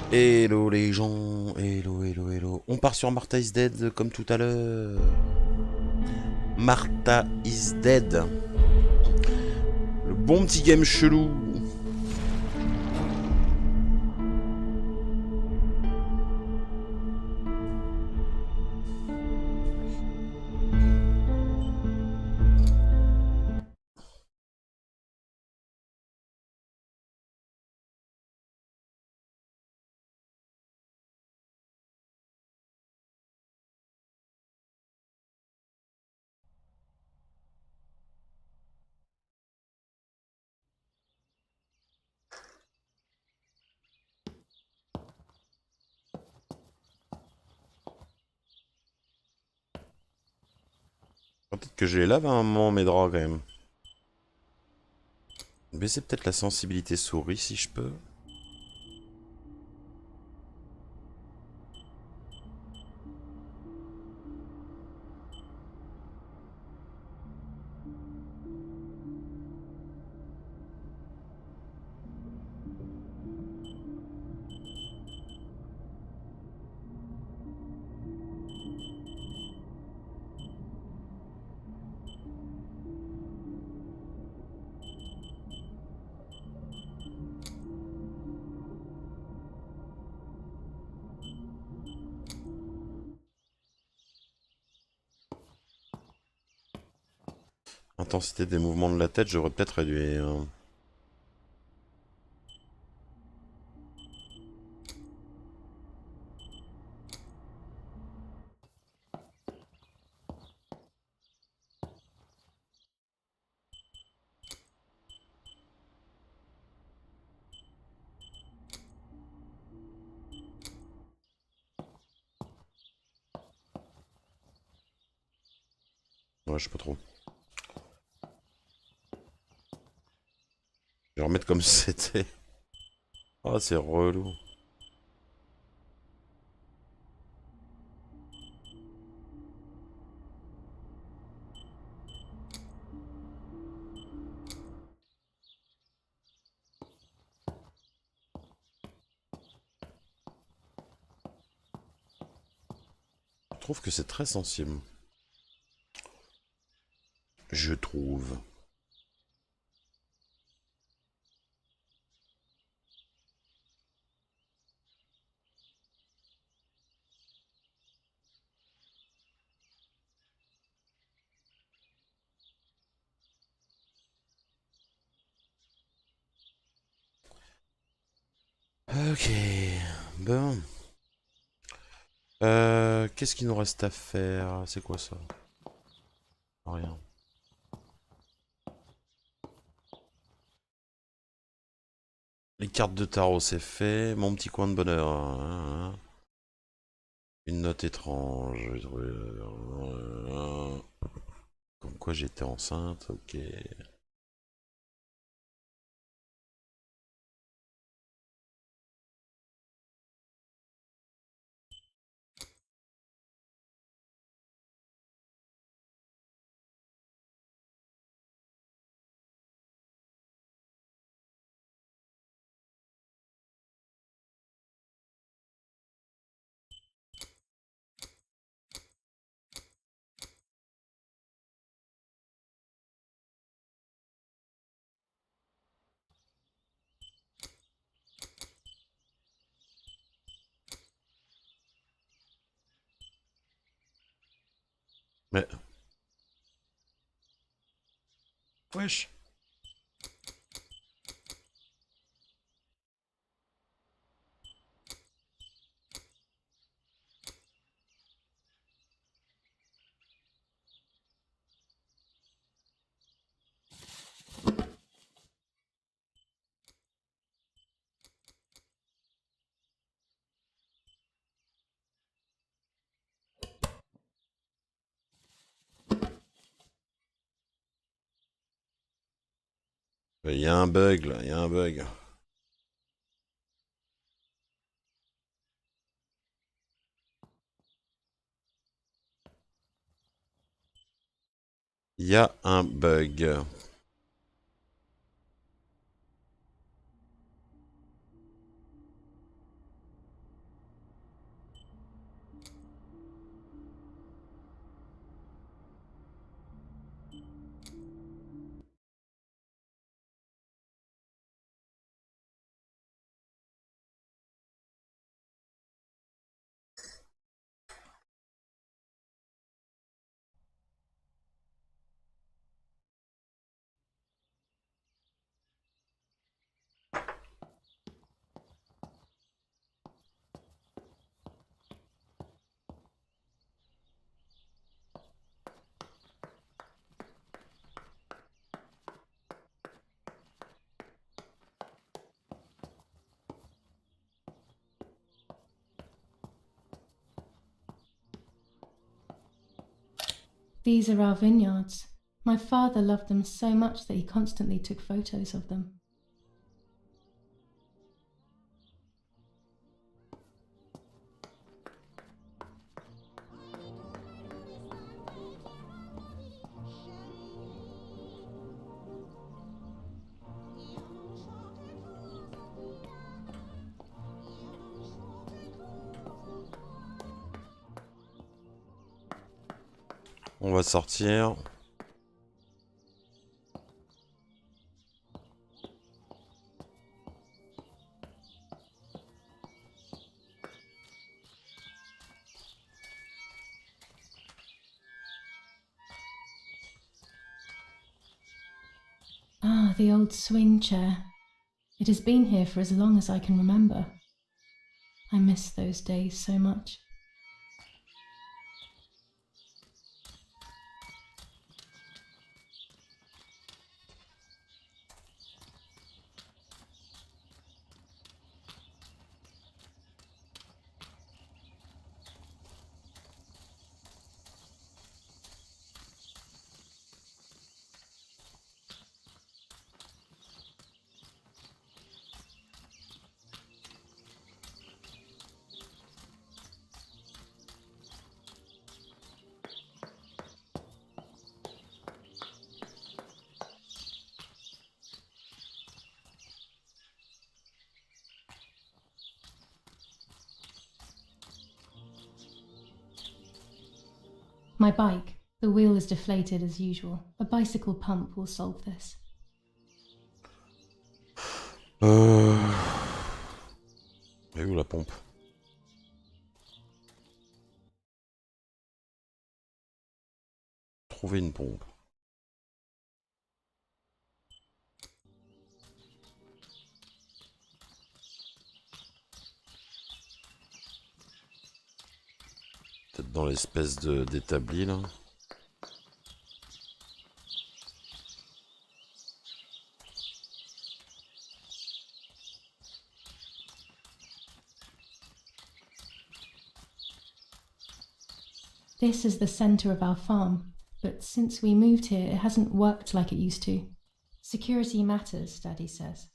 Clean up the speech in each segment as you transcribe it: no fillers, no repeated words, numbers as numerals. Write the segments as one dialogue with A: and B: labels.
A: Hello les gens, hello, hello, hello. On part sur Martha is Dead comme tout à l'heure. Martha is Dead. Le bon petit game chelou. Peut-être que je les lave à un moment mes draps quand même. Baisser peut-être la sensibilité souris si je peux. Intensité des mouvements de la tête, j'aurais peut-être réduit. Ouais, je sais pas trop. Je vais remettre comme c'était. Ah, c'est relou. Je trouve que c'est très sensible. Je trouve. Ok. Bon. Qu'est-ce qu'il nous reste à faire? C'est quoi ça? Rien. Les cartes de tarot, c'est fait. Mon petit coin de bonheur. Une note étrange. J'ai trouvé, comme quoi j'étais enceinte. Ok. Mais. Wesh. Il y a un bug là, il y a un bug. Il y a un bug.
B: These are our vineyards. My father loved them so much that he constantly took photos of them.
A: On va sortir.
B: Ah, the old swing chair. It has been here for as long as I can remember. I miss those days so much. My bike. The wheel is deflated as usual. A bicycle pump will solve this.
A: Et où la pompe? Trouver une pompe. Peut-être dans l'espèce d'établi là.
B: This is the centre of our farm, but since we moved here, it hasn't worked like it used to. Security matters, Daddy says.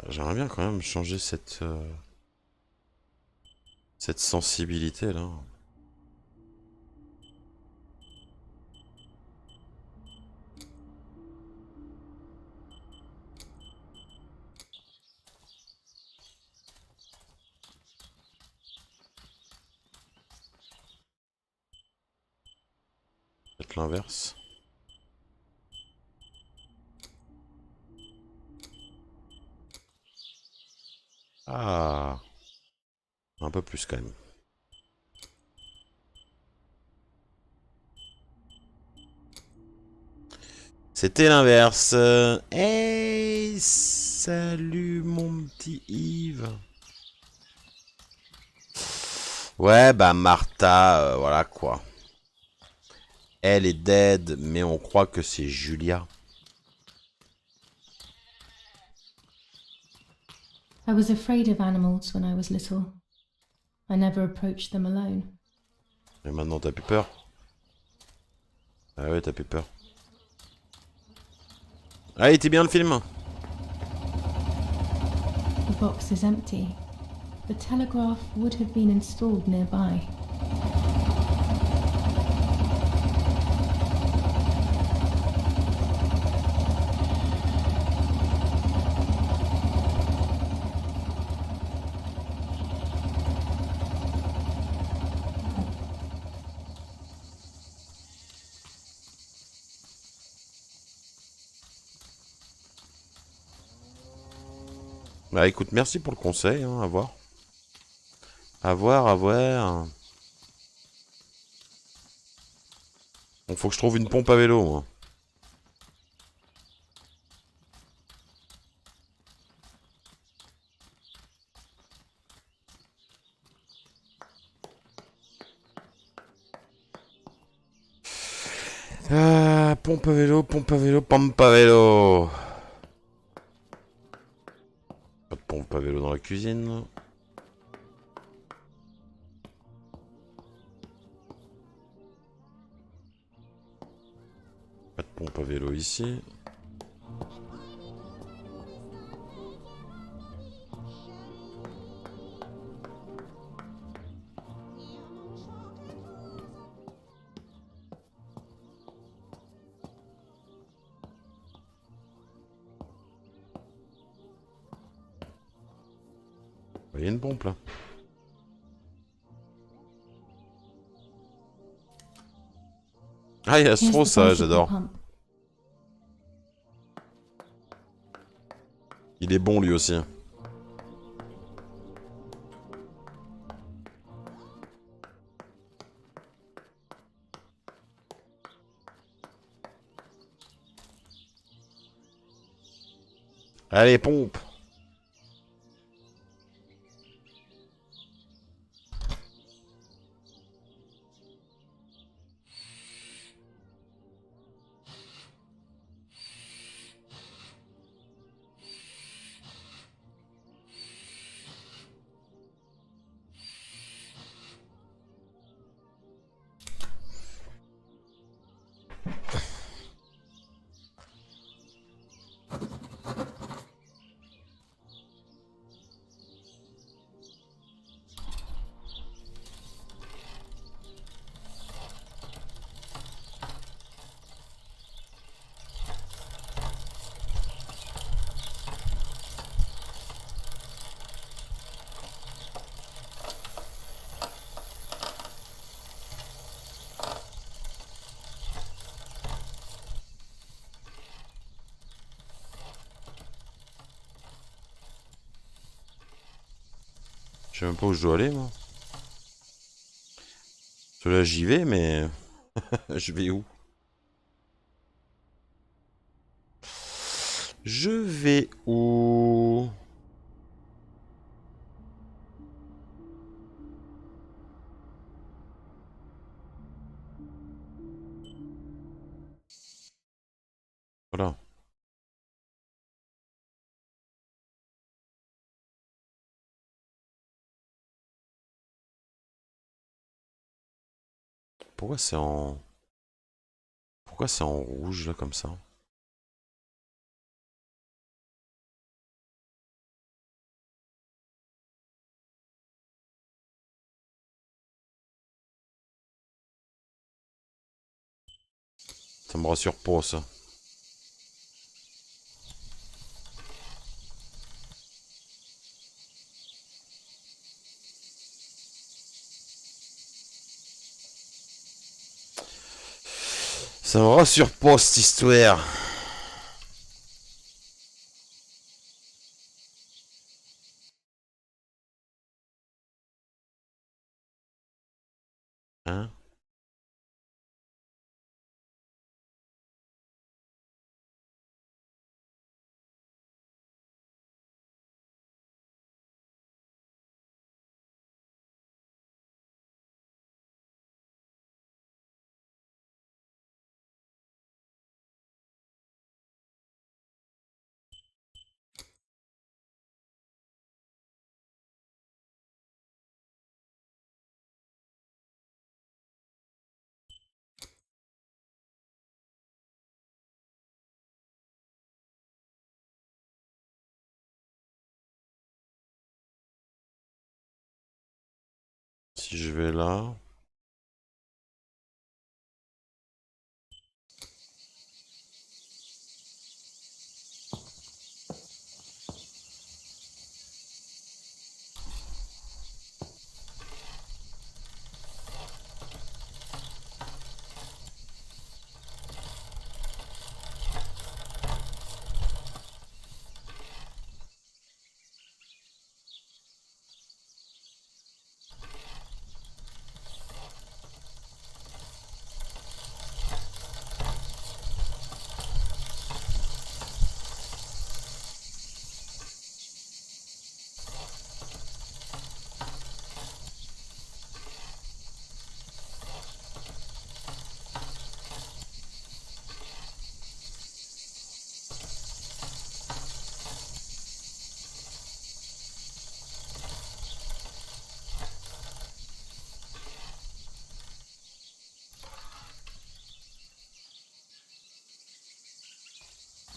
A: J'aimerais bien quand même changer cette sensibilité là. Peut-être l'inverse. Ah, un peu plus quand même. C'était l'inverse. Hey, salut mon petit Yves. Ouais, bah Martha, voilà quoi. Elle est dead, mais on croit que c'est Julia.
B: I was afraid of animals when I was little. I never approached them alone.
A: Et maintenant t'as plus peur? Ah ouais, t'as plus peur. Ah, il était bien le film.
B: The box is empty. The telegraph would have been installed nearby.
A: Bah écoute, merci pour le conseil, hein, à voir. À voir, à voir. Bon, faut que je trouve une pompe à vélo, moi. Pompe à vélo, pompe à vélo, pompe à vélo. Pas de pompe à vélo dans la cuisine. Pas de pompe à vélo ici. Il y a une pompe là. Ah, il y a
B: Here's
A: trop
B: the
A: ça,
B: bicycle
A: j'adore.
B: pump.
A: Il est bon lui aussi. Allez, pompe. Je sais même pas où je dois aller, moi. Parce que là, j'y vais, mais... je vais où? Je vais où? Voilà. Pourquoi c'est en... Pourquoi c'est en rouge, là, comme ça? Ça me rassure pas, ça. Ça me rassure pas, cette histoire. Hein? si je vais là.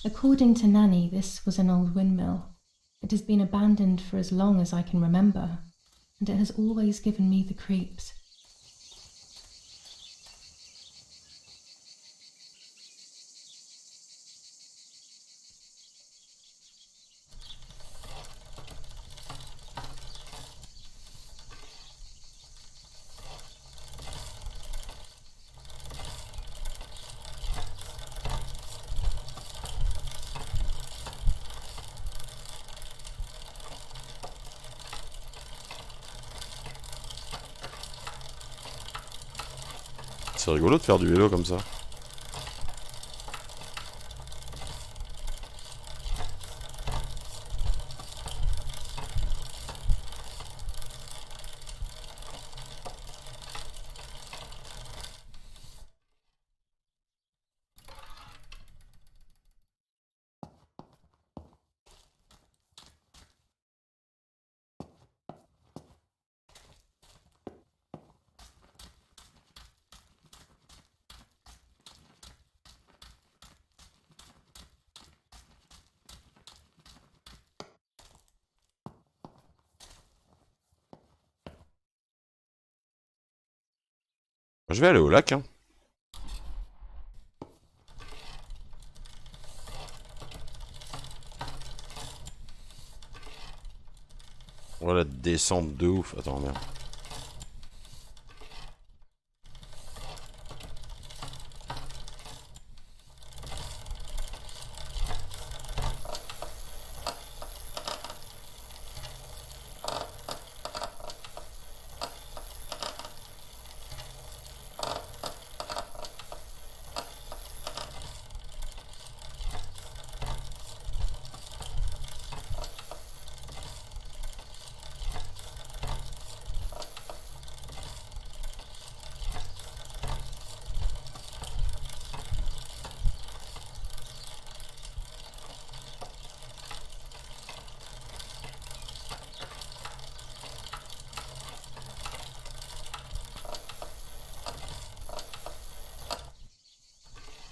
B: According to Nanny, this was an old windmill. It has been abandoned for as long as I can remember, and it has always given me the creeps.
A: C'est rigolo de faire du vélo comme ça. Je vais aller au lac, hein. Voilà, descente de ouf. Attends, merde.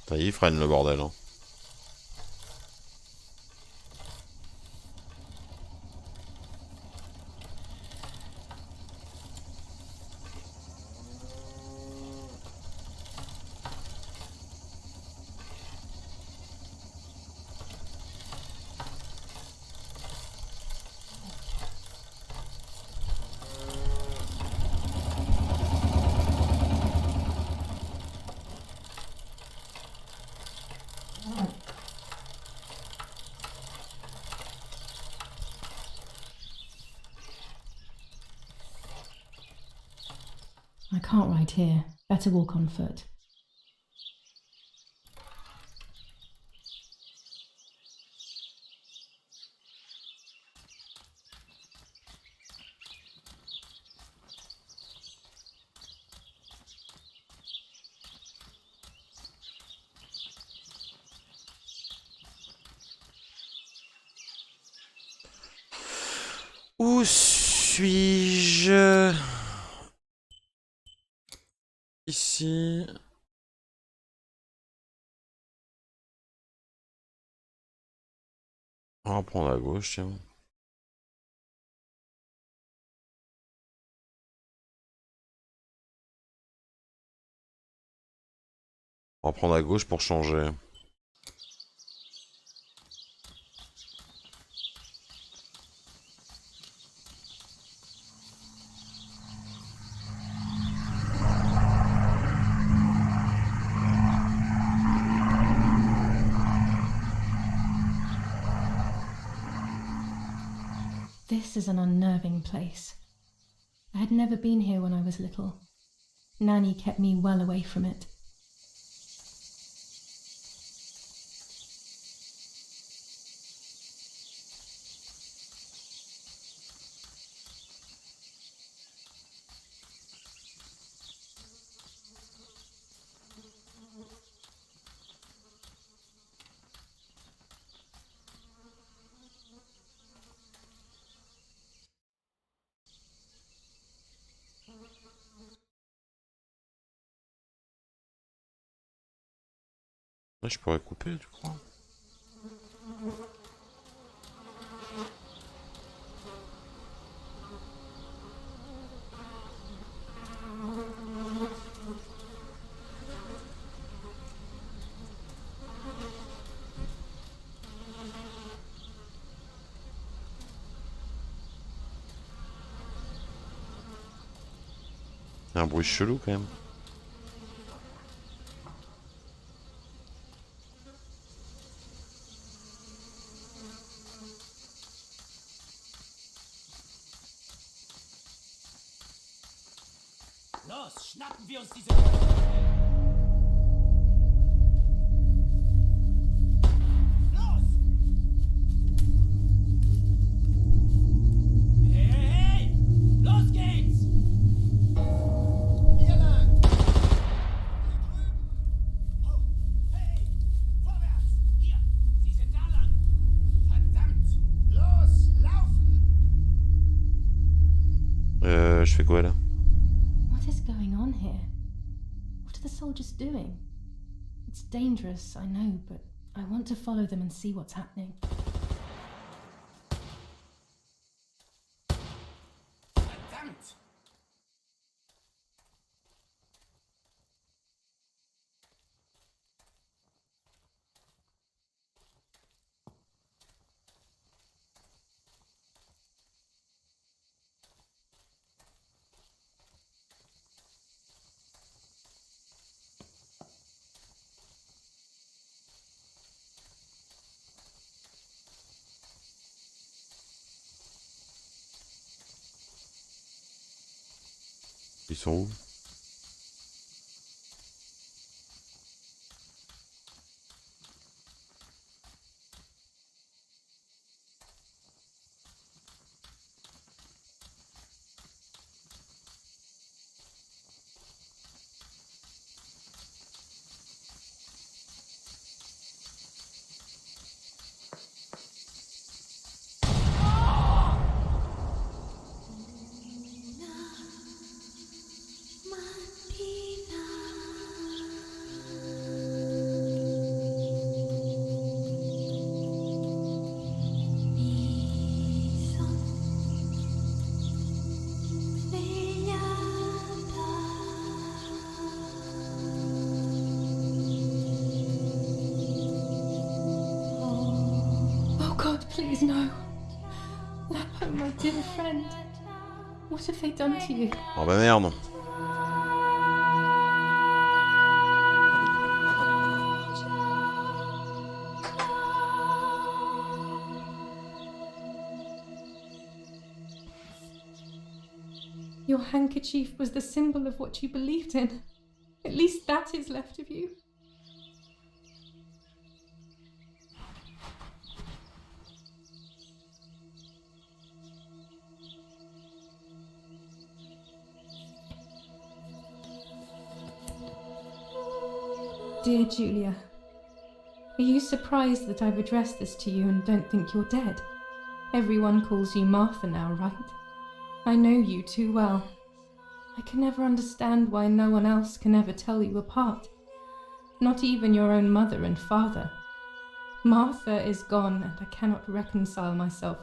A: Ça y est, il freine le bordel, hein.
B: I can't ride here. Better walk on foot.
A: Où suis-je? Ici. On va prendre à gauche, tiens. On va prendre à gauche pour changer.
B: This is an unnerving place. I had never been here when I was little. Nanny kept me well away from it.
A: Ouais, je pourrais couper, tu crois? Il y a un bruit chelou quand même.
C: Los, schnappen wir uns diese... Los! Hey, hey, hey! Los geht's! Hier lang! Hier drüben! Oh, hey! Vorwärts! Hier! Sie sind da lang! Verdammt! Los, laufen!
A: Je fais quoi là?
B: What is going on here? What are the soldiers doing? It's dangerous, I know, but I want to follow them and see what's happening.
C: Verdammt!
A: Ils sont où?
B: Oh God, please no. Lapo, my dear friend. What have they done to you?
A: Oh bah merde.
B: Your handkerchief was the symbol of what you believed in. At least that is left of you. Dear Julia, are you surprised that I've addressed this to you and don't think you're dead? Everyone calls you Martha now, right? I know you too well. I can never understand why no one else can ever tell you apart. Not even your own mother and father. Martha is gone and I cannot reconcile myself.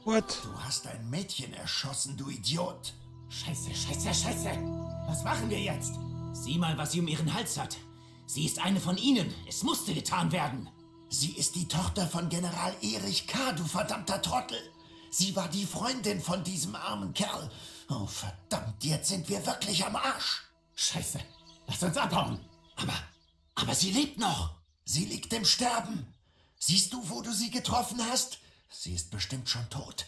A: What?
C: Du hast ein Mädchen erschossen, du Idiot. Scheiße, scheiße, scheiße. Was machen wir jetzt?
D: Sieh mal, was sie um ihren Hals hat. Sie ist eine von ihnen. Es musste getan werden.
C: Sie ist die Tochter von General Erich K., du verdammter Trottel. Sie war die Freundin von diesem armen Kerl. Oh, verdammt, jetzt sind wir wirklich am Arsch.
D: Scheiße. Lass uns abhauen. Aber sie lebt noch.
C: Sie liegt im Sterben. Siehst du, wo du sie getroffen hast? Sie ist bestimmt schon tot.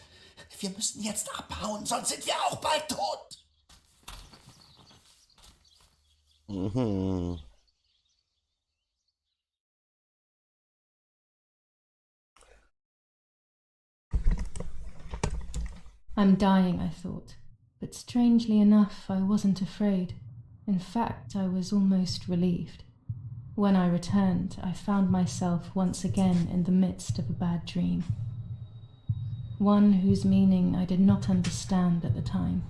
C: Wir müssen jetzt abhauen, sonst sind wir auch bald tot.
A: Mhm.
B: I'm dying, I thought. But strangely enough, I wasn't afraid. In fact, I was almost relieved. When I returned, I found myself once again in the midst of a bad dream. One whose meaning I did not understand at the time.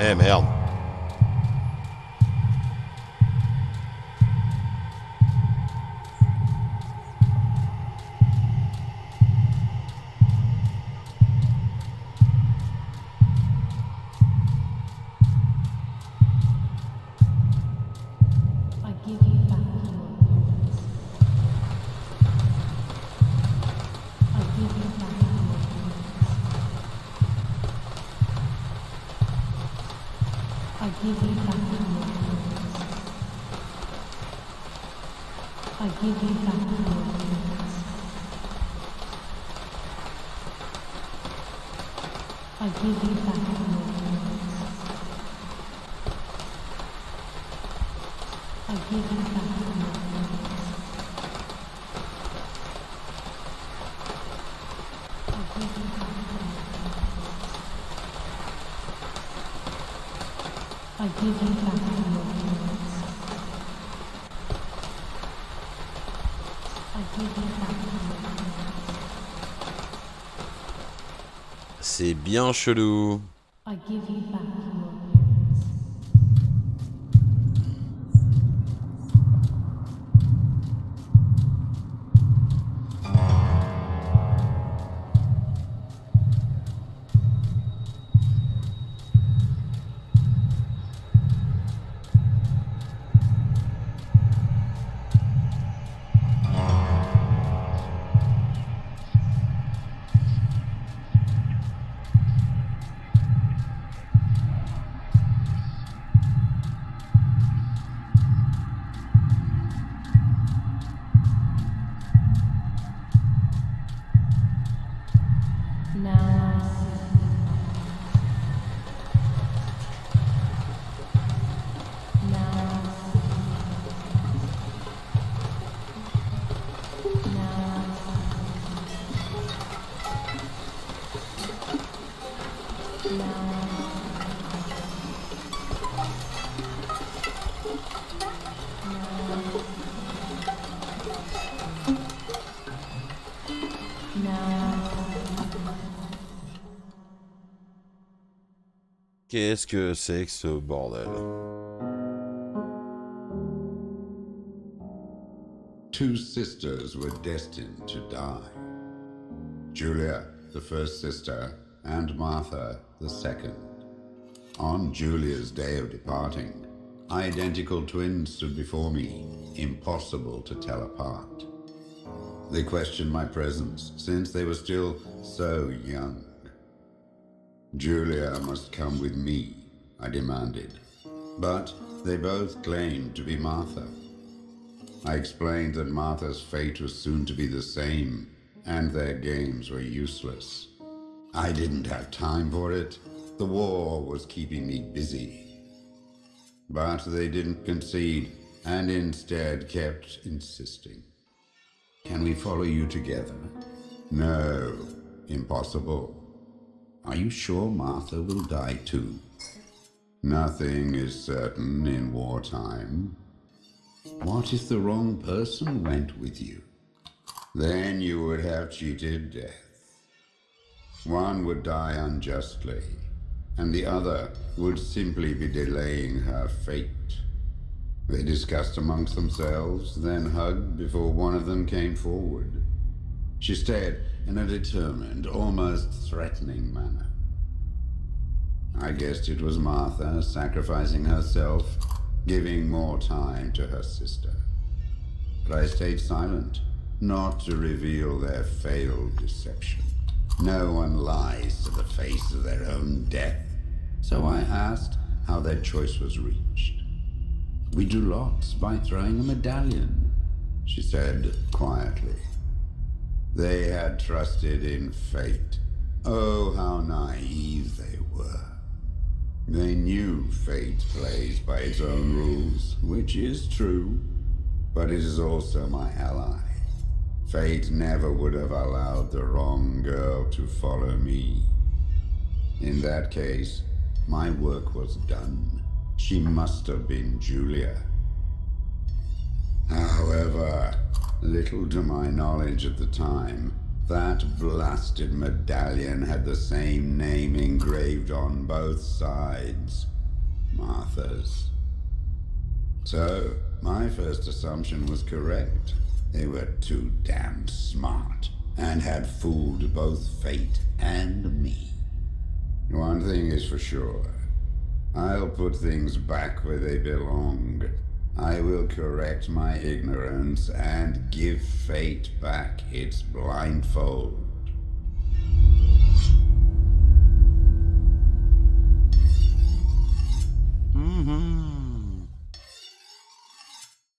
A: Eh merde.
B: I give you back your words. I give you back your words. I give you back your words. I give you back your words. I give you back your words. I give you back your words. I give you back your words. I give you back your words. I give you back your words.
A: C'est bien chelou.
B: I give you back your words. Now I see. Now I see. Now I see. Now
A: Qu'est-ce que c'est que ce bordel?
E: Two sisters were destined to die. Julia, the first sister, and Martha, the second. On Julia's day of departing, identical twins stood before me, impossible to tell apart. They questioned my presence, since they were still so young. Julia must come with me, I demanded, but they both claimed to be Martha. I explained that Martha's fate was soon to be the same, and their games were useless. I didn't have time for it. The war was keeping me busy. But they didn't concede, and instead kept insisting. Can we follow you together? No, impossible. Are you sure Martha will die too? Nothing is certain in wartime. What if the wrong person went with you? Then you would have cheated death. One would die unjustly, and the other would simply be delaying her fate. They discussed amongst themselves, then hugged before one of them came forward. She stared in a determined, almost threatening manner. I guessed it was Martha sacrificing herself, giving more time to her sister. But I stayed silent, not to reveal their failed deception. No one lies to the face of their own death, so I asked how their choice was reached. We drew lots by throwing a medallion, she said quietly. They had trusted in fate. Oh, how naive they were. They knew fate plays by its own rules, which is true, but it is also my ally. Fate never would have allowed the wrong girl to follow me. In that case, my work was done. She must have been Julia. However, little to my knowledge at the time, that blasted medallion had the same name engraved on both sides. Martha's. So, my first assumption was correct. They were too damn smart, and had fooled both fate and me. One thing is for sure. I'll put things back where they belong. I will correct my ignorance and give fate back its blindfold.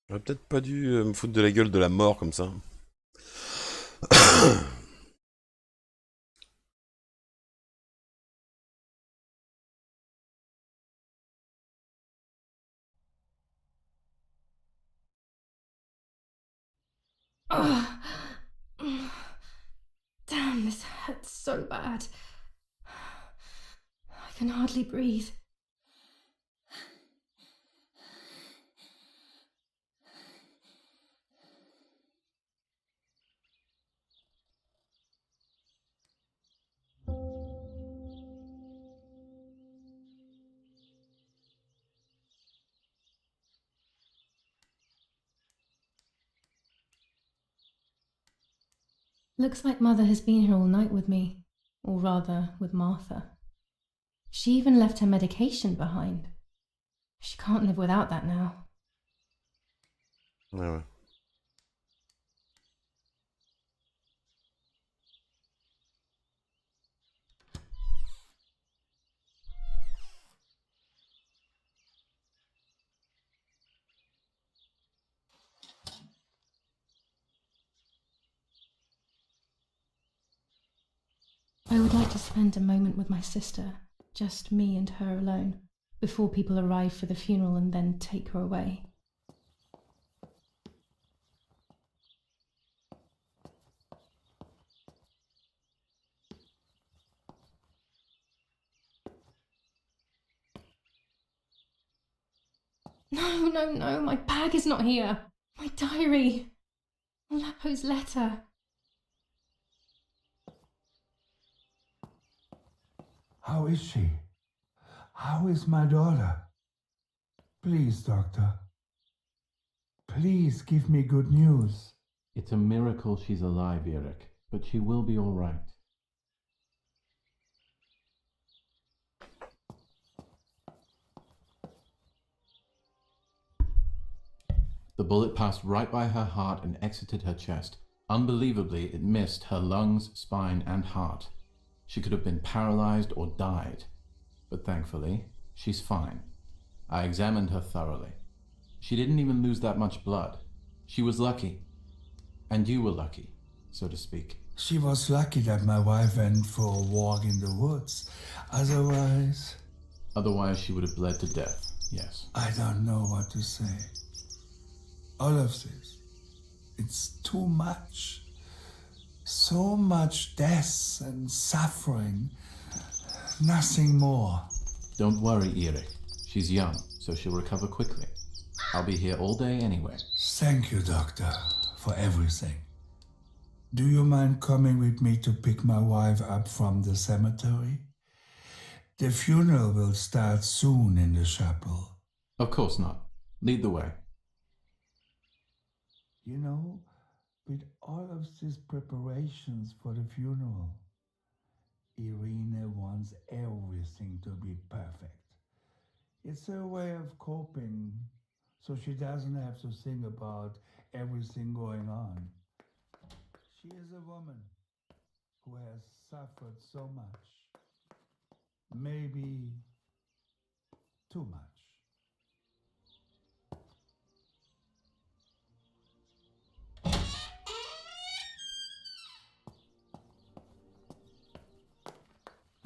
A: J'aurais peut-être pas dû me foutre de la gueule de la mort comme ça.
B: Ugh. Damn, this hurts so bad. I can hardly breathe. Looks like Mother has been here all night with me, or rather, with Martha. She even left her medication behind. She can't live without that now.
A: Ouais, ouais.
B: I would like to spend a moment with my sister, just me and her alone, before people arrive for the funeral and then take her away. No, my bag is not here. My diary. Lapo's letter.
F: How is she? How is my daughter? Please, doctor. Please give me good news.
G: It's a miracle she's alive, Eric, but she will be all right. The bullet passed right by her heart and exited her chest. Unbelievably, it missed her lungs, spine, and heart. She could have been paralyzed or died. But thankfully, she's fine. I examined her thoroughly. She didn't even lose that much blood. She was lucky. And you were lucky, so to speak.
F: She was lucky that my wife went for a walk in the woods. Otherwise,
G: She would have bled to death, yes.
F: I don't know what to say. All of this It's too much. So much death and suffering. Nothing more.
G: Don't worry, Erik. She's young, so she'll recover quickly. I'll be here all day anyway.
F: Thank you, Doctor, for everything. Do you mind coming with me to pick my wife up from the cemetery? The funeral will start soon in the chapel.
G: Of course not. Lead the way.
F: You know, with all of these preparations for the funeral, Irina wants everything to be perfect. It's her way of coping, so she doesn't have to think about everything going on. She is a woman who has suffered so much. Maybe too much.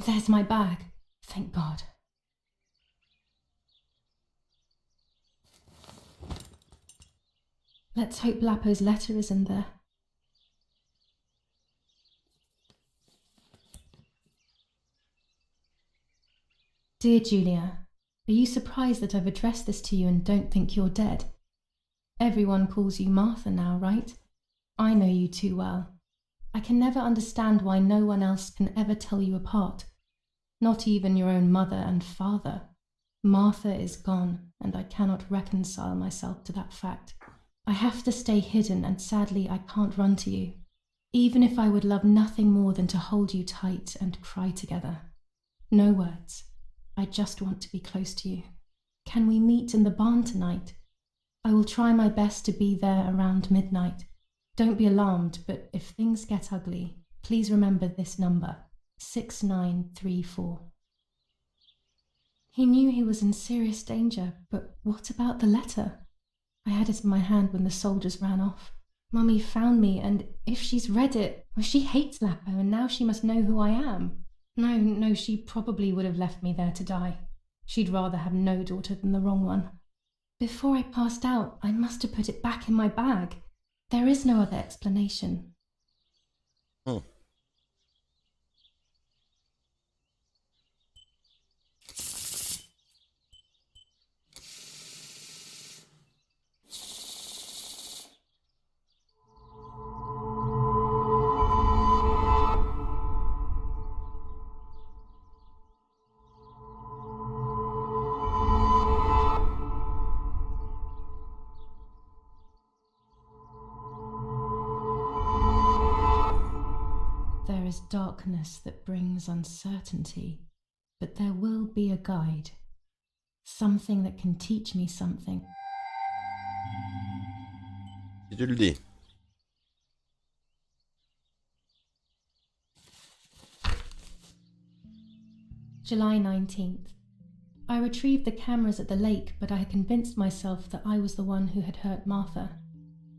B: There's my bag. Thank God. Let's hope Lapo's letter is in there. Dear Julia, are you surprised that I've addressed this to you and don't think you're dead? Everyone calls you Martha now, right? I know you too well. I can never understand why no one else can ever tell you apart. Not even your own mother and father. Martha is gone, and I cannot reconcile myself to that fact. I have to stay hidden, and sadly I can't run to you, even if I would love nothing more than to hold you tight and cry together. No words. I just want to be close to you. Can we meet in the barn tonight? I will try my best to be there around midnight. Don't be alarmed, but if things get ugly, please remember this number, 6934. He knew he was in serious danger, but what about the letter? I had it in my hand when the soldiers ran off. Mummy found me, and if she's read it, well, she hates Lapo, and now she must know who I am. No, she probably would have left me there to die. She'd rather have no daughter than the wrong one. Before I passed out, I must have put it back in my bag. There is no other explanation. There is darkness that brings uncertainty, but there will be a guide. Something that can teach me something.
A: Si tu le dis.
B: July 19th. I retrieved the cameras at the lake, but I had convinced myself that I was the one who had hurt Martha.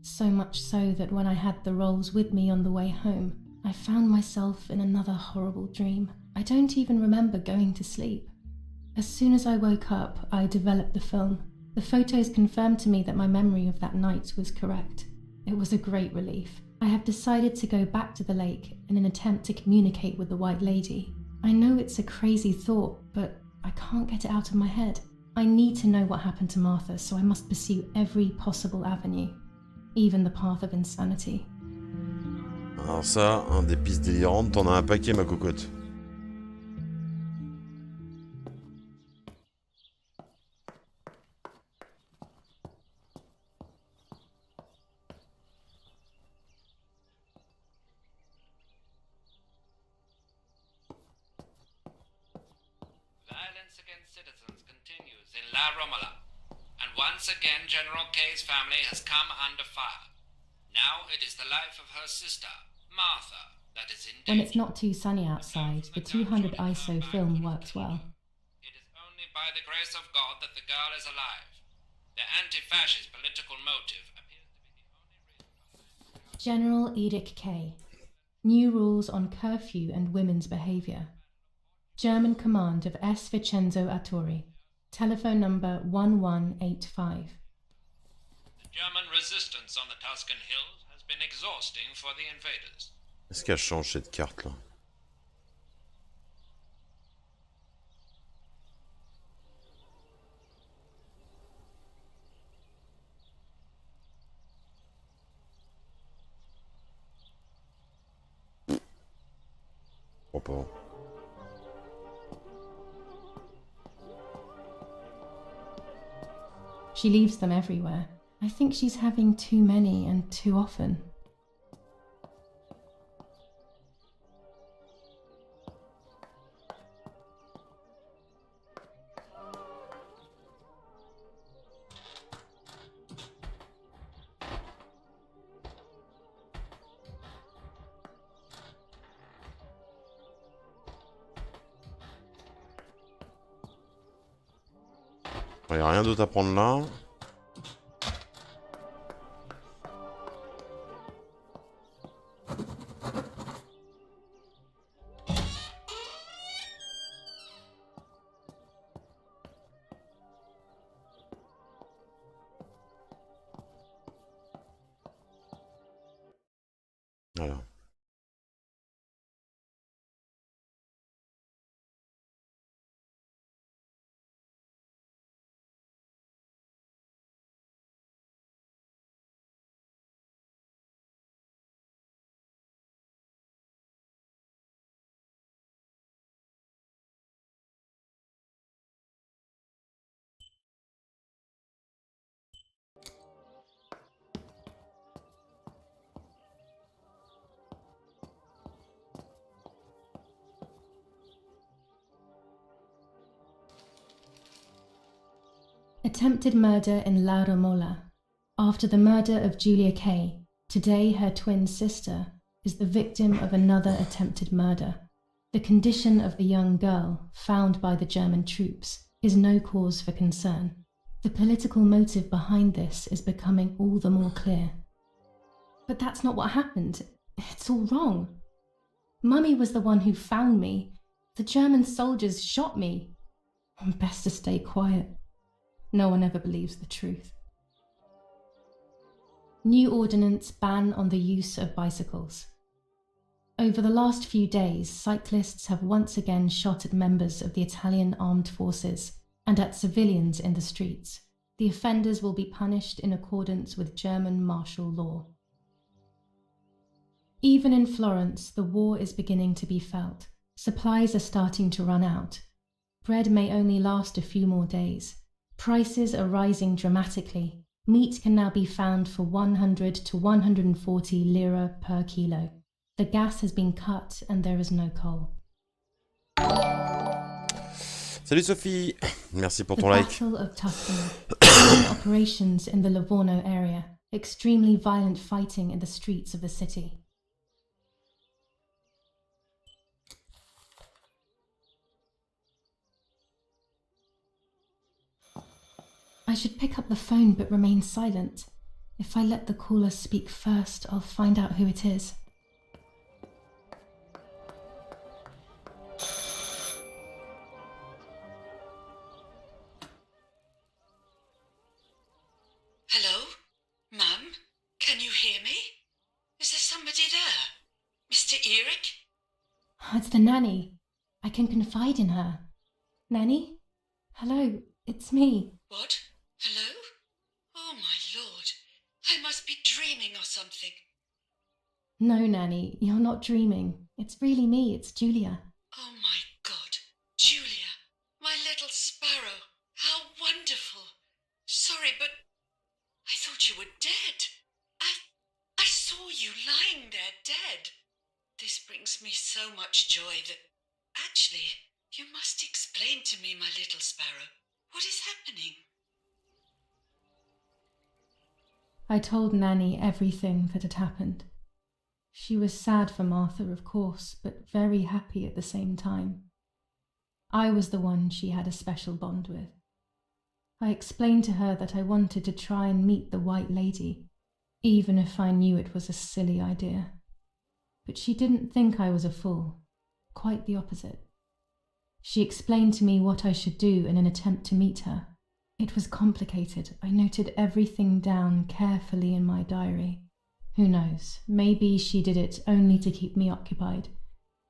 B: So much so that when I had the rolls with me on the way home, I found myself in another horrible dream. I don't even remember going to sleep. As soon as I woke up, I developed the film. The photos confirmed to me that my memory of that night was correct. It was a great relief. I have decided to go back to the lake in an attempt to communicate with the White Lady. I know it's a crazy thought, but I can't get it out of my head. I need to know what happened to Martha, so I must pursue every possible avenue, even the path of insanity.
A: Alors ça, un des pistes délirantes, t'en as un paquet, ma cocotte.
H: Violence against citizens continues in La Romola, and once again General K's family has come under fire. Now it is the life of her sister, Martha, that is in danger.
B: When it's not too sunny outside, the 200 ISO film works well.
H: It is only by the grace of God that the girl is alive. Their anti-fascist political motive appears to be the only reason.
B: General Edict K. New rules on curfew and women's behaviour. German command of S. Vincenzo Attori. Telephone number 1185.
H: The German resistance on the Tuscan hills has been exhausting for the invaders.
A: Est-ce qu'elle change cette carte là? Je crois pas.
B: She leaves them everywhere. I think she's having too many and too often.
A: Il n'y a rien d'autre à prendre là. Voilà.
B: Attempted murder in La Romola. After the murder of Julia Kay, today her twin sister is the victim of another attempted murder. The condition of the young girl, found by the German troops, is no cause for concern. The political motive behind this is becoming all the more clear. But that's not what happened. It's all wrong. Mummy was the one who found me. The German soldiers shot me. Best to stay quiet. No one ever believes the truth. New ordinance ban on the use of bicycles. Over the last few days, cyclists have once again shot at members of the Italian armed forces and at civilians in the streets. The offenders will be punished in accordance with German martial law. Even in Florence, the war is beginning to be felt. Supplies are starting to run out. Bread may only last a few more days. Prices are rising dramatically. Meat can now be found for 100 to 140 lira per kilo. The gas has been cut and there is no coal.
A: Salut Sophie, merci pour
B: The
A: ton like.
B: Battle of Tuscany. Operations in the Livorno area. Extremely violent fighting in the streets of the city. I should pick up the phone but remain silent. If I let the caller speak first, I'll find out who it is.
I: Hello? Mum? Can you hear me? Is there somebody there? Mr. Eric?
B: It's the nanny. I can confide in her. Nanny? Hello, it's me.
I: What? Hello? Oh my lord. I must be dreaming or something.
B: No, Nanny, you're not dreaming. It's really me, it's Julia.
I: Oh my god. Julia. My little sparrow. How wonderful. Sorry, but I thought you were dead. I saw you lying there dead. This brings me so much joy that... Actually, you must explain to me, my little sparrow. What is happening?
B: I told Nanny everything that had happened. She was sad for Martha, of course, but very happy at the same time. I was the one she had a special bond with. I explained to her that I wanted to try and meet the White Lady, even if I knew it was a silly idea. But she didn't think I was a fool, quite the opposite. She explained to me what I should do in an attempt to meet her. It was complicated. I noted everything down carefully in my diary. Who knows? Maybe she did it only to keep me occupied,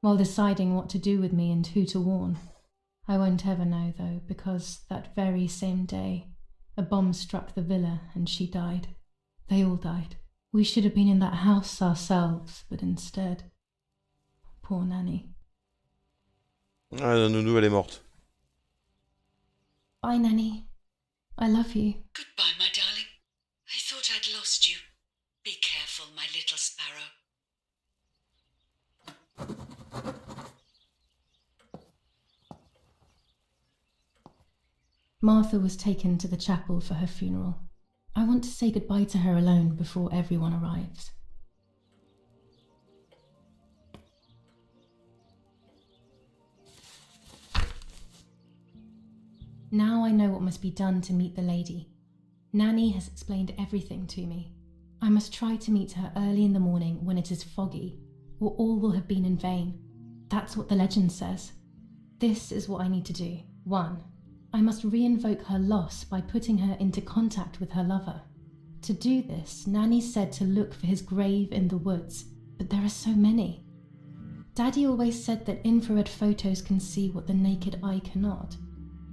B: while deciding what to do with me and who to warn. I won't ever know, though, because that very same day, a bomb struck the villa and she died. They all died. We should have been in that house ourselves, but instead... Poor Nanny.
A: Ah, la nounou, elle est morte.
B: Bye, Nanny. I love you.
I: Goodbye, my darling. I thought I'd lost you. Be careful, my little sparrow.
B: Martha was taken to the chapel for her funeral. I want to say goodbye to her alone before everyone arrives. Now I know what must be done to meet the lady. Nanny has explained everything to me. I must try to meet her early in the morning when it is foggy, or all will have been in vain. That's what the legend says. This is what I need to do. 1. I must re-invoke her loss by putting her into contact with her lover. To do this, Nanny said to look for his grave in the woods, but there are so many. Daddy always said that infrared photos can see what the naked eye cannot.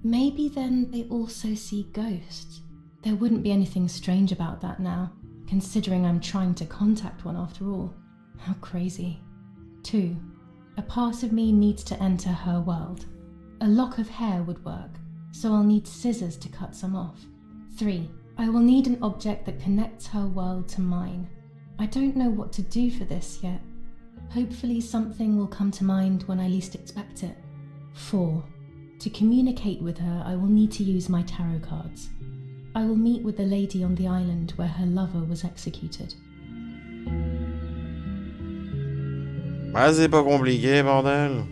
B: Maybe then they also see ghosts. There wouldn't be anything strange about that now, considering I'm trying to contact one after all. How crazy. 2. A part of me needs to enter her world. A lock of hair would work, so I'll need scissors to cut some off. 3. I will need an object that connects her world to mine. I don't know what to do for this yet. Hopefully something will come to mind when I least expect it. 4. To communicate with her, I will need to use my tarot cards. I will meet with the lady on the island where her lover was executed.
A: Ah, c'est pas compliqué, bordel.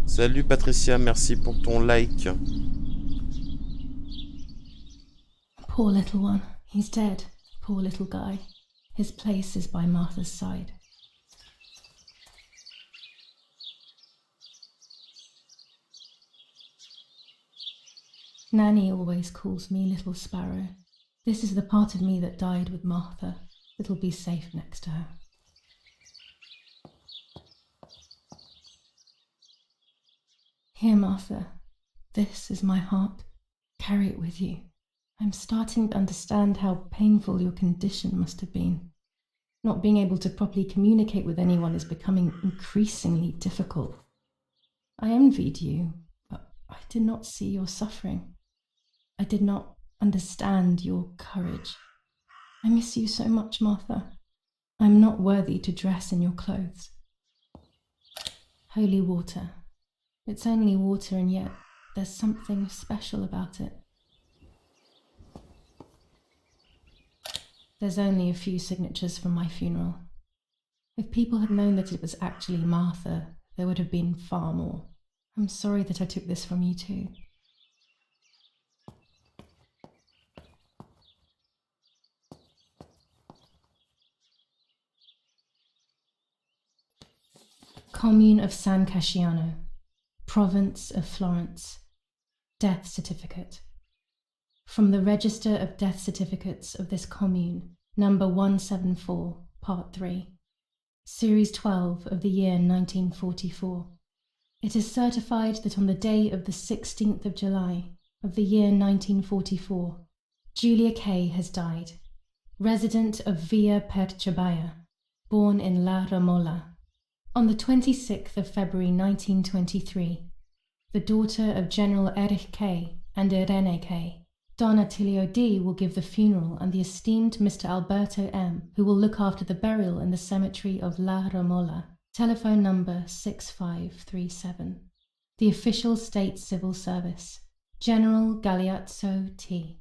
A: Salut Patricia, merci pour ton like.
B: Poor little one. He's dead. Poor little guy. His place is by Martha's side. Nanny always calls me Little Sparrow. This is the part of me that died with Martha. It'll be safe next to her. Here, Martha. This is my heart. Carry it with you. I'm starting to understand how painful your condition must have been. Not being able to properly communicate with anyone is becoming increasingly difficult. I envied you, but I did not see your suffering. I did not understand your courage. I miss you so much, Martha. I'm not worthy to dress in your clothes. Holy water. It's only water, and yet there's something special about it. There's only a few signatures from my funeral. If people had known that it was actually Martha, there would have been far more. I'm sorry that I took this from you too. Commune of San Casciano, Province of Florence. Death certificate. From the Register of Death Certificates of this commune, number 174, part 3, series 12 of the year 1944. It is certified that on the day of the 16th of July of the year 1944, Julia Kay has died, resident of Villa Perchabaya, born in La Romola. On the 26th of February 1923, the daughter of General Erich Kay and Irene Kay, Don Attilio D will give the funeral, and the esteemed Mr. Alberto M, who will look after the burial in the cemetery of La Romola. Telephone number 6537. The official state civil service. General Galeazzo T.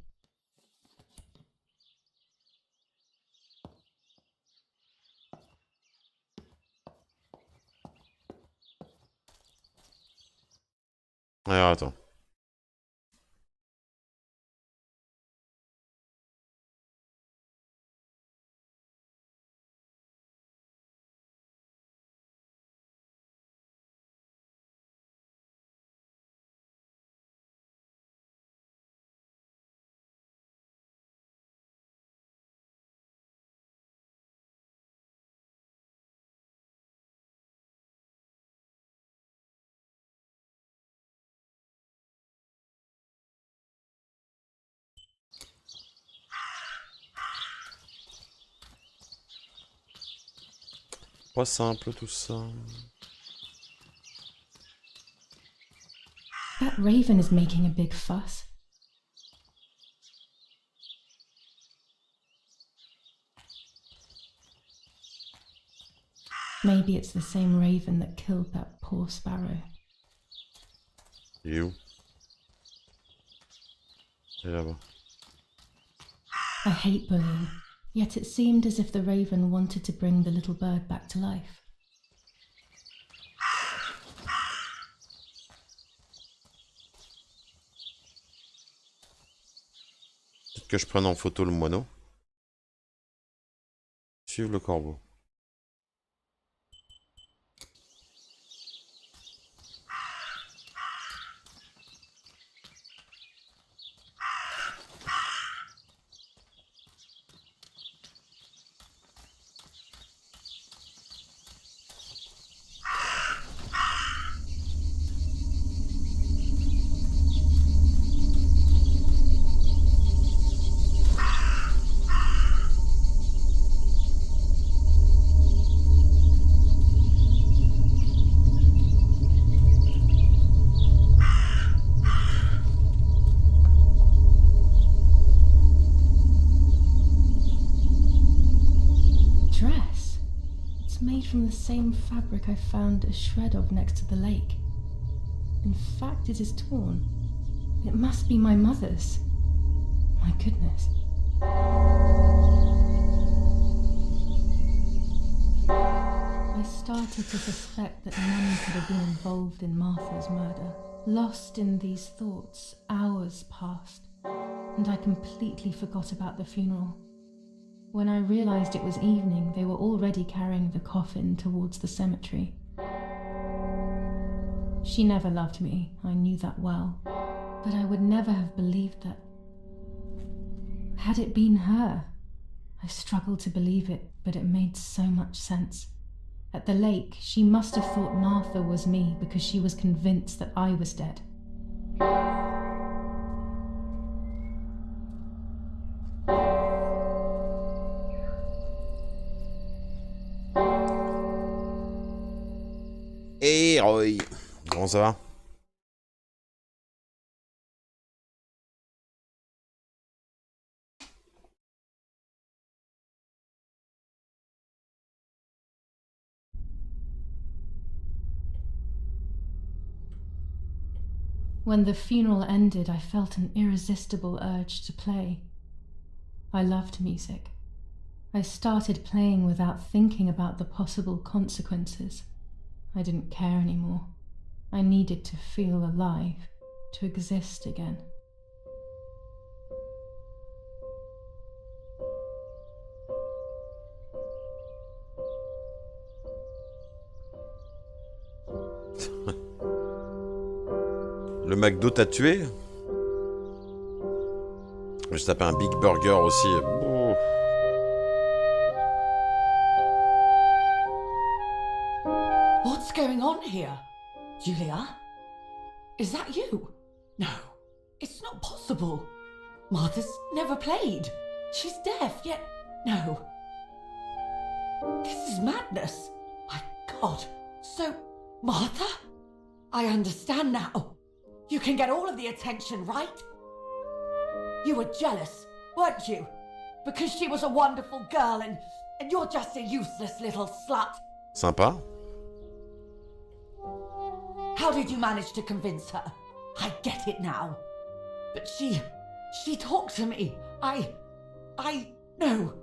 A: Alors attends. Pas simple tout ça.
B: That raven is making a big fuss. Maybe it's the same raven that killed that poor sparrow.
A: You. Et là-bas.
B: I hate bullying, yet it seemed as if the raven wanted to bring the little bird back to life.
A: Peut-être que je prenne en photo le moineau. Suivre le corbeau. From the same fabric I found a shred of next to the lake. In fact, it is torn. It must be my mother's. My goodness. I started to suspect that Mummy could have been involved in Martha's murder. Lost in these thoughts, hours passed, and I completely forgot about the funeral. When I realized it was evening, they were already carrying the coffin towards the cemetery. She never loved me, I knew that well, but I would never have believed that. Had it been her? I struggled to believe it, but it made so much sense. At the lake, she must have thought Martha was me because she was convinced that I was dead. Hey Roy, comment ça va?
B: When the funeral ended, I felt an irresistible urge to play. I loved music. I started playing without thinking about the possible consequences. I didn't care anymore. I needed to feel alive, to exist again.
A: Le McDo t'a tué? Je tapais un Big Burger aussi. Oh.
I: What's going on here? Julia? Is that you? No, it's not possible. Martha's never played. She's deaf, yet no. This is madness. My God. So, Martha? I understand now. You can get all of the attention, right? You were jealous, weren't you? Because she was a wonderful girl and you're just a useless little slut.
J: Sympa.
I: How did you manage to convince her? I get it now. But she talked to me. No,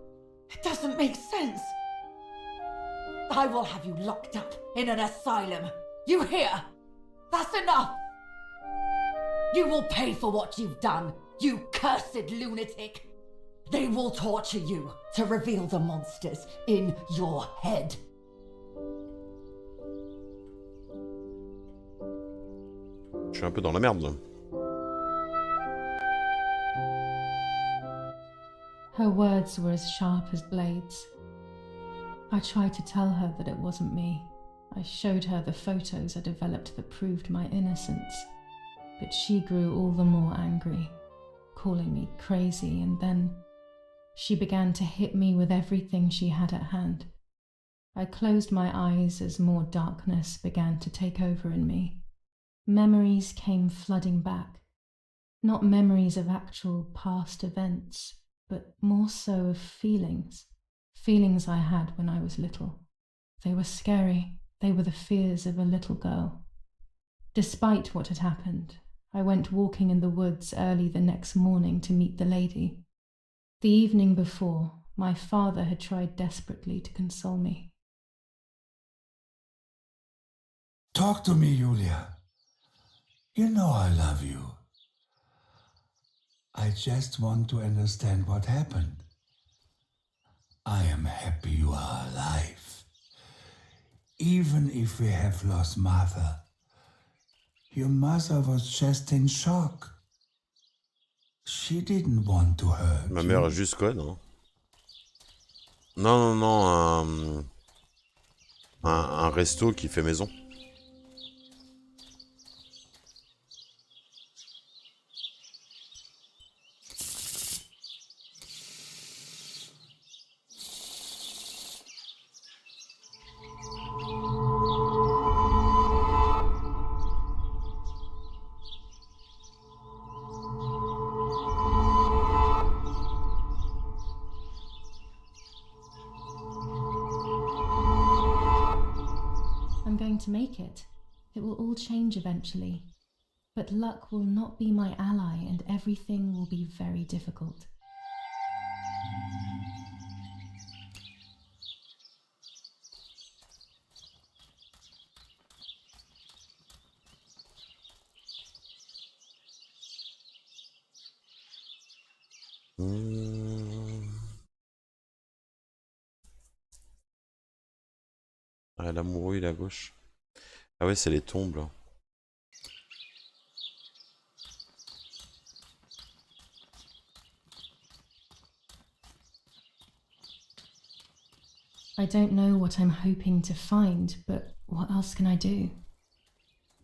I: it doesn't make sense. I will have you locked up in an asylum. You hear? That's enough. You will pay for what you've done, you cursed lunatic. They will torture you to reveal the monsters in your head.
J: Je suis un peu dans la merde là.
A: Her words were as sharp as blades. I tried to tell her that it wasn't me. I showed her the photos I developed that proved my innocence. But she grew all the more angry, calling me crazy, and then she began to hit me with everything she had at hand. I closed my eyes as more darkness began to take over in me. Memories came flooding back. Not memories of actual past events, but more so of feelings. Feelings I had when I was little. They were scary. They were the fears of a little girl. Despite what had happened, I went walking in the woods early the next morning to meet the lady. The evening before, my father had tried desperately to console me.
F: Talk to me, Julia. You know I love you. I just want to understand what happened. I am happy you are alive. Even if we have lost Martha, your mother was just in shock. She didn't want to hurt
J: Ma mère
F: you.
J: est juste conne, hein. Non, non, non, un resto qui fait maison.
A: I'm going to make it. It will all change eventually. But luck will not be my ally and everything will be very difficult.
J: Ah, l'amoureux, il est à gauche. Ah ouais, c'est les tombes, là.
A: I don't know what I'm hoping to find, but what else can I do?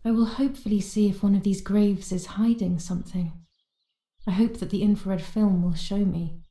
A: I will hopefully see if one of these graves is hiding something. I hope that the infrared film will show me.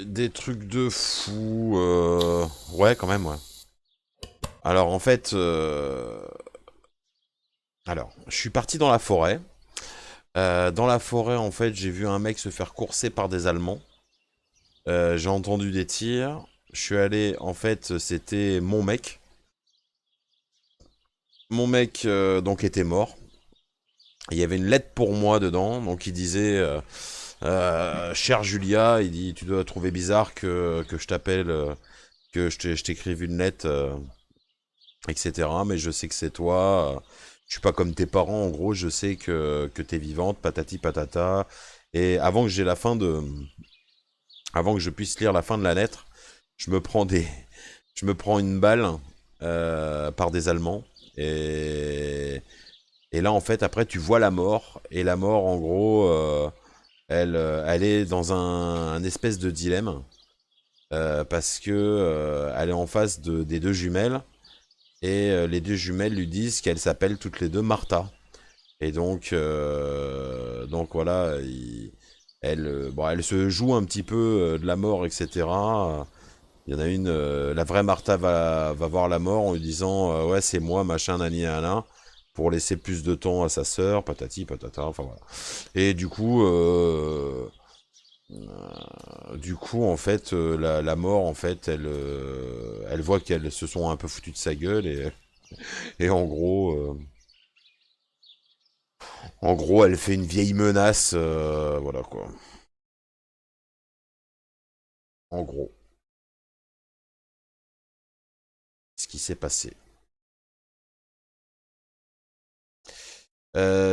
J: Des trucs de fou. Ouais, quand même, ouais. Alors, en fait... Alors, je suis parti dans la forêt. Dans la forêt, en fait, j'ai vu un mec se faire courser par des Allemands. J'ai entendu des tirs. Je suis allé, en fait, c'était mon mec. Mon mec, donc, était mort. Il y avait une lettre pour moi dedans, donc il disait Cher Julia, il dit tu dois trouver bizarre que je t'appelle, que je t'écrive une lettre, etc. Mais je sais que c'est toi. Je suis pas comme tes parents, en gros, je sais que t'es vivante, patati patata. Et avant que j'ai la fin de. Avant que je puisse lire la fin de la lettre, je me prends des. Je me prends une balle par des Allemands. Et là, en fait, après, tu vois la mort. Et la mort, en gros, elle est dans un espèce de dilemme. Parce que elle est en face des deux jumelles. Et les deux jumelles lui disent qu'elles s'appellent toutes les deux Martha. Et donc voilà, bon, elle se joue un petit peu de la mort, etc. Il y en a une, la vraie Martha va voir la mort en lui disant ouais, c'est moi, machin, nani, nana, pour laisser plus de temps à sa sœur, patati, patata, enfin voilà. Et du coup, en fait, la mort, en fait, elle voit qu'elles se sont un peu foutues de sa gueule et en gros, elle fait une vieille menace, voilà quoi. En gros, ce qui s'est passé.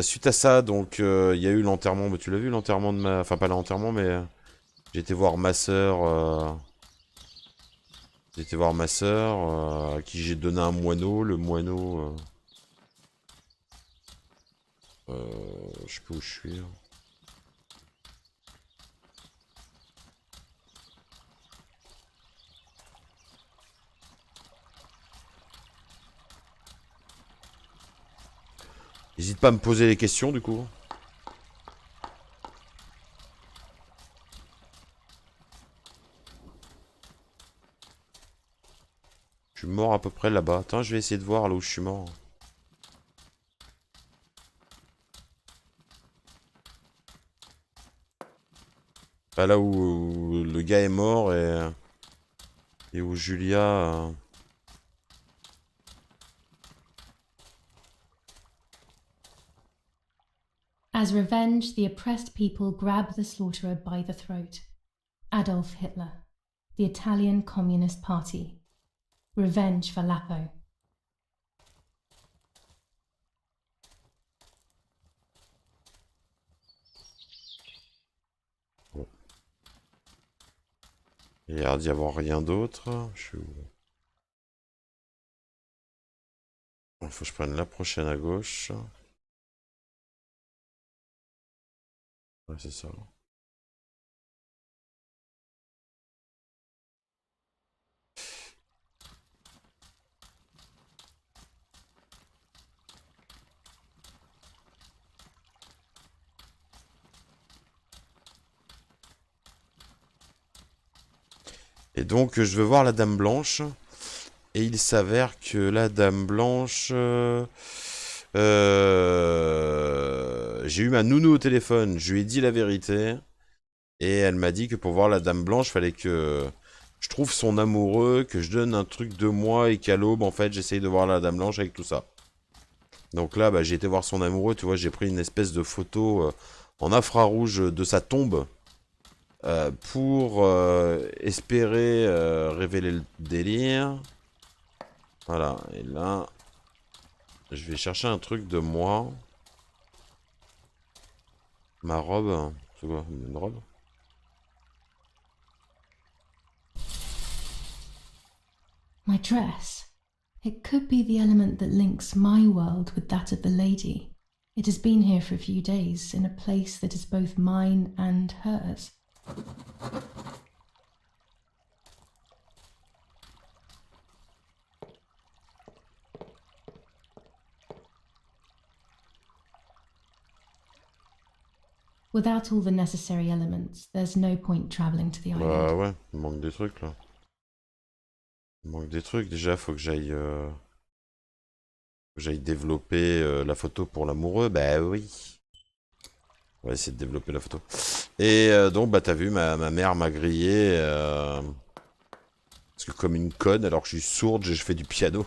J: Suite à ça, donc, il y a eu l'enterrement. Mais tu l'as vu, l'enterrement de ma... Enfin, pas l'enterrement, mais j'ai été voir ma sœur. J'ai été voir ma sœur, à qui j'ai donné un moineau. Le moineau... je sais pas où je suis. N'hésite pas à me poser les questions, du coup. Je suis mort à peu près là-bas. Attends, je vais essayer de voir là où je suis mort. Pas là où le gars est mort et où Julia...
A: As revenge, the oppressed people grab the slaughterer by the throat. Adolf Hitler, the Italian Communist Party. Revenge for Lapo.
J: Bon. Il y a l'air d'y avoir rien d'autre. Il faut que je prenne la prochaine à gauche. Ouais, c'est ça. Et donc, je veux voir la Dame Blanche. Et il s'avère que la Dame Blanche... j'ai eu ma nounou au téléphone. Je lui ai dit la vérité. Et elle m'a dit que pour voir la Dame Blanche, fallait que je trouve son amoureux, que je donne un truc de moi et qu'à l'aube, en fait, j'essaye de voir la Dame Blanche avec tout ça. Donc là, bah, j'ai été voir son amoureux, tu vois, j'ai pris une espèce de photo en infrarouge de sa tombe pour espérer révéler le délire. Voilà, et là, je vais chercher un truc de moi. Ma robe, c'est quoi, une robe?
A: My dress. It could be the element that links my world with that of the lady. It has been here for a few days, in a place that is both mine and hers. Without all the necessary elements, there's no point traveling to the island.
J: Bah ouais, il manque des trucs là. Il manque des trucs. Déjà, faut que j'aille développer la photo pour l'amoureux. Bah oui. On va essayer de développer la photo. Et donc, bah, t'as vu, ma mère m'a grillé. Parce que comme une conne, alors que je suis sourde, je fais du piano.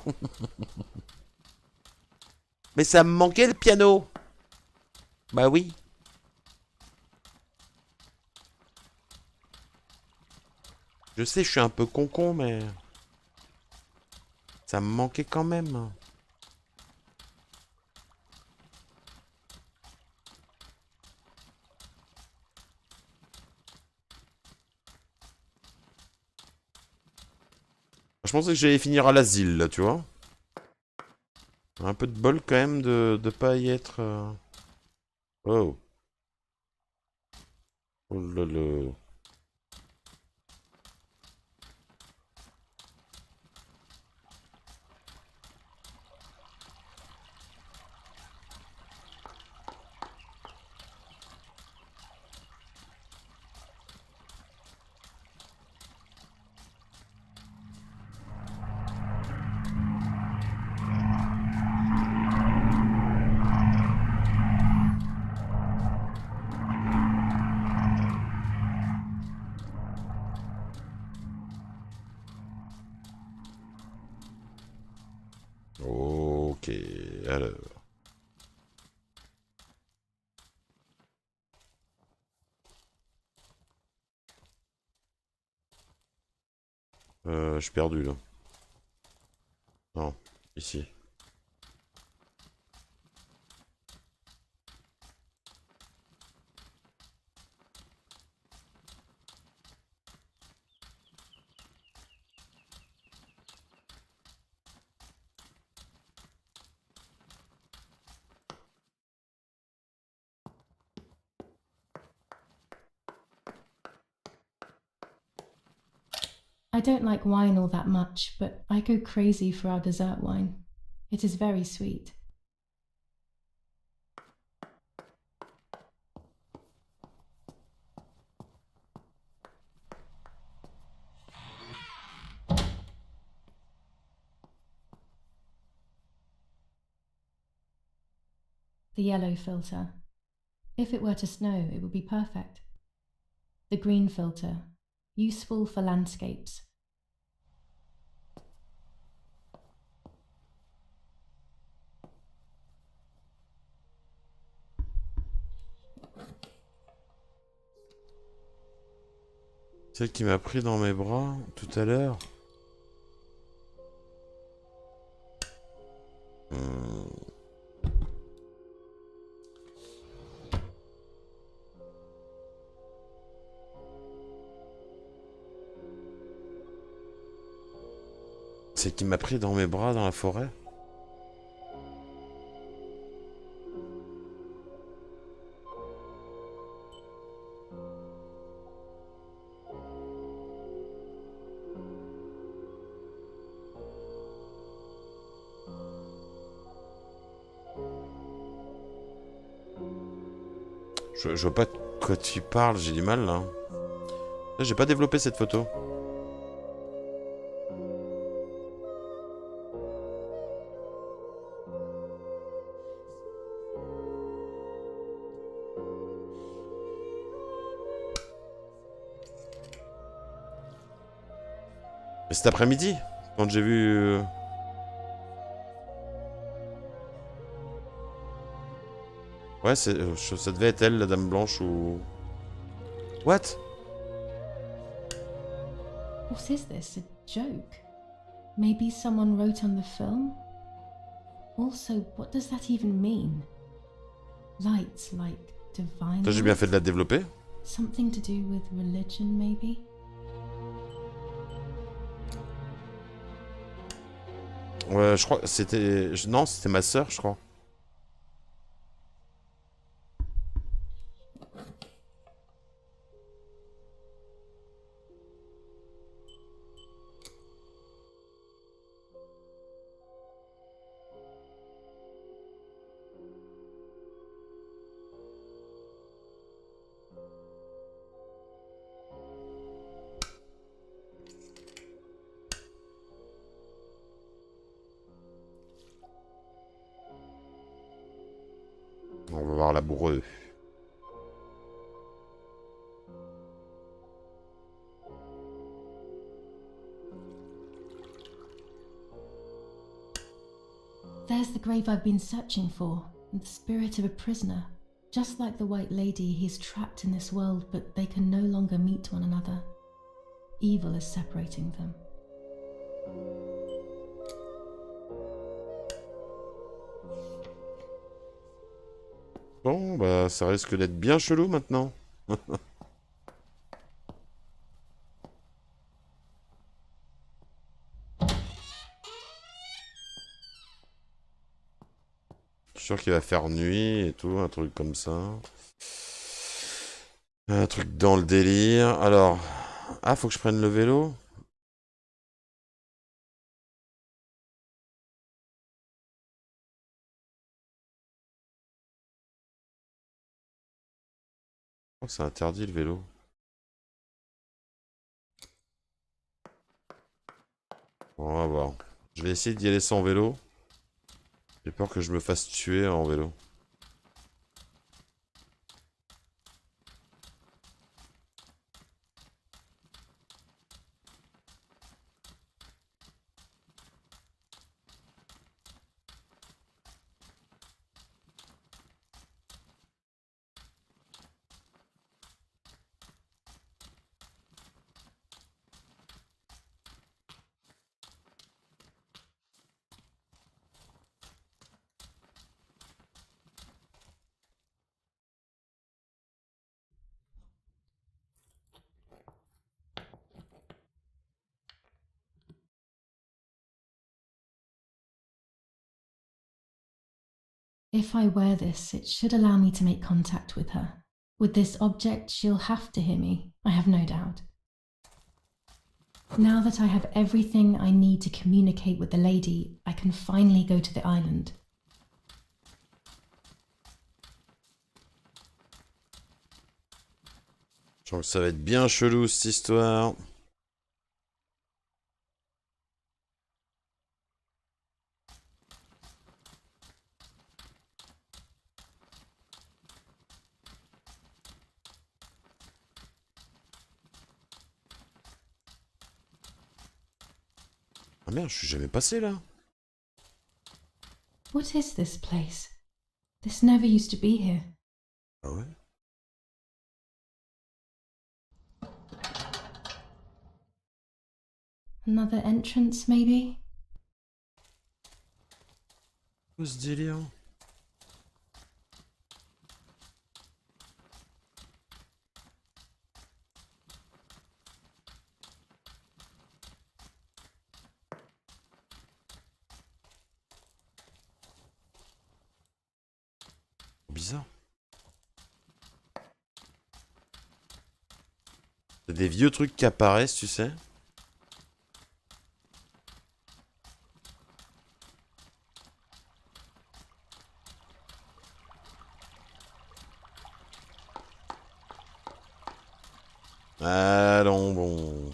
J: Mais ça me manquait le piano. Bah oui. Je sais, je suis un peu con, mais... Ça me manquait quand même. Je pensais que j'allais finir à l'asile, là, tu vois. Un peu de bol, quand même, de pas y être... Oh. Oh là là. Ok, alors... je suis perdu, là. Non, ici.
A: I don't like wine all that much, but I go crazy for our dessert wine. It is very sweet. The yellow filter. If it were to snow, it would be perfect. The green filter. Useful for landscapes.
J: Celle qui m'a pris dans mes bras tout à l'heure. Celle qui m'a pris dans mes bras dans la forêt. Je vois pas de quoi tu parles, j'ai du mal là. Là, j'ai pas développé cette photo. Mais cet après-midi, quand j'ai vu... Ouais, ça devait être elle, la dame blanche, ou... What?
A: What is this? A joke? Maybe someone wrote on the film? Also, what does that even mean? Lights like divine
J: J'ai bien
A: light?
J: fait de la développer.
A: Something to do with religion, maybe?
J: Ouais, je crois que c'était... Non, c'était ma sœur, je crois. On va voir l'amoureux.
A: There's the grave I've been searching for, and the spirit of a prisoner. Just like the White Lady, he's trapped in this world, but they can no longer meet one another. Evil is separating them.
J: Bon, bah, ça risque d'être bien chelou maintenant. Je suis sûr qu'il va faire nuit et tout, un truc comme ça. Un truc dans le délire. Alors... Ah, faut que je prenne le vélo? Oh, c'est interdit le vélo. Bon, on va voir. Je vais essayer d'y aller sans vélo. J'ai peur que je me fasse tuer en vélo.
A: If I wear this, it should allow me to make contact with her. With this object, she'll have to hear me, I have no doubt. Now that I have everything I need to communicate with the lady, I can finally go to the island.
J: Je sens que ça va être bien chelou cette histoire. Ah merde, je suis jamais passé là.
A: What is this place? This never used to be here.
J: Ah ouais?
A: Another entrance, maybe?
J: Quoi ce délire? Bizarre. C'est des vieux trucs qui apparaissent, tu sais. Allons bon.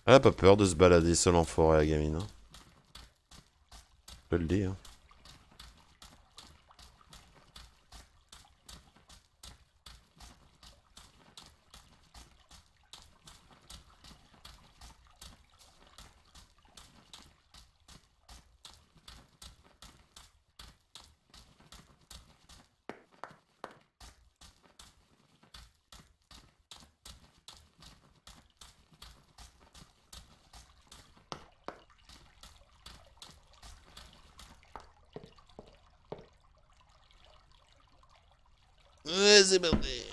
J: Elle a pas peur de se balader seule en forêt, la gamine. Hein. Je peux le dire. Ouais, c'est parti.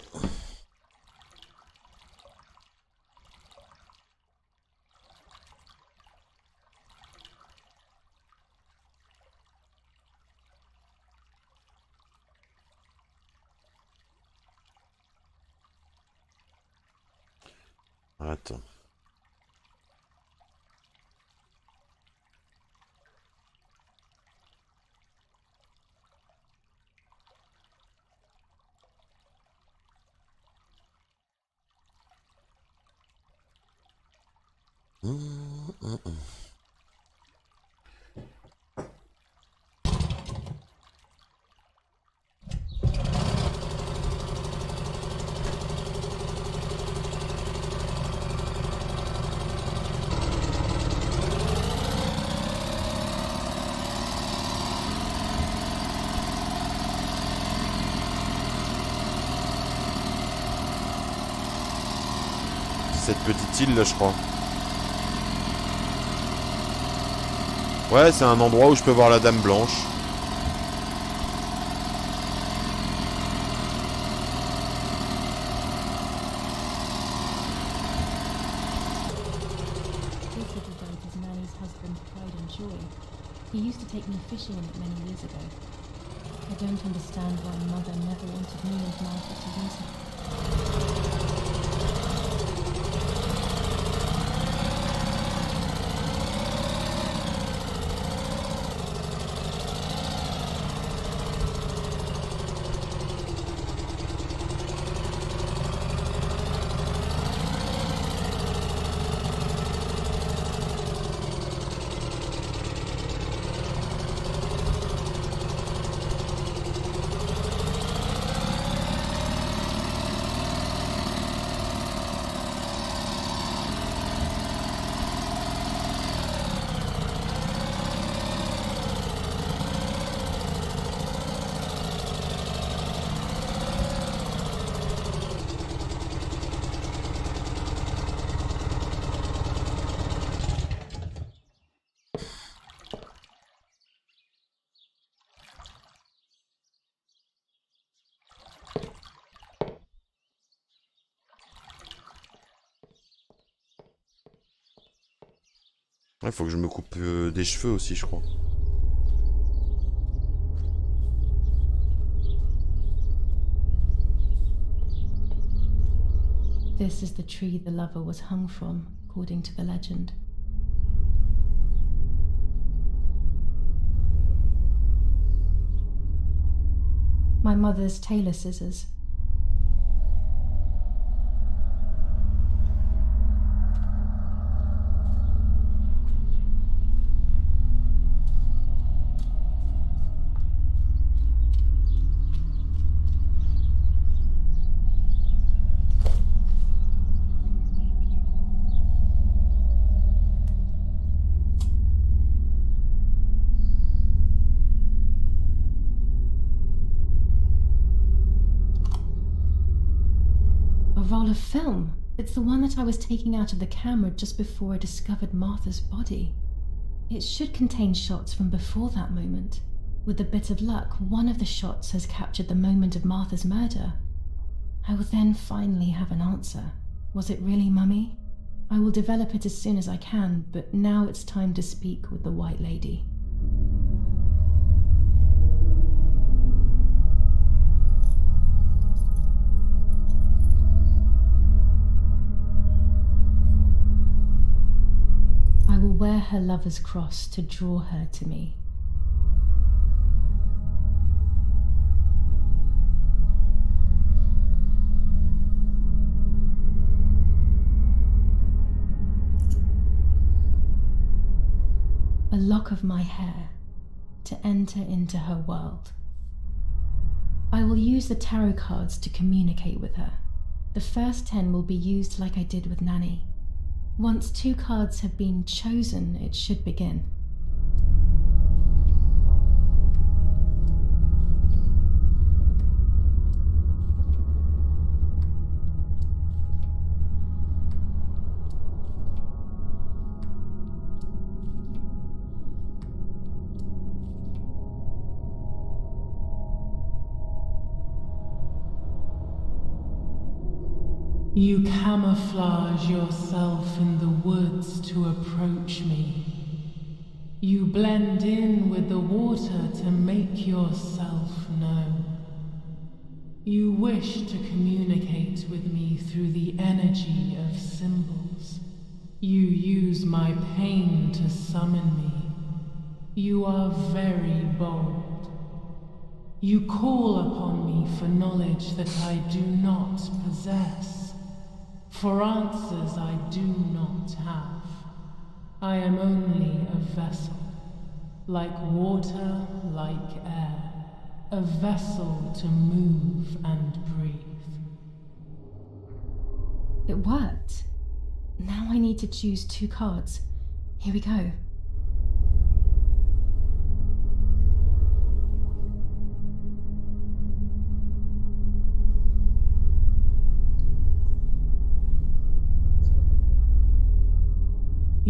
J: Attends. cette petite île là, je crois. Ouais, c'est un endroit où je peux voir la Dame Blanche.
A: This little boat is Nanny's husband's pride and joy. He used to take me fishing in it many years ago. I don't understand why Mother never wanted me and Martha to use it.
J: Ouais, faut que je me coupe des cheveux aussi, je crois.
A: This is the tree the lover was hung from, according to the legend. My mother's tailor scissors. A roll of film. It's the one that I was taking out of the camera just before I discovered Martha's body. It should contain shots from before that moment. With a bit of luck, one of the shots has captured the moment of Martha's murder. I will then finally have an answer. Was it really Mummy? I will develop it as soon as I can, but now it's time to speak with the White Lady. I will wear her lover's cross to draw her to me. A lock of my hair to enter into her world. I will use the tarot cards to communicate with her. The first 10 will be used like I did with Nanny. Once 2 cards have been chosen, it should begin.
K: You camouflage yourself in the woods to approach me. You blend in with the water to make yourself known. You wish to communicate with me through the energy of symbols. You use my pain to summon me. You are very bold. You call upon me for knowledge that I do not possess. For answers I do not have. I am only a vessel, like water, like air, a vessel to move and breathe.
A: It worked. Now I need to choose 2 cards. Here we go.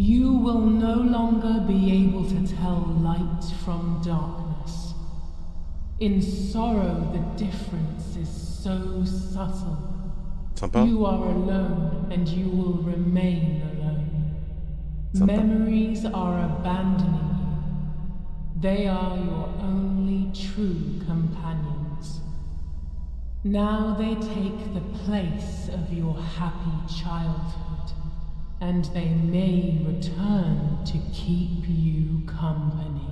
K: You will no longer be able to tell light from darkness. In sorrow, the difference is so subtle.
J: Sympa.
K: You are alone, and you will remain alone.
J: Sympa.
K: Memories are abandoning you. They are your only true companions. Now they take the place of your happy childhood, and they may return to keep you company.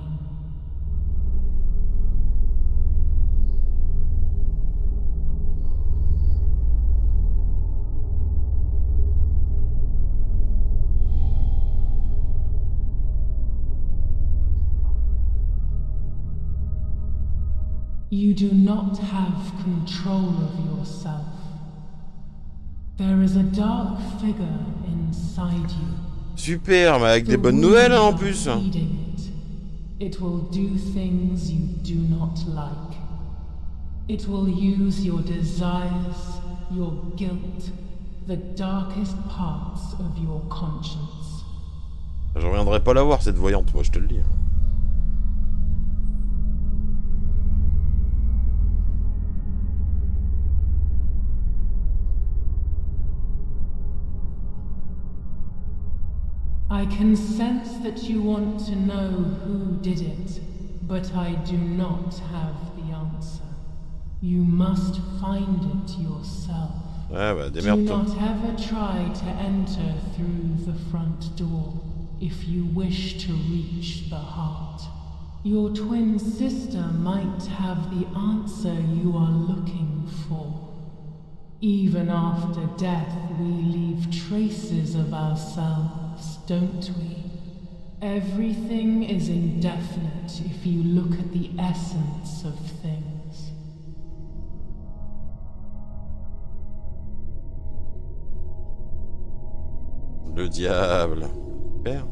K: You do not have control of yourself. There is a dark figure inside you.
J: Super, mais avec des bonnes nouvelles hein, en plus.
K: It will do things you do not like. It will use your desires, your guilt, the darkest parts of your conscience.
J: Je reviendrai pas la voir cette voyante, moi je te le dis.
K: I can sense that you want to know who did it, but I do not have the answer. You must find it yourself.
J: Ouais, bah,
K: Do
J: démerde-toi.
K: not ever try to enter through the front door if you wish to reach the heart. Your twin sister might have the answer you are looking for. Even after death, we leave traces of ourselves, don't we? Everything is indefinite if you look at the essence of things.
J: Le diable. Super.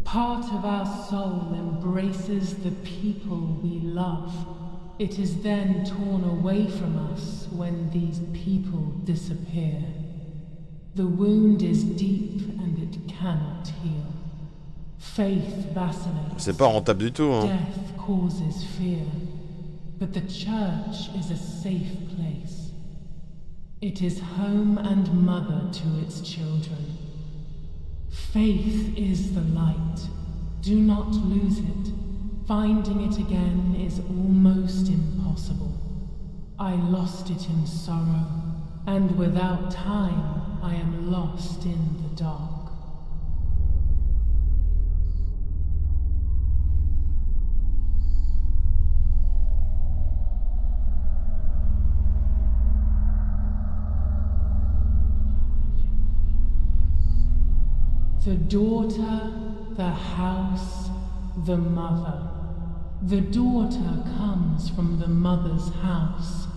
K: Part of our soul embraces the people we love. It is then torn away from us when these people disappear. The wound is deep and it cannot heal. Faith vacillates.
J: C'est pas rentable du tout, hein.
K: Death causes fear. But the church is a safe place. It is home and mother to its children. Faith is the light. Do not lose it. Finding it again is almost impossible. I lost it in sorrow, and without time, I am lost in the dark. The daughter, the house, the mother. The daughter comes from the mother's house,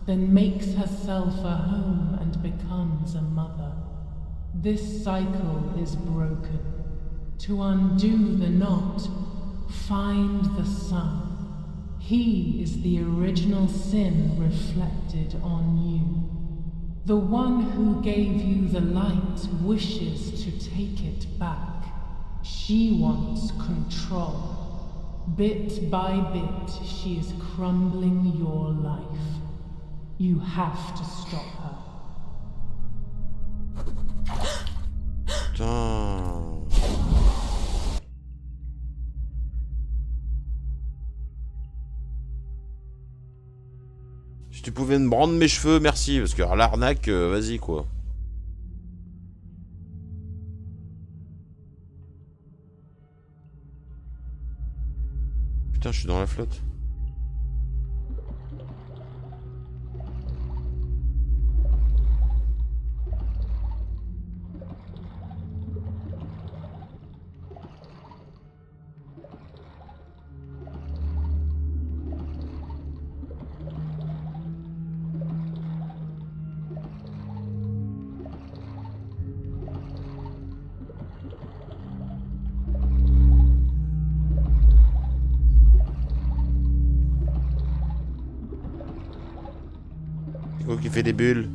K: then makes herself a home and becomes a mother. This cycle is broken. To undo the knot, find the sun. He is the original sin reflected on you. The one who gave you the light wishes to take it back. She wants control. Bit by bit, she is crumbling your life. You have to stop her.
J: Putain. Si tu pouvais me prendre mes cheveux, merci, parce que l'arnaque, vas-y quoi. Putain, je suis dans la flotte. Nico qui fait des bulles.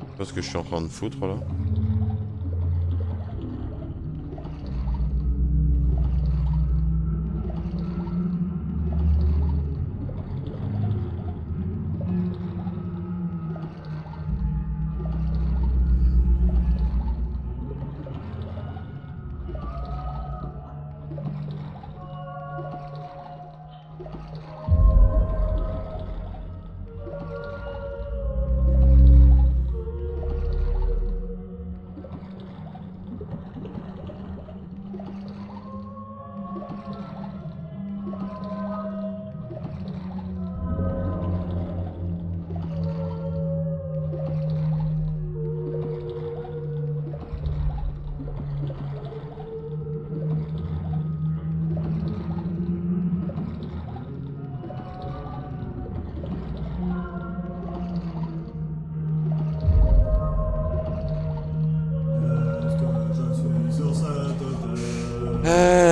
J: Je sais pas ce que je suis en train de foutre là.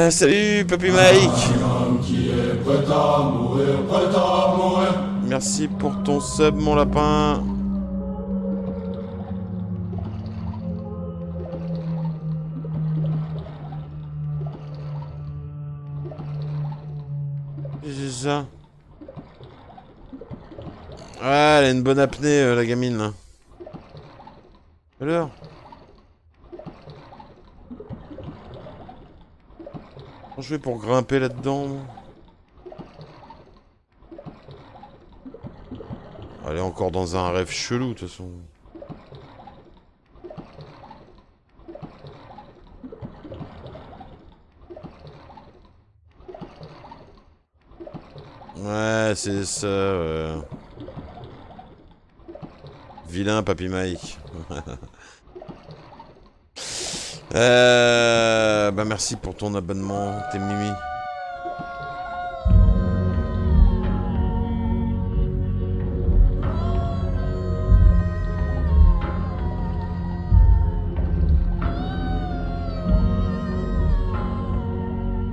J: Salut Papy Mike. Merci pour ton sub mon lapin. C'est ça. Ouais, elle a une bonne apnée la gamine là. Alors comment je fais pour grimper là-dedans? Elle est encore dans un rêve chelou, de toute façon. Ouais, c'est ça, ouais. Vilain Papy Mike. Bah merci pour ton abonnement, t'es Mimi.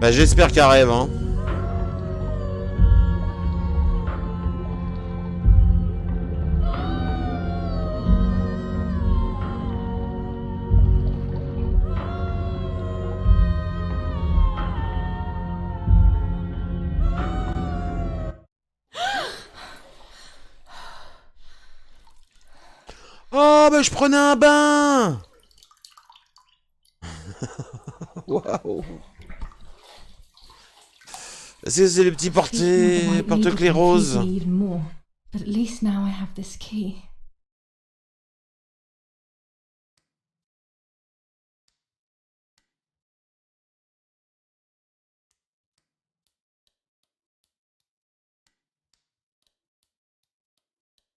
J: Bah j'espère qu'elle rêve, hein. Oh, bah je prenais un bain. Waouh. C'est les petits porte-clés roses.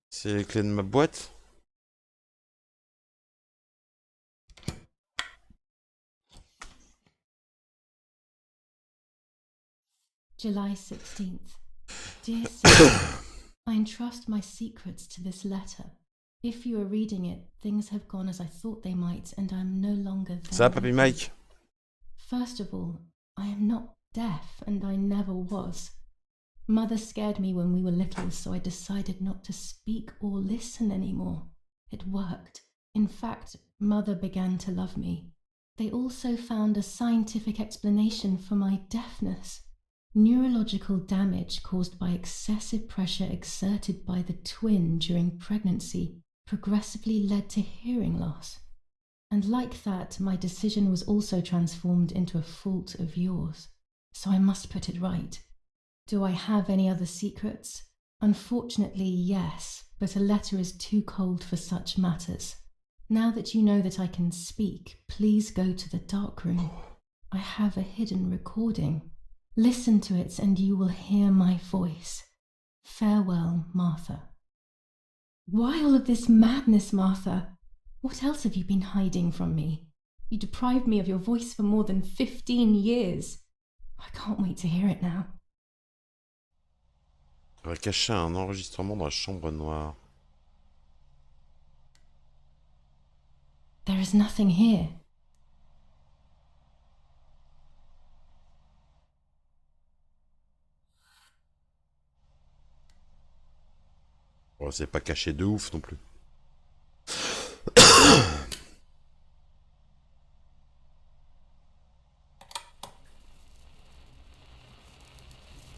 J: C'est les clés de ma boîte.
A: July 16th. Dear Sarah, I entrust my secrets to this letter. If you are reading it, things have gone as I thought they might, and I am no longer there.
J: Ça, Papy Mike.
A: First of all, I am not deaf, and I never was. Mother scared me when we were little, so I decided not to speak or listen anymore. It worked. In fact, Mother began to love me. They also found a scientific explanation for my deafness. Neurological damage caused by excessive pressure exerted by the twin during pregnancy progressively led to hearing loss. And like that, my decision was also transformed into a fault of yours. So I must put it right. Do I have any other secrets? Unfortunately, yes, but a letter is too cold for such matters. Now that you know that I can speak, please go to the dark room. I have a hidden recording. Listen to it and you will hear my voice. Farewell, Martha. Why all of this madness, Martha? What else have you been hiding from me? You deprived me of your voice for more than 15 years. I can't wait to hear it now.
J: On va cacher un enregistrement dans la chambre noire.
A: There is nothing here.
J: Bon, c'est pas caché de ouf non plus.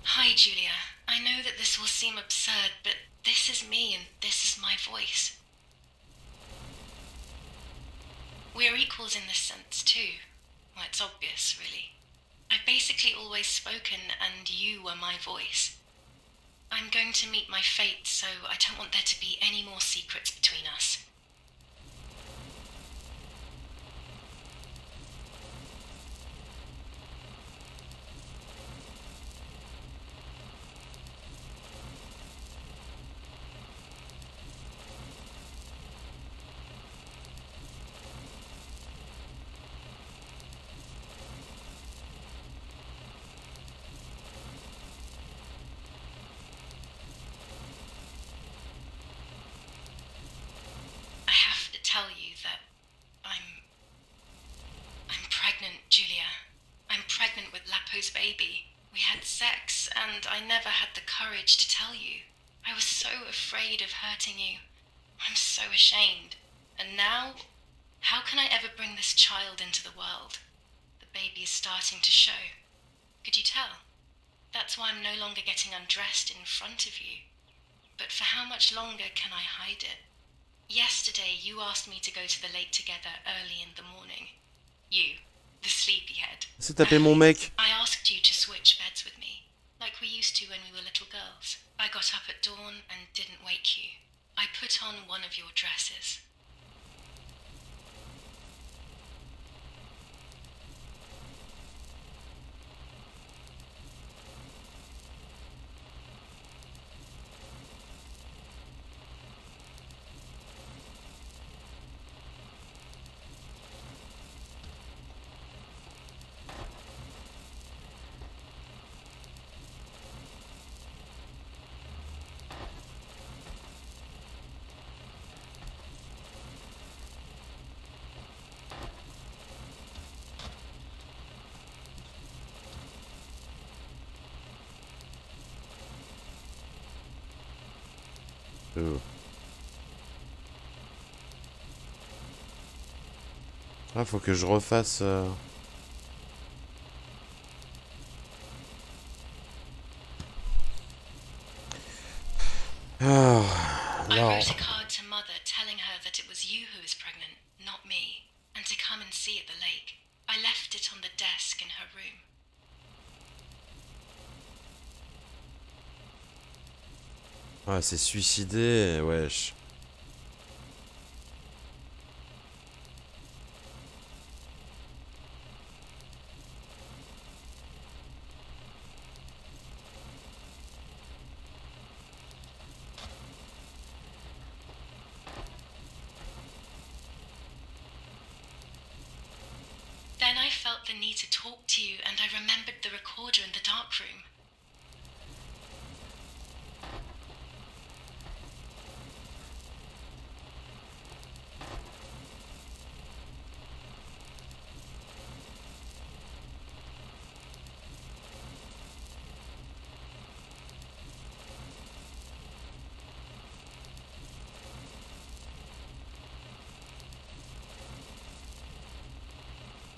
I: Hi, Julia. I know that this will seem absurd, but this is me and this is my voice. We're equals in this sense, too. Well, it's obvious, really. I've basically always spoken, and you were my voice. I'm going to meet my fate, so I don't want there to be any more secrets between us. I have to tell you that I'm pregnant, Julia. I'm pregnant with Lapo's baby. We had sex, and I never had the courage to tell you. I was so afraid of hurting you. I'm so ashamed. And now, how can I ever bring this child into the world? The baby is starting to show. Could you tell? That's why I'm no longer getting undressed in front of you. But for how much longer can I hide it? Yesterday, you asked me to go to the lake together early in the morning. You, the sleepyhead.
J: C'est taper mon mec.
I: I asked you to switch beds with me, like we used to when we were little girls. I got up at dawn and didn't wake you. I put on one of your dresses.
J: Ah, faut que je refasse... Ah,
I: I
J: non.
I: wrote a card to Mother telling her that it was you who was pregnant, not me, and to come and see at the lake. I left it on the desk in her room.
J: Ah, c'est suicidé, wesh.
I: Then I felt the need to talk to you, and I remembered the recorder in the dark room.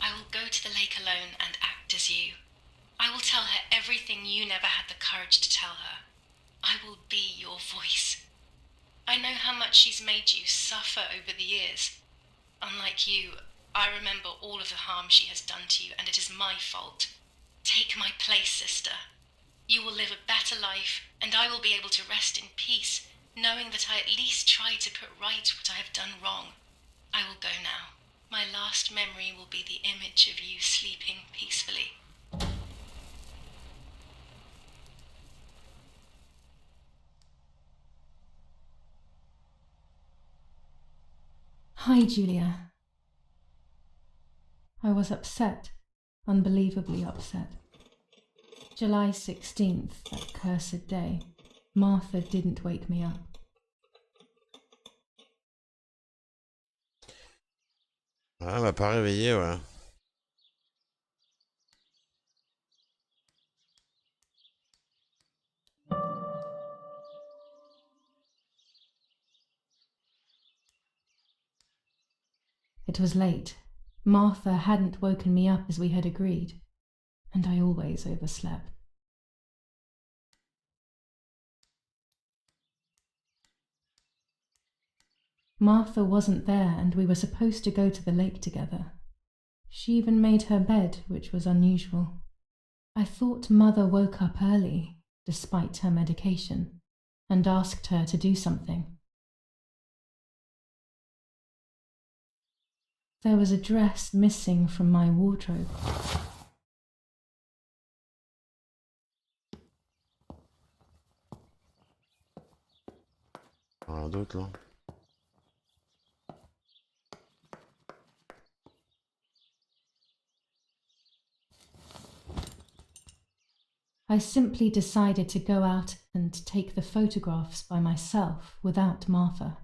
I: I will go to the lake alone and act as you. I will tell her everything you never had the courage to tell her. I will be your voice. I know how much she's made you suffer over the years. Unlike you, I remember all of the harm she has done to you, and it is my fault. Take my place, sister. You will live a better life, and I will be able to rest in peace, knowing that I at least tried to put right what I have done wrong. I will go now. My last memory will be the image of you sleeping peacefully.
A: Hi, Julia. I was upset, unbelievably upset. July 16th, that cursed day, Martha didn't wake me up.
J: Ah, elle m'a pas réveillé, ouais.
A: It was late. Martha hadn't woken me up as we had agreed, and I always overslept. Martha wasn't there, and we were supposed to go to the lake together. She even made her bed, which was unusual. I thought Mother woke up early, despite her medication, and asked her to do something. There was a dress missing from my wardrobe.
J: Rien d'autre là.
A: I simply decided to go out and take the photographs by myself without Martha.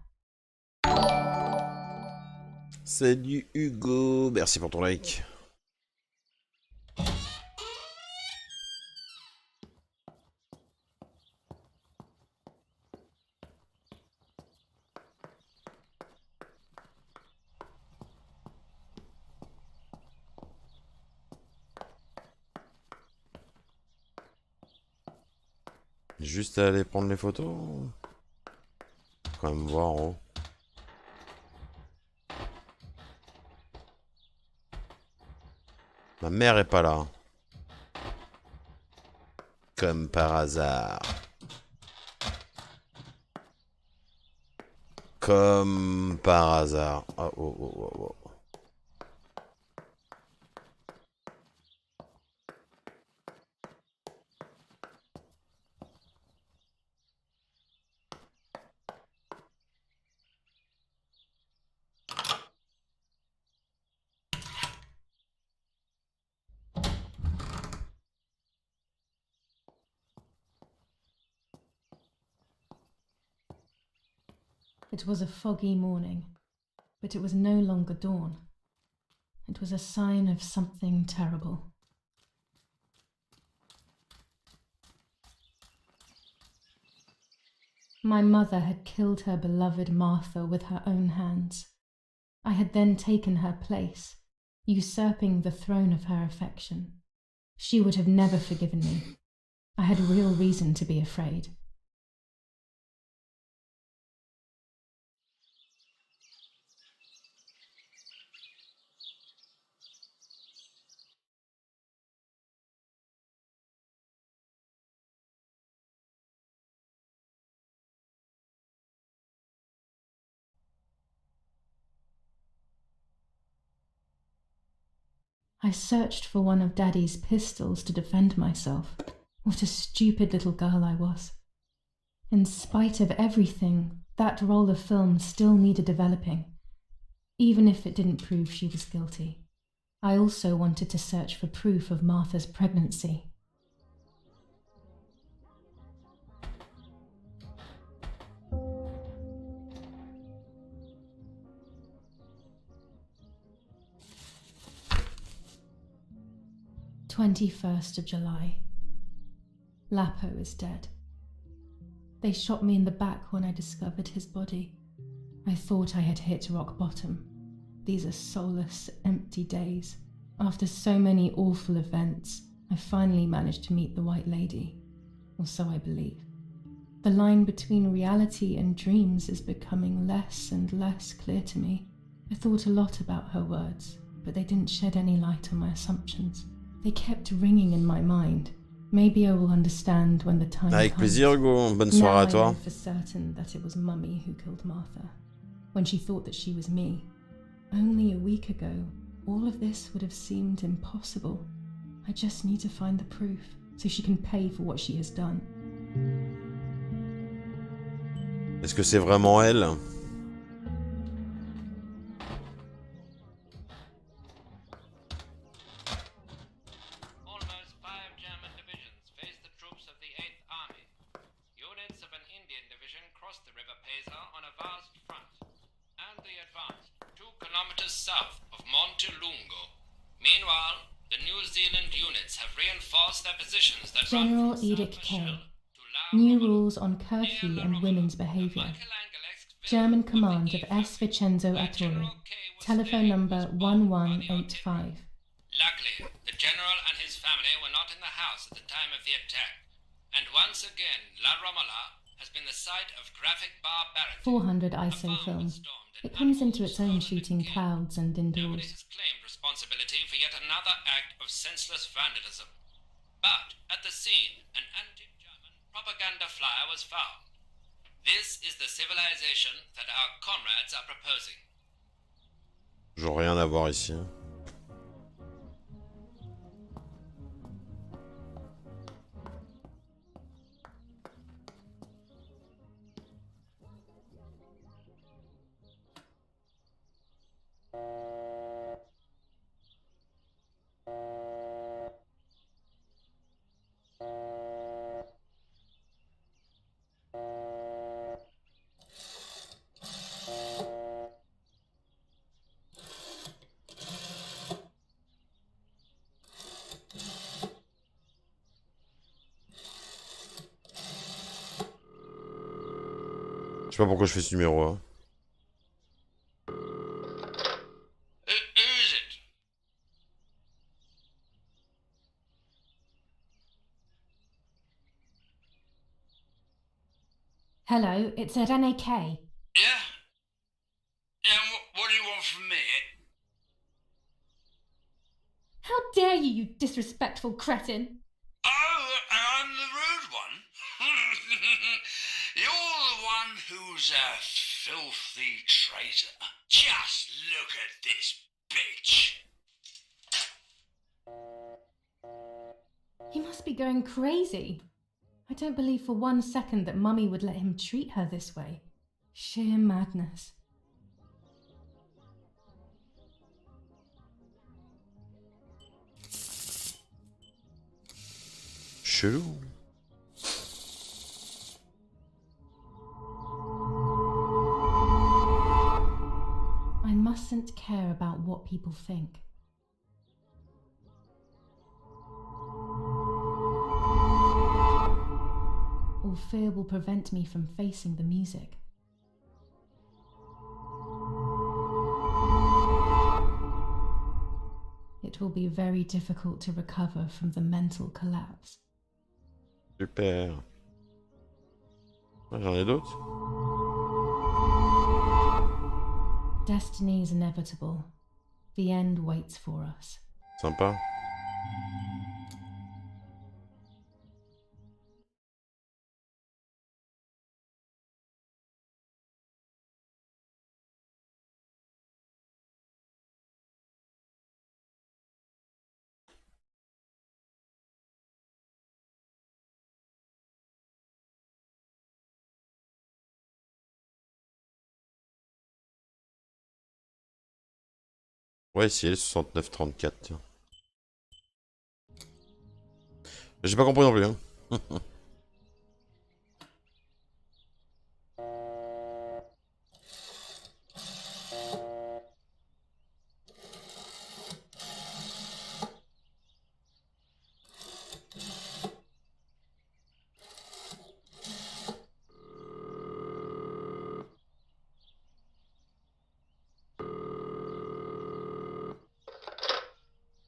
J: Salut Hugo, merci pour ton like. Juste aller prendre les photos. Quand même voir en haut. Ma mère est pas là. Comme par hasard. Comme par hasard. Oh, oh, oh, oh, oh.
A: It was a foggy morning, but it was no longer dawn. It was a sign of something terrible. My mother had killed her beloved Martha with her own hands. I had then taken her place, usurping the throne of her affection. She would have never forgiven me. I had real reason to be afraid. I searched for one of Daddy's pistols to defend myself. What a stupid little girl I was. In spite of everything, that roll of film still needed developing, even if it didn't prove she was guilty. I also wanted to search for proof of Martha's pregnancy. "21st of July. Lapo is dead. They shot me in the back when I discovered his body. I thought I had hit rock bottom. These are soulless, empty days. After so many awful events, I finally managed to meet the White Lady, or so I believe. The line between reality and dreams is becoming less and less clear to me. I thought a lot about her words, but they didn't shed any light on my assumptions. They kept ringing in my mind. Maybe I will understand when the time
J: Avec
A: comes.
J: plaisir, Hugo. Bonne soirée à
A: Now I
J: toi.
A: know for certain that it was Mummy who killed Martha, when she thought that she was me. Only a week ago, all of this would have seemed impossible. I just need to find the proof, so she can pay for what she has done.
J: Est-ce que c'est vraiment elle?
H: South of Monte Lungo. Meanwhile, the New Zealand units have reinforced their positions that
A: General Edict K. New rules on curfew and women's behaviour. German command of S. Vincenzo Attore. Telephone number 1185.
H: Luckily, the general and his family were not in the house at the time of the attack. And once again, La Romola has been the site of graphic barbarity.
A: 400 ISO film. It comes into its own shooting clouds and
H: Nobody
A: indoors.
H: has claimed responsibility for yet another act of senseless vandalism. But at the scene, an anti-German propaganda flyer was found. This is the civilization that our comrades are proposing.
J: Je veux rien à voir ici. Hein. Je sais pas pourquoi je fais ce numéro. Hein.
H: Who is it?
A: Hello, it's Irene K.
C: Yeah? Yeah, and what do you want from me?
A: How dare you, you disrespectful cretin!
C: Oh, I'm the rude one? You're the one who's a filthy traitor. Just look at this bitch.
A: He must be going crazy. I don't believe for 1 second that Mummy would let him treat her this way. Sheer madness.
J: Chelou.
A: I mustn't care about what people think. Or fear will prevent me from facing the music. It will be very difficult to recover from the mental collapse.
J: Super. Ah, j'en ai d'autres.
A: Destiny is inevitable. The end waits for us.
J: Sympa. Ouais, si elle est 69-34, tiens. J'ai pas compris non plus, hein.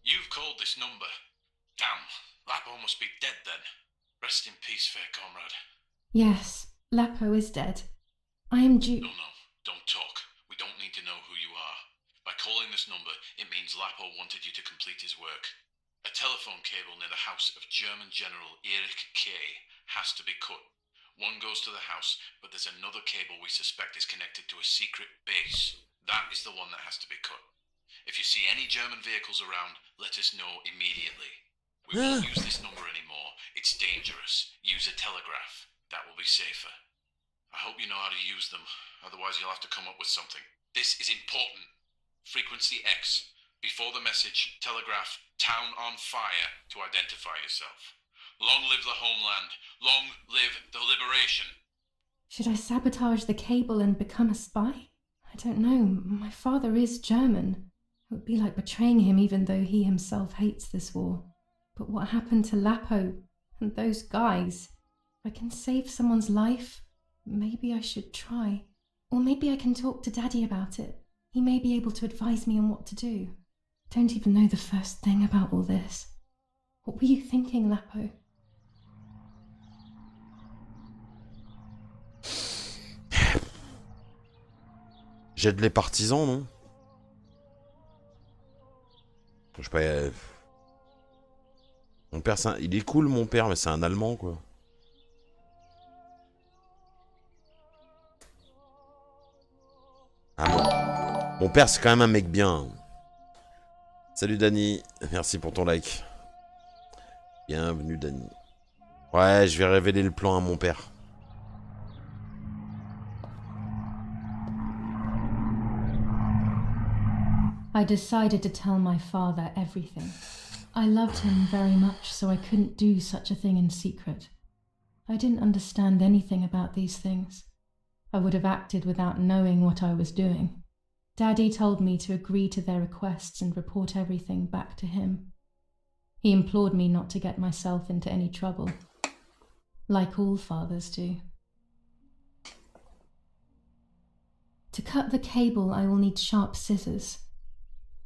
G: You've called this number. Damn, Lapo must be dead then. Rest in peace, fair comrade.
A: Yes, Lapo is dead. I am due.
G: No, don't talk. We don't need to know who you are. By calling this number, it means Lapo wanted you to complete his work. A telephone cable near the house of German General Erich K. has to be cut. One goes to the house, but there's another cable we suspect is connected to a secret base. That is the one that has to be cut. If you see any German vehicles around, let us know immediately. We won't use this number anymore. It's dangerous. Use a telegraph. That will be safer. I hope you know how to use them. Otherwise, you'll have to come up with something. This is important. Frequency X. Before the message, telegraph "Town on fire" to identify yourself. Long live the homeland. Long live the liberation.
A: Should I sabotage the cable and become a spy? I don't know. My father is German. It would be like betraying him even though he himself hates this war. But what happened to Lapo and those guys? If I can save someone's life, maybe I should try.
B: Or maybe I can talk to Daddy about it. He may be able to advise me on what to do. Don't even know the first thing about all this. What were you thinking, Lapo?
J: J'aide les partisans, non? Je sais pas. Mon père, il est cool, mon père, mais c'est un Allemand, quoi. Ah, mon père, c'est quand même un mec bien. Salut, Dany. Merci pour ton like. Bienvenue, Dany. Ouais, je vais révéler le plan à mon père.
A: I decided to tell my father everything. I loved him very much, so I couldn't do such a thing in secret. I didn't understand anything about these things. I would have acted without knowing what I was doing. Daddy told me to agree to their requests and report everything back to him. He implored me not to get myself into any trouble, like all fathers do. To cut the cable, I will need sharp scissors.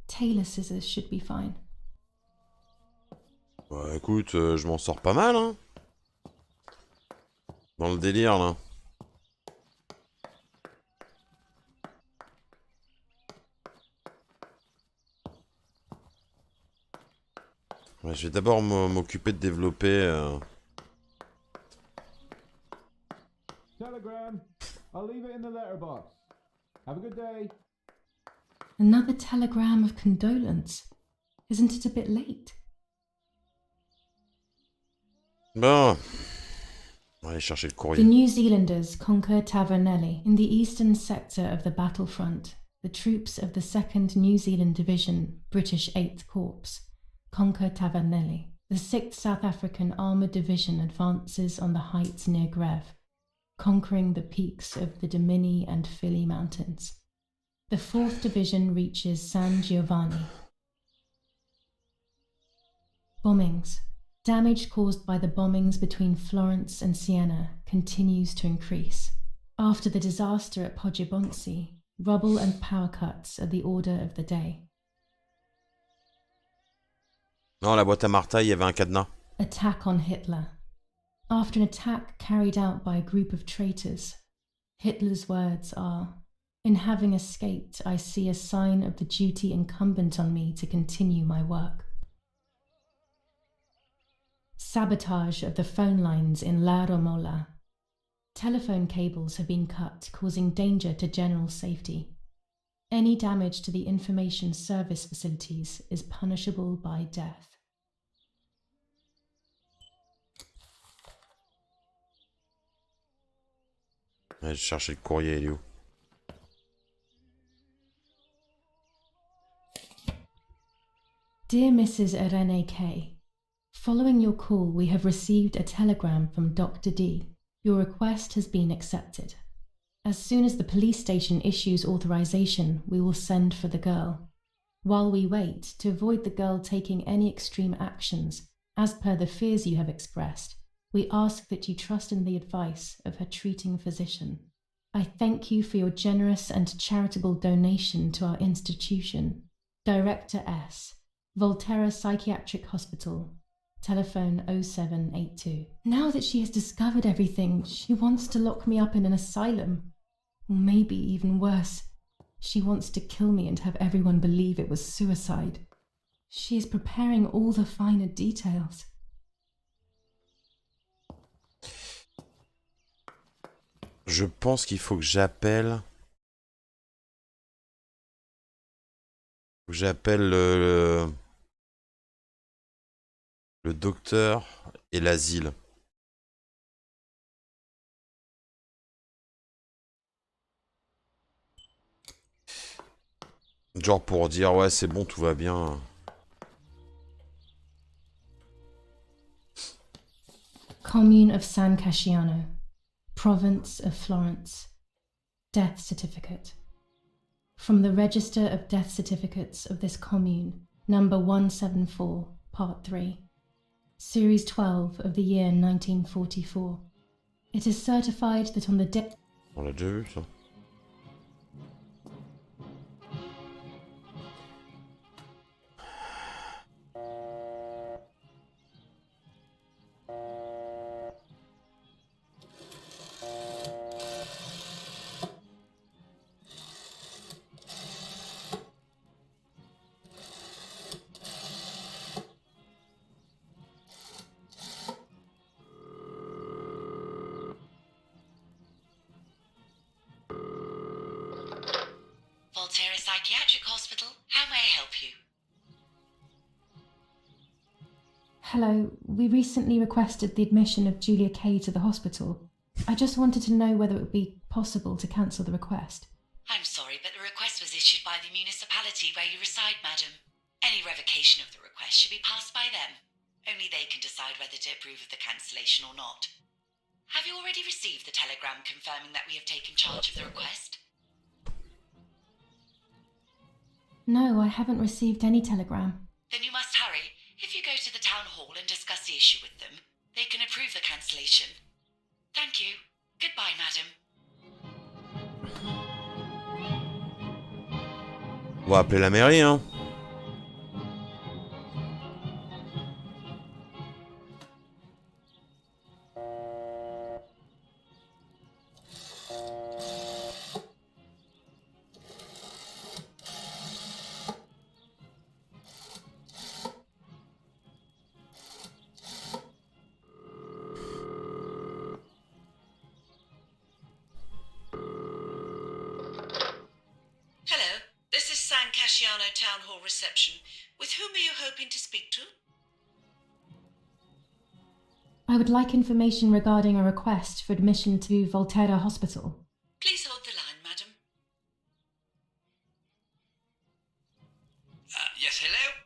A: Tailor scissors should be fine.
J: Bah écoute, je m'en sors pas mal, hein. Dans le délire, là. Ouais, je vais d'abord m'occuper de développer...
G: Telegram. I'll leave it in the letterbox. Have a good day.
A: Another telegram of condolence. Isn't it a bit late?
J: Bon. On va aller chercher le
A: The
J: courrier.
A: New Zealanders conquer Tavernelli. In the eastern sector of the battlefront, the troops of the 2nd New Zealand Division, British 8th Corps, conquer Tavernelli. The 6th South African Armoured Division advances on the heights near Greve, conquering the peaks of the Dimini and Philly Mountains. The 4th Division reaches San Giovanni. Bombings. Damage caused by the bombings between Florence and Siena continues to increase. After the disaster at Poggibonsi, rubble and power cuts are the order of the day.
J: Non, la boîte à Martha, il y avait un cadenas.
A: Attack on Hitler. After an attack carried out by a group of traitors, Hitler's words are, "In having escaped, I see a sign of the duty incumbent on me to continue my work." Sabotage of the phone lines in La Romola. Telephone cables have been cut, causing danger to general safety. Any damage to the information service facilities is punishable by death.
J: Ouais, je cherchais le courrier, il est où?
A: Dear Mrs. Irene K., following your call, we have received a telegram from Dr. D. Your request has been accepted. As soon as the police station issues authorization, we will send for the girl. While we wait, to avoid the girl taking any extreme actions, as per the fears you have expressed, we ask that you trust in the advice of her treating physician. I thank you for your generous and charitable donation to our institution. Director S., Volterra Psychiatric Hospital, telephone 0782. Now that she has discovered everything, she wants to lock me up in an asylum. Or maybe even worse, she wants to kill me and have everyone believe it was suicide. She is preparing all the finer details.
J: Je pense qu'il faut que j'appelle... J'appelle le docteur et l'asile. Genre pour dire ouais c'est bon, tout va bien.
A: Commune of San Casciano, Province of Florence. Death certificate. From the Register of Death Certificates of this commune, number 174, part 3, series 12 of the year 1944. It is certified that on the day...
J: On l'a déjà vu ça.
I: How may I help you?
A: Hello, we recently requested the admission of Julia Kay to the hospital. I just wanted to know whether it would be possible to cancel the request.
I: I'm sorry, but the request was issued by the municipality where you reside, madam. Any revocation of the request should be passed by them. Only they can decide whether to approve of the cancellation or not. Have you already received the telegram confirming that we have taken charge of the request?
A: No, I haven't received any telegram.
I: Then you must hurry. If you go to the town hall and discuss the issue with them, they can approve the cancellation. Thank you. Goodbye, madam.
J: On va appeler la mairie, hein.
I: Hello, this is San Casciano Town Hall reception. With whom are you hoping to speak to?
A: I would like information regarding a request for admission to Volterra Hospital.
I: Please hold the line, madam.
H: Yes, hello?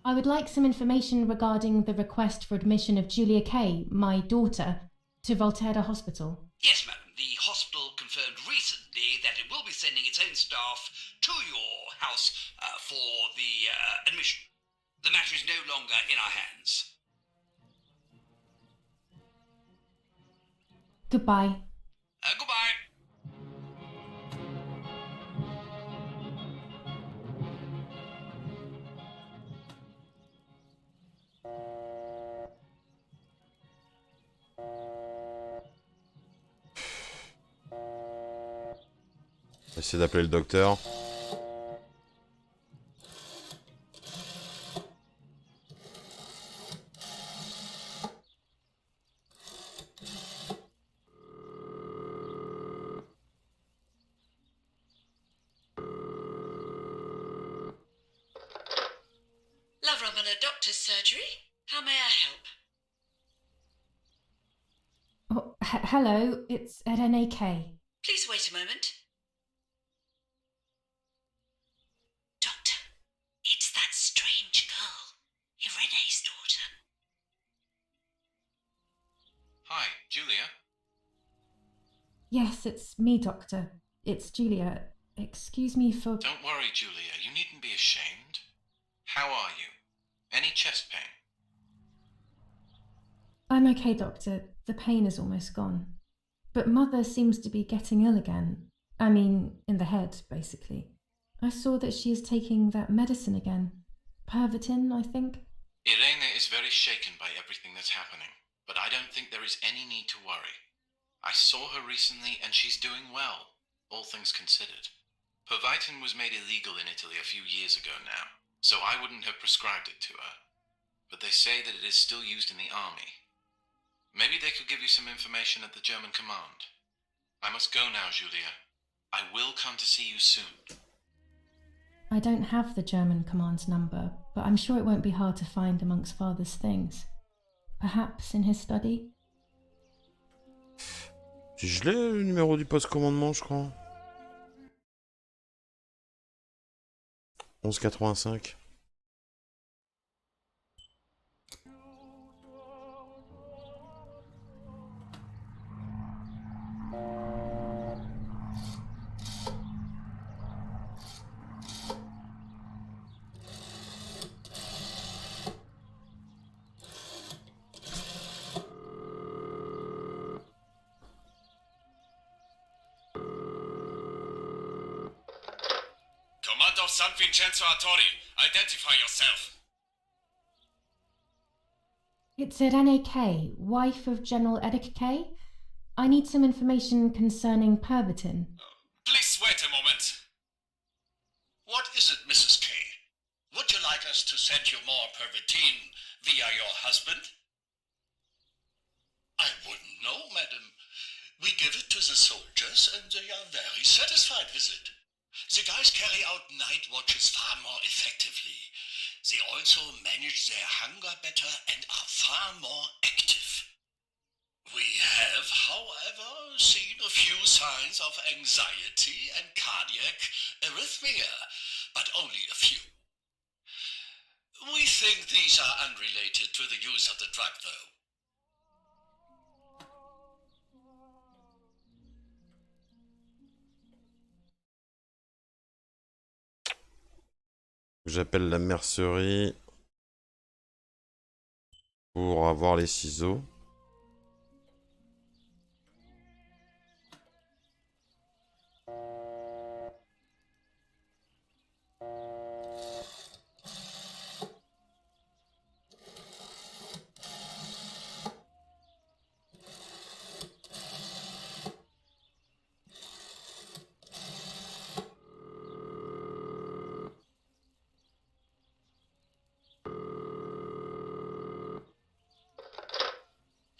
A: I would like some information regarding the request for admission of Julia Kay, my daughter, to Volterra Hospital.
H: Yes, madam. The hospital confirmed recently that it will be sending its own staff to your house for the admission. The matter is no longer in our hands.
A: Goodbye.
H: Goodbye.
J: On va essayer d'appeler le docteur.
I: La Romana Doctor's Surgery. How may I help?
A: Oh, hello, it's at NAK.
I: Please wait a moment. Doctor, it's that strange girl, Irene's daughter.
G: Hi, Julia.
A: Yes, it's me, Doctor. It's Julia. Excuse me for...
G: Don't worry, Julia. You needn't be ashamed. How are you? Any chest pain?
A: I'm okay, Doctor. The pain is almost gone. But Mother seems to be getting ill again. I mean, in the head, basically. I saw that she is taking that medicine again. Pervitin, I think.
G: Irene is very shaken by everything that's happening, but I don't think there is any need to worry. I saw her recently and she's doing well, all things considered. Pervitin was made illegal in Italy a few years ago now, so I wouldn't have prescribed it to her. But they say that it is still used in the army. Maybe they could give you some information at the German command. I must go now, Julia. I will come to see you soon.
A: I don't have the German command's number, but I'm sure it won't be hard to find amongst Father's things. Perhaps in his study?
J: Je l'ai, le numéro du poste commandement, je crois. 1185.
C: Commander San Vincenzo Artori, identify yourself.
A: It's Irene Kay, wife of General Eric Kay. I need some information concerning Pervitin.
C: Please wait a moment. What is it, Mrs. K? Would you like us to send you more Pervitin via your husband? I wouldn't know, madam. We give it to the soldiers and they are very satisfied with it. The guys carry out night watches far more effectively. They also manage their hunger better and are far more active. We have, however, seen a few signs of anxiety and cardiac arrhythmia, but only a few. We think these are unrelated to the use of the drug, though.
J: J'appelle la mercerie pour avoir les ciseaux.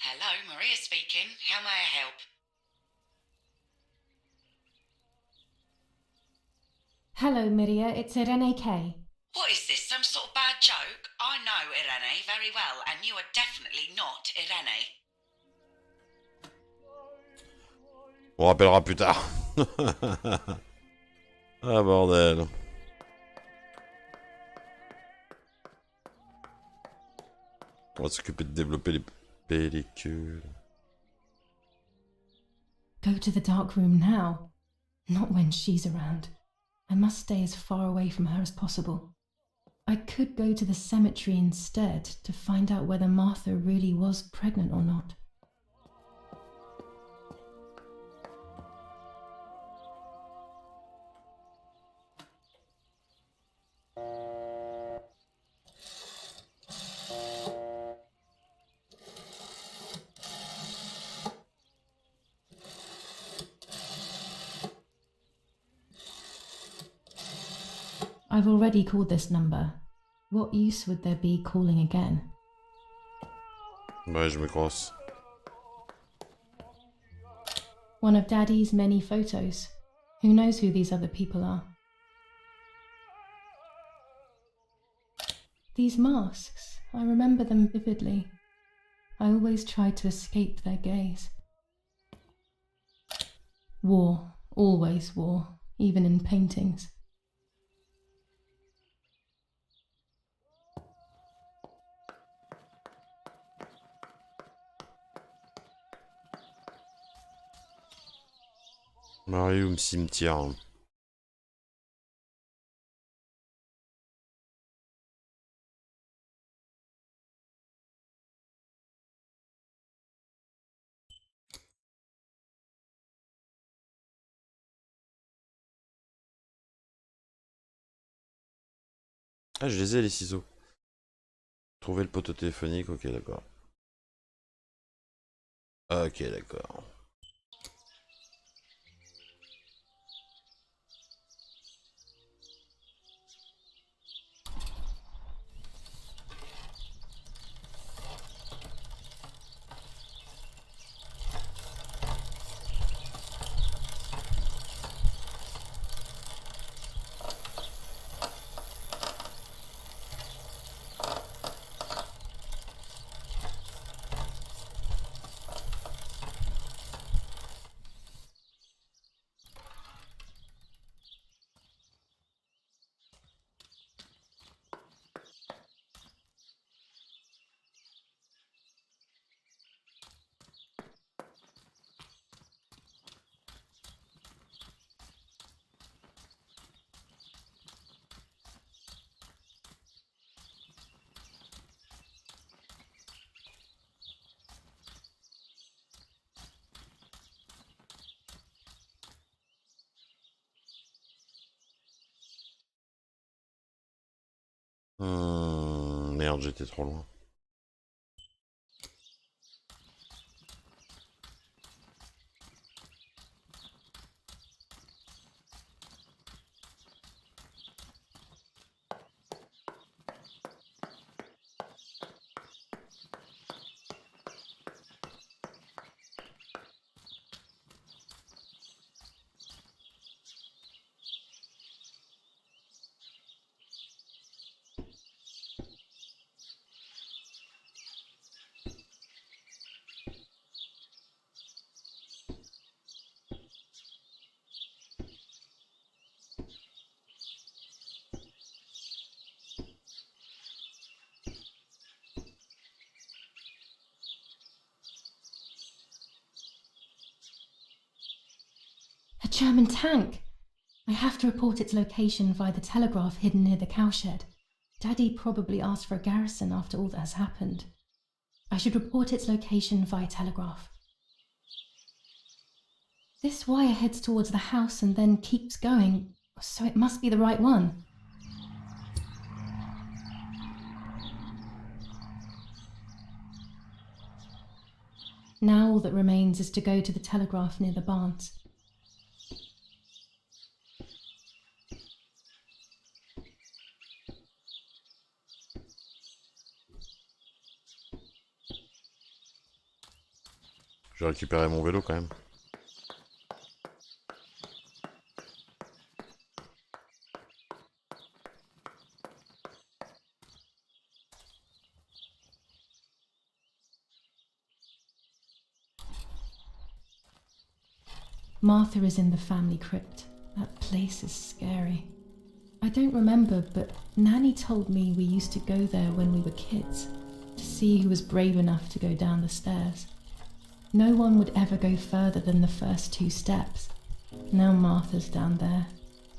I: Hello, Maria speaking. How may I help?
A: Hello, Miria. It's Irene K.
I: What is this, some sort of bad joke? I know Irene very well, and you are definitely not Irene.
J: On rappellera plus tard. Ah bordel. On va s'occuper de développer les pellicules.
A: Go to the dark room now. Not when she's around. I must stay as far away from her as possible. I could go to the cemetery instead to find out whether Martha really was pregnant or not. I've already called this number. What use would there be calling again?
J: Ouais, je me crosse.
A: One of Daddy's many photos. Who knows who these other people are? These masks, I remember them vividly. I always tried to escape their gaze. War, always war, even in paintings.
J: Marium cimetière. Ah, je les ai les ciseaux. Trouver le poteau téléphonique, ok d'accord. Ok d'accord. Merde, j'étais trop loin.
A: German tank! I have to report its location via the telegraph hidden near the cowshed. Daddy probably asked for a garrison after all that has happened. I should report its location via telegraph. This wire heads towards the house and then keeps going, so it must be the right one. Now all that remains is to go to the telegraph near the barns.
J: Je vais récupérer mon vélo quand même.
A: Martha is in the family crypt. That place is scary. I don't remember, but Nanny told me we used to go there when we were kids, to see who was brave enough to go down the stairs. No one would ever go further than the first 2 steps. Now Martha's down there,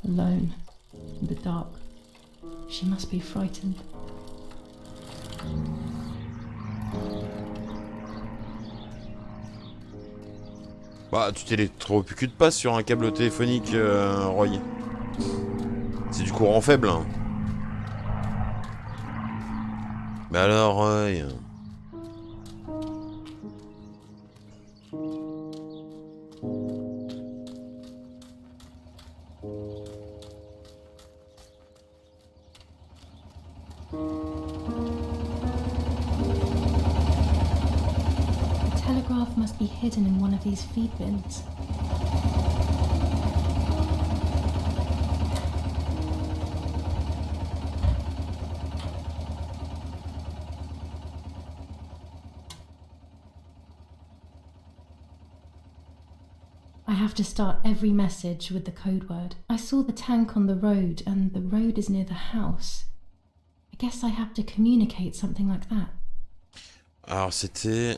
A: alone, in the dark. She must be frightened.
J: Bah, tu t'électrocutes pas sur un câble téléphonique, Roy. C'est du courant faible. Hein. Mais alors, Roy...
A: Must be hidden in one of these feed bins. I have to start every message with the code word. I saw the tank on the road and the road is near the house. I guess I have to communicate something like that.
J: Alors c'était...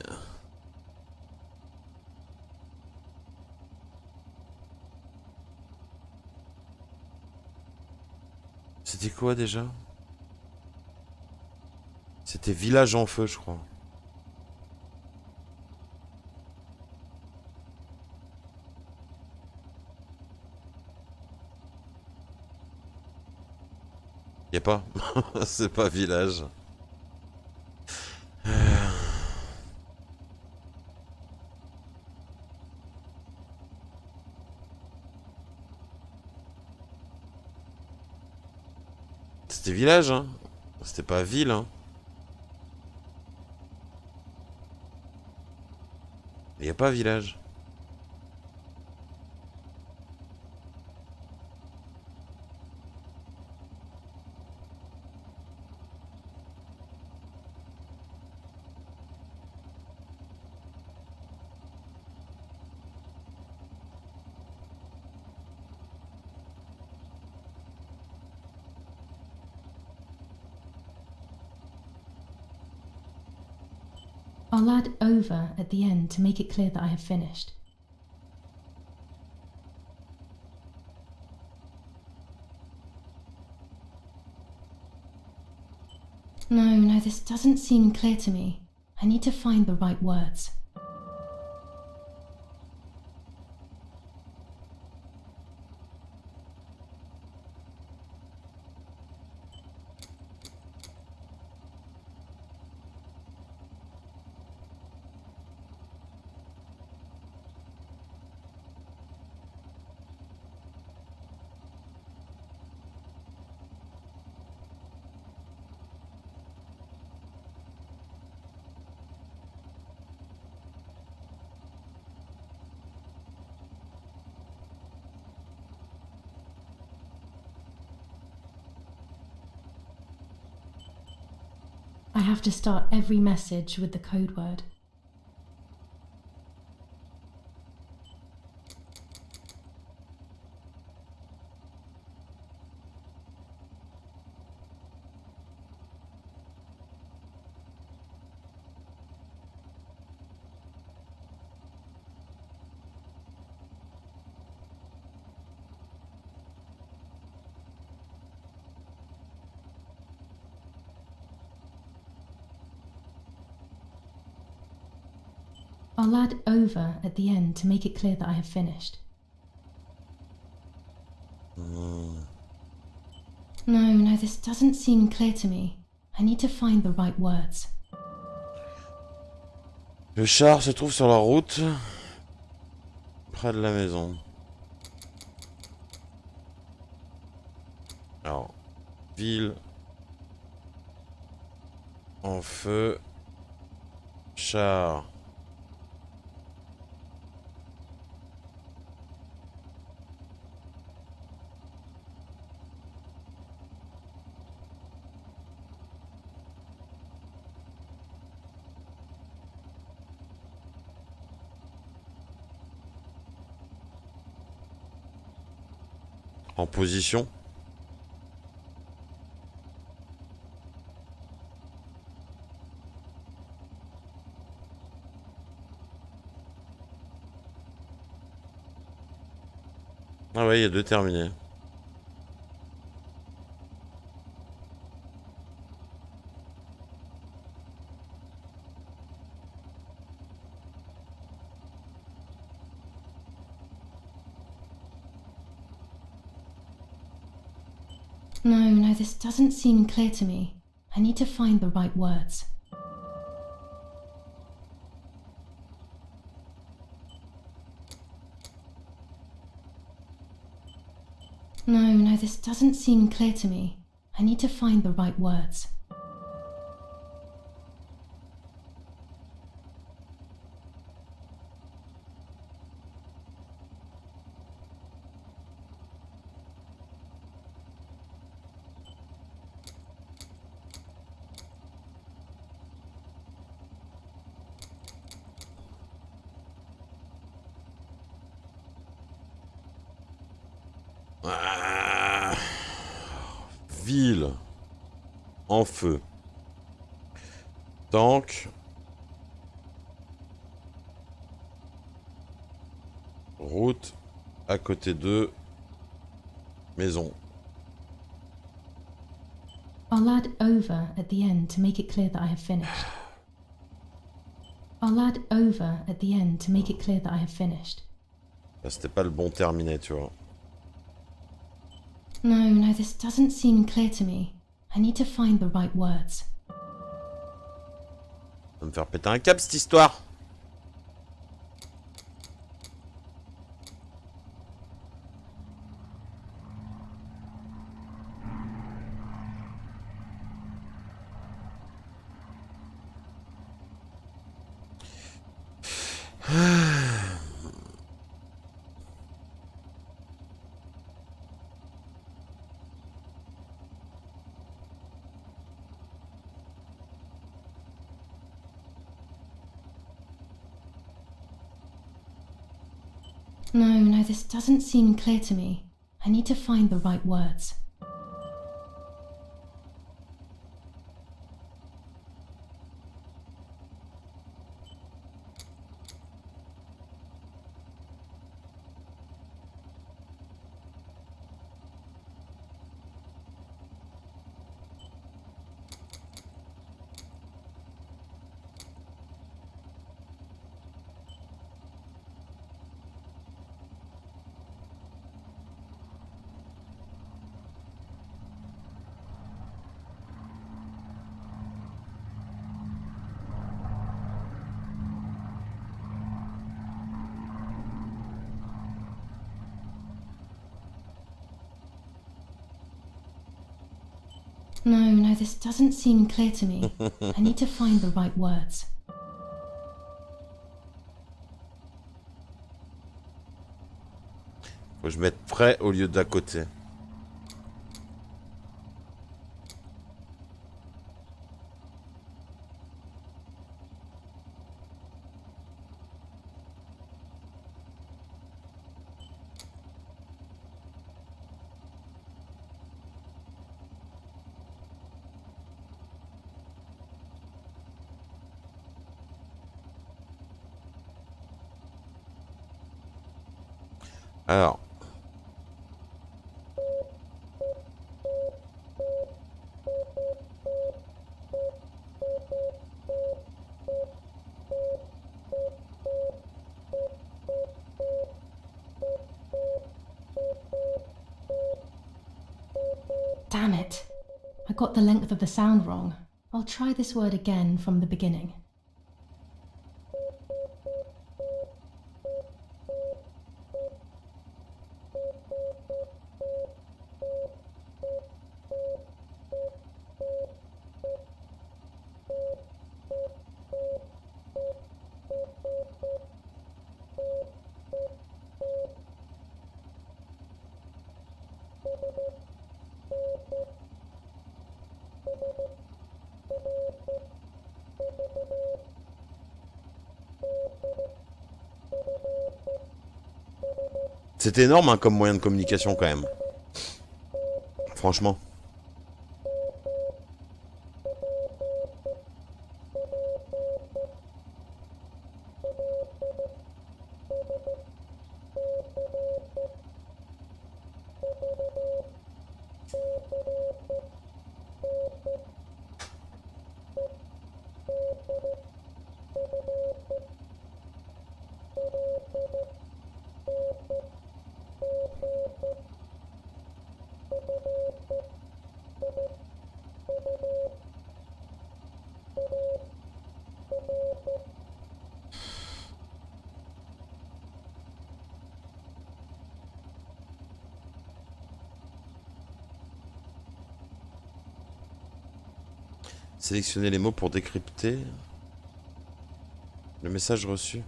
J: C'était quoi déjà? C'était village en feu, je crois. Y'a pas? C'est pas village. C'était village, hein. C'était pas ville, hein. Y a pas village.
A: I'll add over at the end to make it clear that I have finished. No, this doesn't seem clear to me. I need to find the right words. I have to start every message with the code word. I'll add over at the end to make it clear that I have finished. No, this doesn't seem clear to me. I need to find the right words.
J: Le char se trouve sur la route, près de la maison. Alors, ville en feu, char. En position. Ah ouais, il y a 2 terminés.
A: No, this doesn't seem clear to me. I need to find the right words. No, this doesn't seem clear to me. I need to find the right words.
J: Ah. Ville en feu. Tank. Route à côté de maison.
A: I'll add over at the end to make it clear that I have finished. I'll add over at the end to make it clear that I have finished.
J: Là, c'était pas le bon terminé, tu vois.
A: No, this doesn't seem clear to me. I need to find the right words.
J: Ça va me faire péter un câble cette histoire.
A: No, this doesn't seem clear to me. I need to find the right words. No, this doesn't seem clear to me. I need to find the right words.
J: Faut que je mette près au lieu d'à côté. Alors.
A: I got the length of the sound wrong. I'll try this word again from the beginning.
J: C'est énorme hein, comme moyen de communication quand même. Franchement. Sélectionnez les mots pour décrypter le message reçu.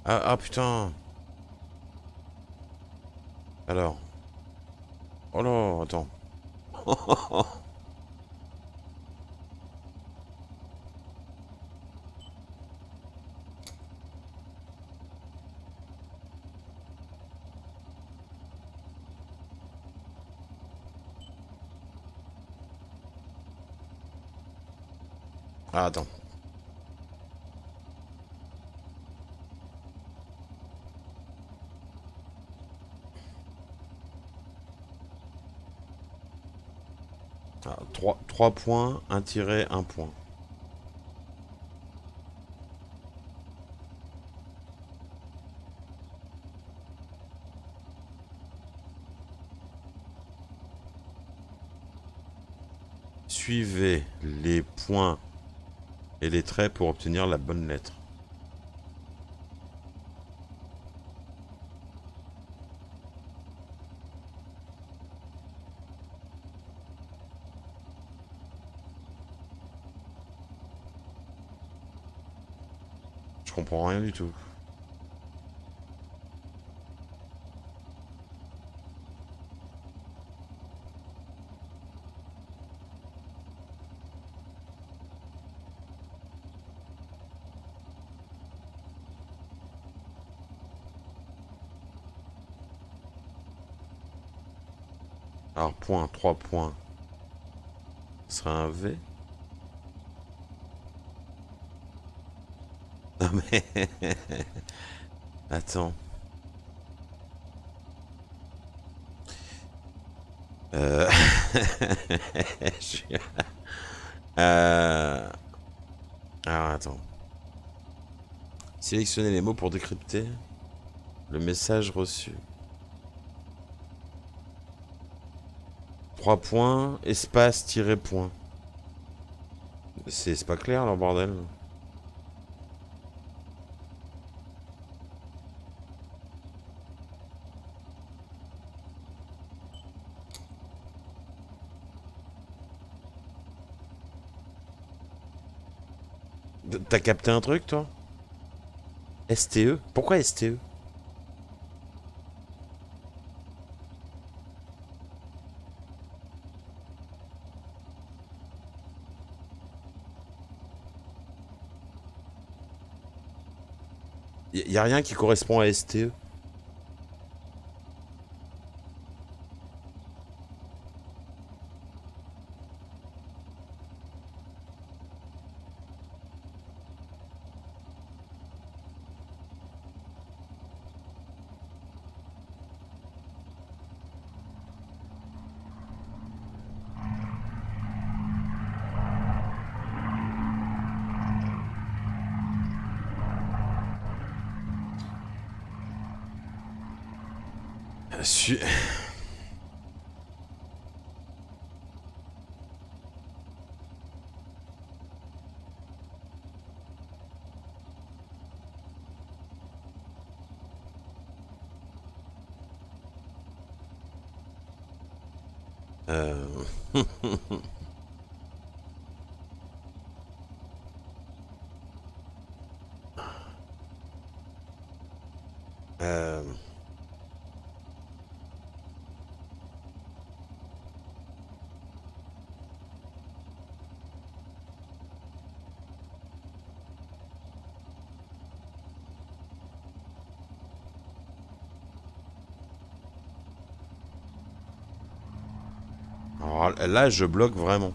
J: Ah putain. Alors. Oh là, attends. Ah, attends. Ah, 3 points, 1 tiret, 1 point. Suivez les points et les traits pour obtenir la bonne lettre. Je comprends rien du tout. Alors, point, 3 points. Ce sera un V. Non mais... Attends. Alors, attends. Sélectionnez les mots pour décrypter le message reçu. 3 points, espace, tiret, point. C'est pas clair, leur bordel. T'as capté un truc, toi? STE? Pourquoi STE? Y a rien qui correspond à STE. Euh... euh... Alors là, je bloque vraiment.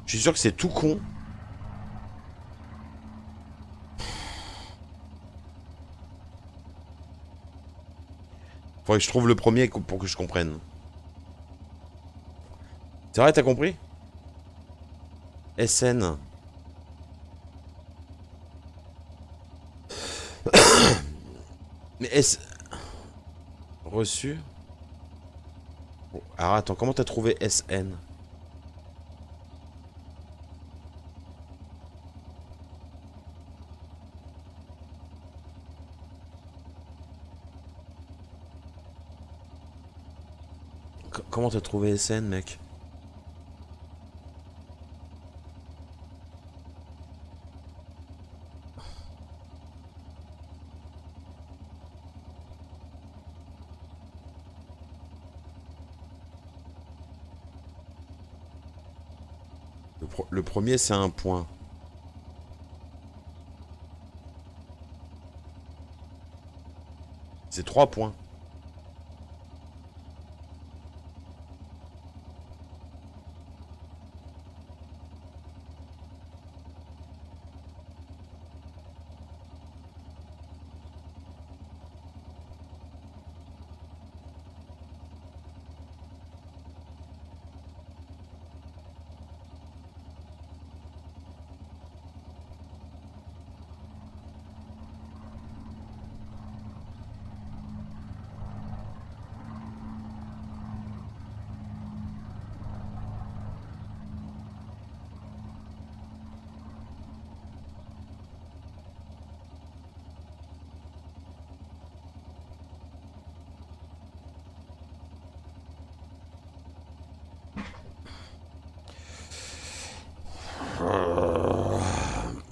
J: Je suis sûr que c'est tout con. Faudrait que je trouve le premier pour que je comprenne. C'est vrai, t'as compris? SN. Mais S... Reçu. Alors attends, comment t'as trouvé SN? Comment t'as trouvé SN, mec? Le premier, c'est un point. C'est 3 points.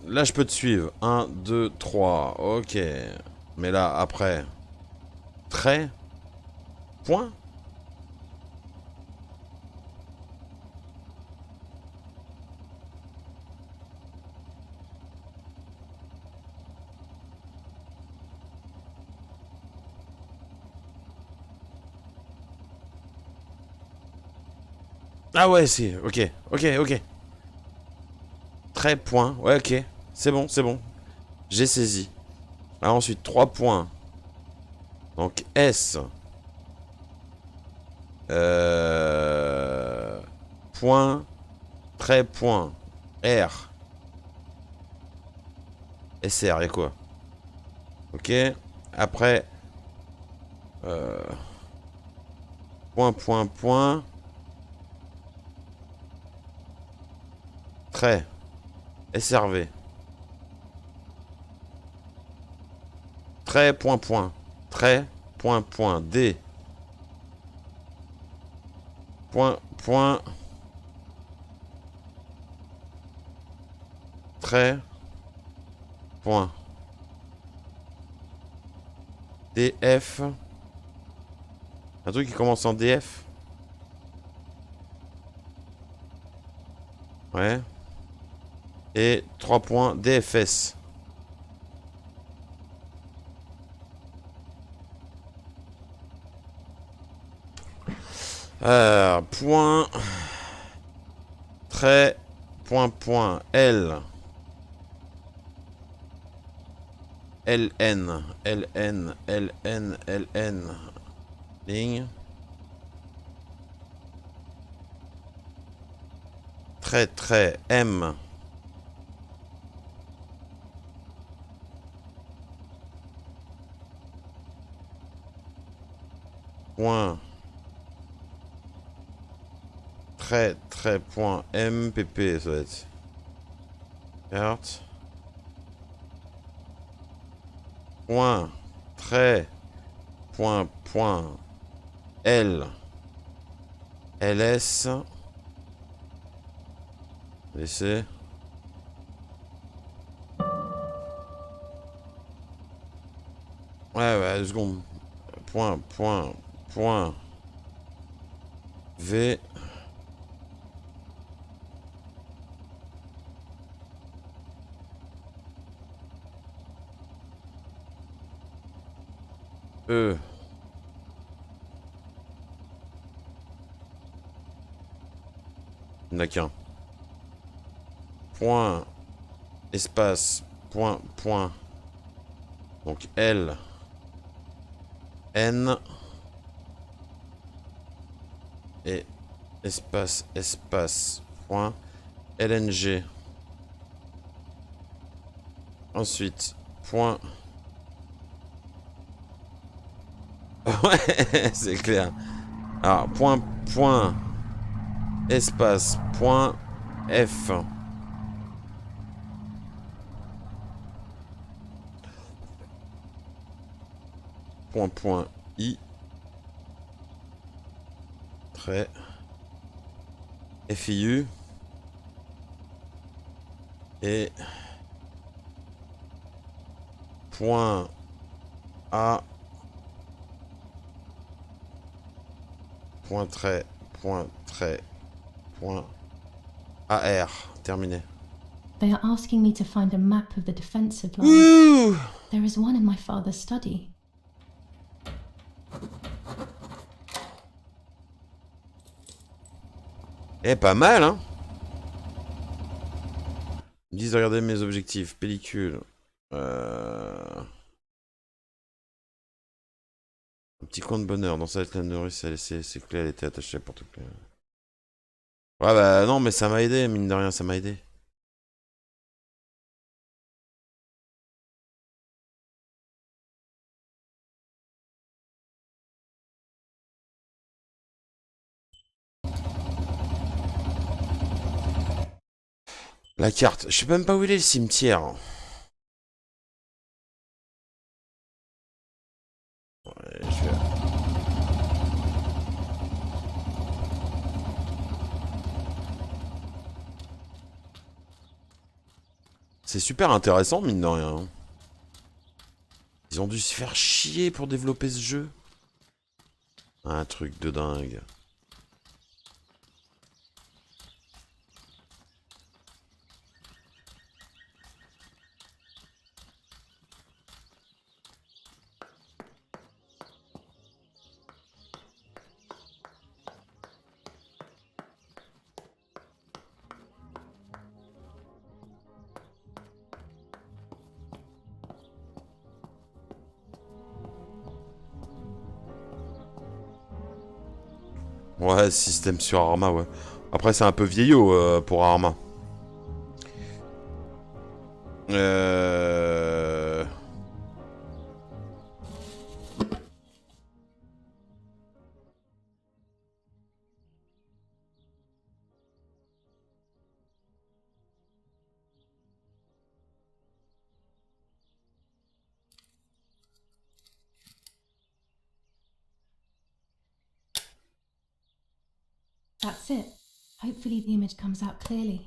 J: Là, je peux te suivre. 1, 2, 3. Ok. Mais là, après... Trait. Point. Ah ouais, si. Ok. Ok, ok. Trait, point. Ouais, ok. C'est bon, c'est bon. J'ai saisi. Alors ensuite, 3 points. Donc, S. Point. Trait, point. R. SR, et quoi? Ok. Après. Point, point, point. Trait. SRV. Trait, point, point. Trait, point, point. D. Point, point. Trait. Point. DF. Un truc qui commence en DF. Ouais. Et 3 points DFS. Point. Trait. Point, point. L. LN. LN. LN. LN. Ligne. Trait, trait. M. Point. Trait, trait, point. MPP, ça va être. Carte. Point. Trait. Point, point. L. LS. Laissez. Ouais, 2 secondes. Point. V. E. Il n'y en a qu'un. Point. Espace. Point. Donc L. N. Et espace. Point. LNG. Ensuite. Point. Ouais, c'est clair. Alors, point, espace, point, F. Point, I. Trait. FIU. Et point A. Point trait, point AR, terminé.
A: They are asking me to find a map of the defensive line.
J: Ouh.
A: There is one in my father's study.
J: Eh, pas mal, hein. Ils me disent de regarder mes objectifs, pellicule. Un petit coin de bonheur. Dans cette laine de russe, ses clés, elle était attachée à porte-clés. Ouais, bah non, mais ça m'a aidé, mine de rien, ça m'a aidé. La carte, je sais même pas où il est le cimetière. Ouais, je vais... C'est super intéressant, mine de rien. Ils ont dû se faire chier pour développer ce jeu. Un truc de dingue. Ouais, système sur Arma, ouais. Après, c'est un peu vieillot pour Arma.
A: That's it. Hopefully the image comes out clearly.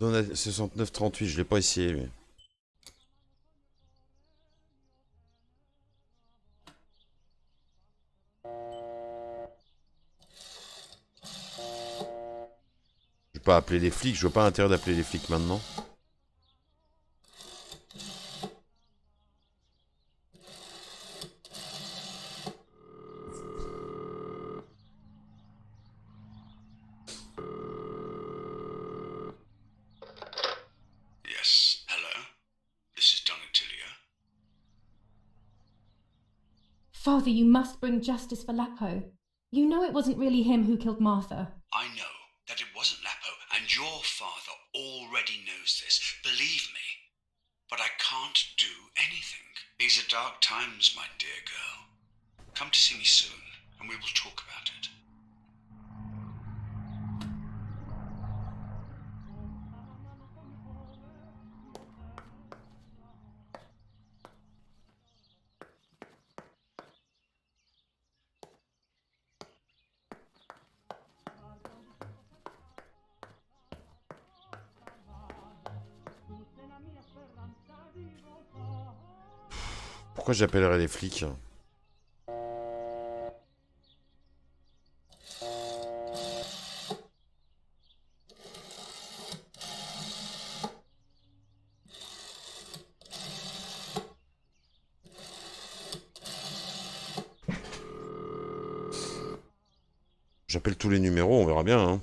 J: Zone 69-38, je l'ai pas essayé, lui. Je vais pas appeler les flics, je vois pas l'intérêt d'appeler les flics maintenant.
C: Yes, hello. This is Donatilia.
B: Father, you must bring justice for Lapo. You know it wasn't really him who killed Martha.
C: I know that it wasn't Lapo, and your father already knows this, believe me. But I can't do anything. These are dark times, my dear girl. Come to see me soon, and we will talk about it.
J: Pourquoi j'appellerais les flics? J'appelle tous les numéros, on verra bien, hein.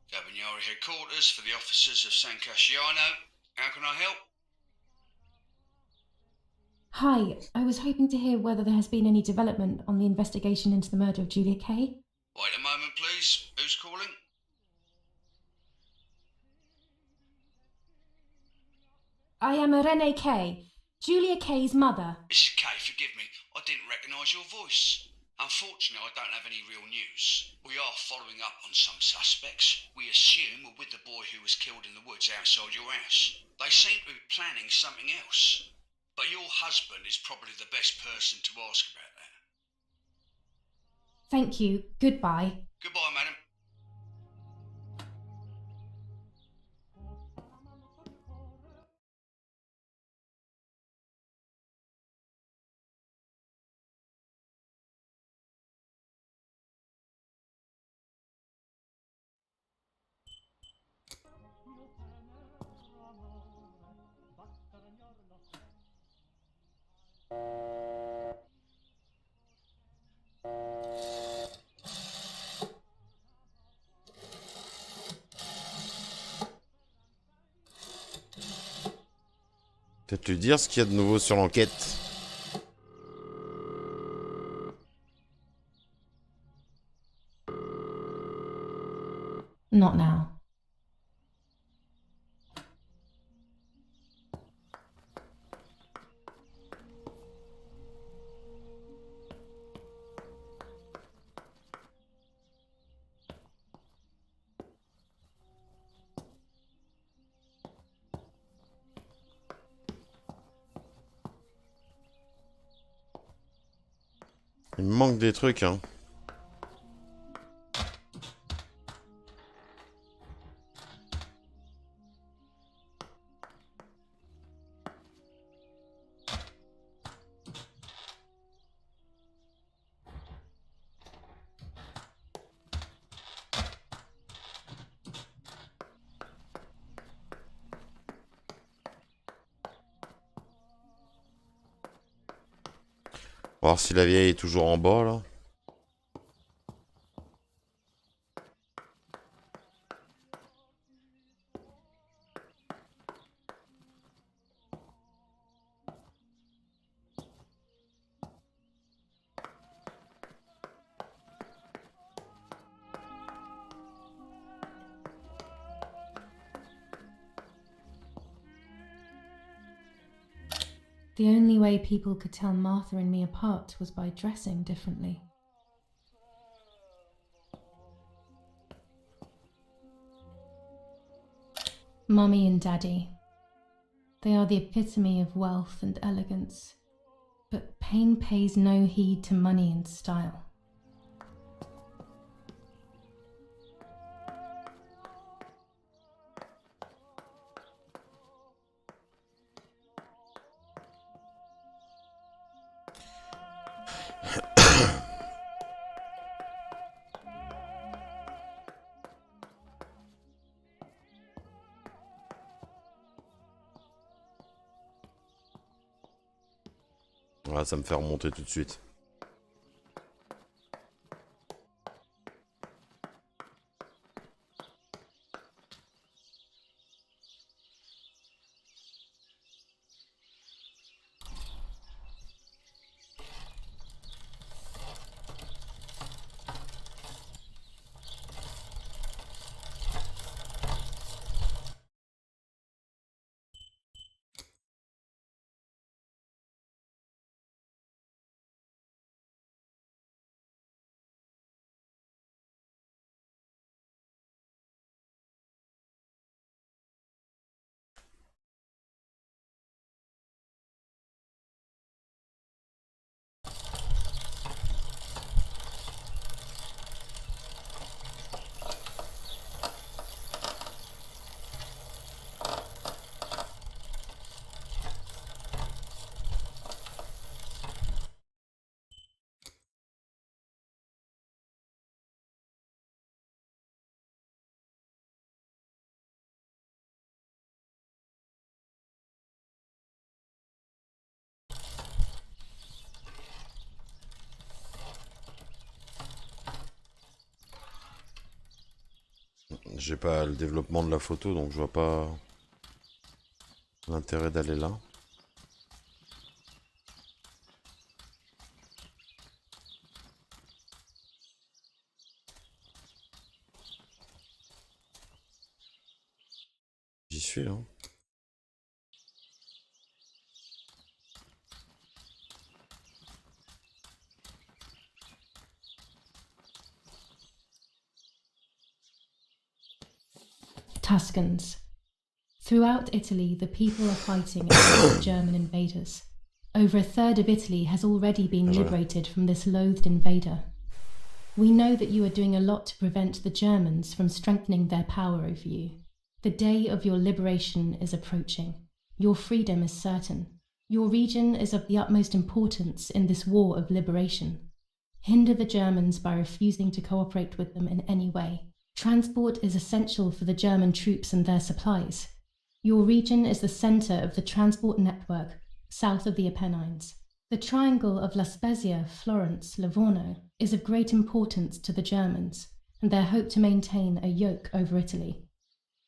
C: Cabanari headquarters for the officers of San Casciano. How can I help?
B: Hi, I was hoping to hear whether there has been any development on the investigation into the murder of Julia Kay.
C: Wait a moment, please. Who's calling?
B: I am Irene Kay, Julia Kay's mother.
C: Mrs. Kay, forgive me. I didn't recognise your voice. Unfortunately, I don't have any real news. We are following up on some suspects. We assume we're with the boy who was killed in the woods outside your house. They seem to be planning something else. But your husband is probably the best person to ask about that.
B: Thank you. Goodbye.
C: Goodbye, madam.
J: Peut-être lui dire ce qu'il y a de nouveau sur l'enquête.
B: Not now.
J: Il me manque des trucs, hein. Voir si la vieille est toujours en bas, là.
B: The only way people could tell Martha and me apart was by dressing differently. Mummy and Daddy. They are the epitome of wealth and elegance, but pain pays no heed to money and style.
J: Ah, ça me fait remonter tout de suite. J'ai pas le développement de la photo, donc je vois pas l'intérêt d'aller là. J'y suis là.
A: Tuscans. Throughout Italy, the people are fighting against the German invaders. Over a third of Italy has already been liberated from this loathed invader. We know that you are doing a lot to prevent the Germans from strengthening their power over you. The day of your liberation is approaching. Your freedom is certain. Your region is of the utmost importance in this war of liberation. Hinder the Germans by refusing to cooperate with them in any way. Transport is essential for the German troops and their supplies. Your region is the centre of the transport network south of the Apennines. The triangle of La Spezia, Florence, Livorno is of great importance to the Germans and their hope to maintain a yoke over Italy.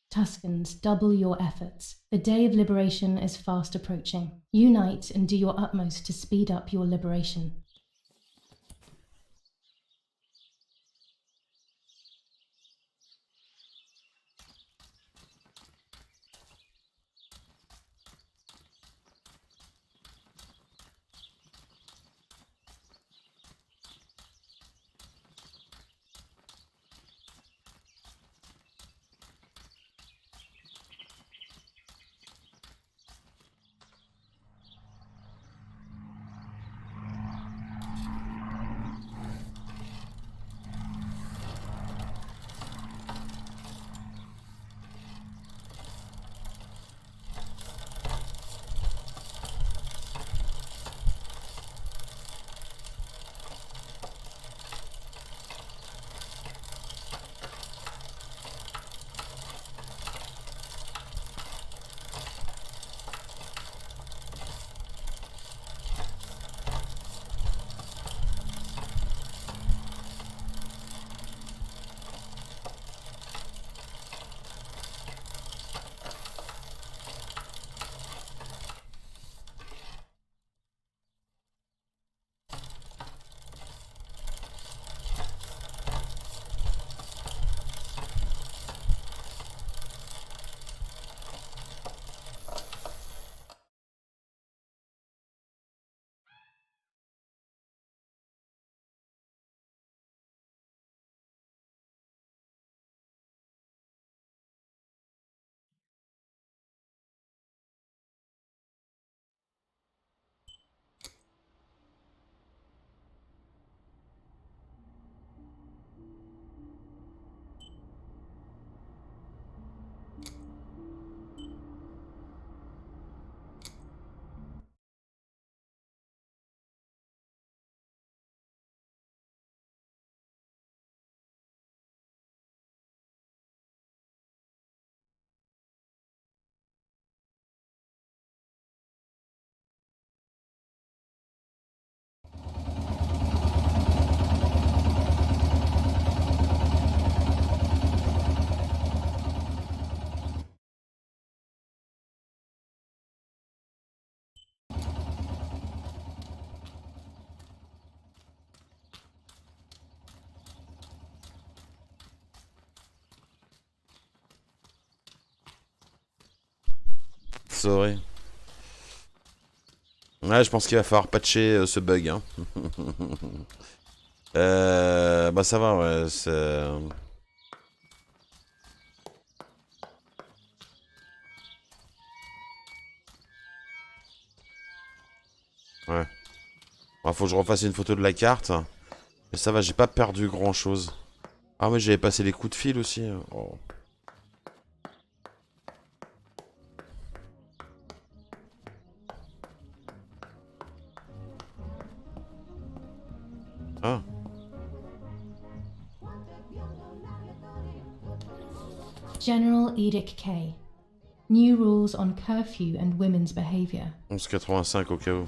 A: Tuscans, double your efforts. The day of liberation is fast approaching. Unite and do your utmost to speed up your liberation.
J: Sorry. Ouais, je pense qu'il va falloir patcher ce bug. Hein. Bah ça va, ouais. Ouais. Bah, faut que je refasse une photo de la carte. Mais ça va, j'ai pas perdu grand chose. Ah mais j'avais passé les coups de fil aussi. Oh. Ah.
A: General Edict K. New rules on curfew and women's behavior.
J: 11,85 au cas où.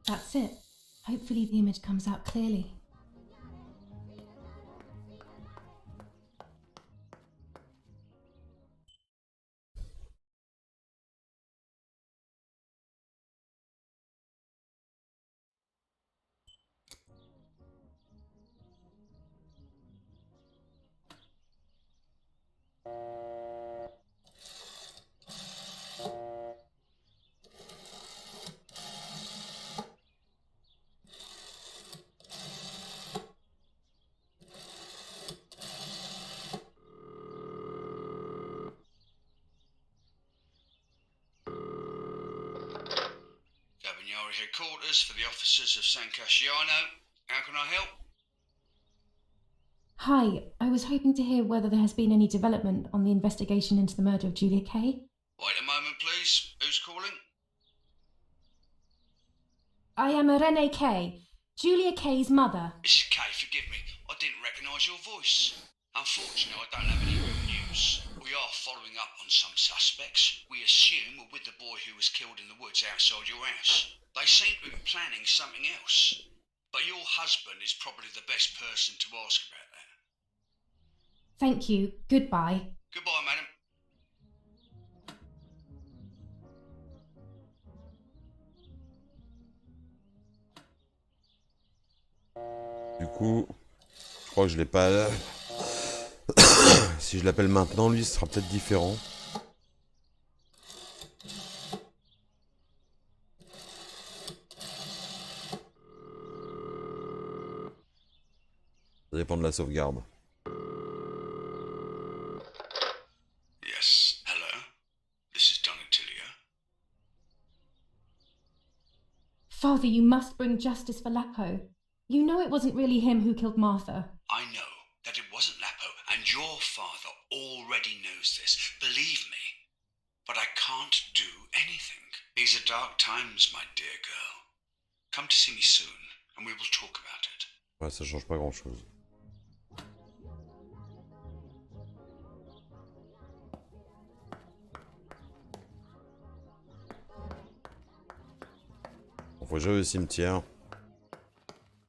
A: That's it. Hopefully the image comes out clearly.
C: Cabignari headquarters for the officers of San Casciano. How can I help?
A: Hi, I was hoping to hear whether there has been any development on the investigation into the murder of Julia Kay.
C: Wait a moment, please. Who's calling?
A: I am Irene Kay, Julia Kay's mother.
C: Mrs. Kay, forgive me. I didn't recognise your voice. Unfortunately, I don't have any real news. We are following up on some suspects. We assume we're with the boy who was killed in the woods outside your house. They seem to be planning something else. But your husband is probably the best person to ask about that.
A: Thank you. Goodbye.
C: Goodbye, madam.
J: Du coup, je crois que je l'ai pas... Si je l'appelle maintenant, lui, ce sera peut-être différent. Ça dépend de la sauvegarde.
C: Yes, hello. This is Donatilia.
A: Father, you must bring justice for Lapo. You know it wasn't really him who killed Martha.
C: I know that it wasn't Lapo, and your father already knows this, believe me. But I can't do anything. These are dark times, my dear girl. Come to see me soon, and we will talk about it.
J: Ouais, ça change pas grand-chose. Bon, faut que j'aille au cimetière.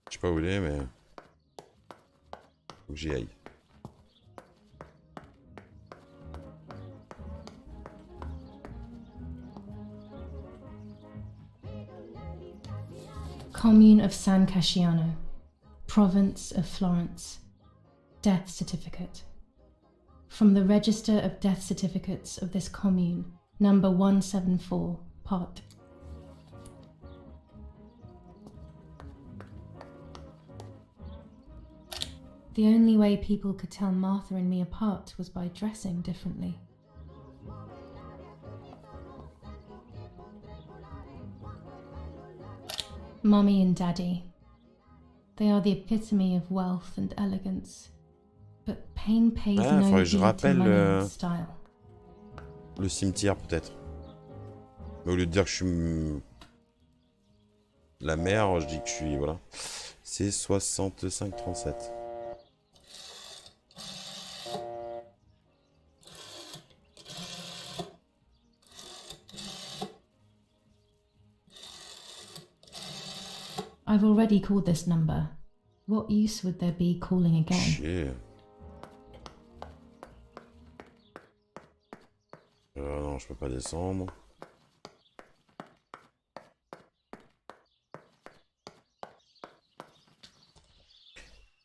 J: Je sais pas où il est, mais... faut que j'y aille.
A: Commune of San Casciano, Province of Florence. Death certificate. From the Register of Death Certificates of this commune, number 174, part. The only way people could tell Martha and me apart was by dressing differently. Mummy and Daddy. They are the epitome of wealth and elegance. But pain pays no
J: faudrait que je
A: heed to
J: rappelle
A: money and style.
J: le cimetière, peut-être. Mais au lieu de dire que je suis... la mère, je dis que je suis... voilà. C'est 65-37.
A: I've already called this number. What use would there be calling again?
J: Chier. Non, je peux pas descendre.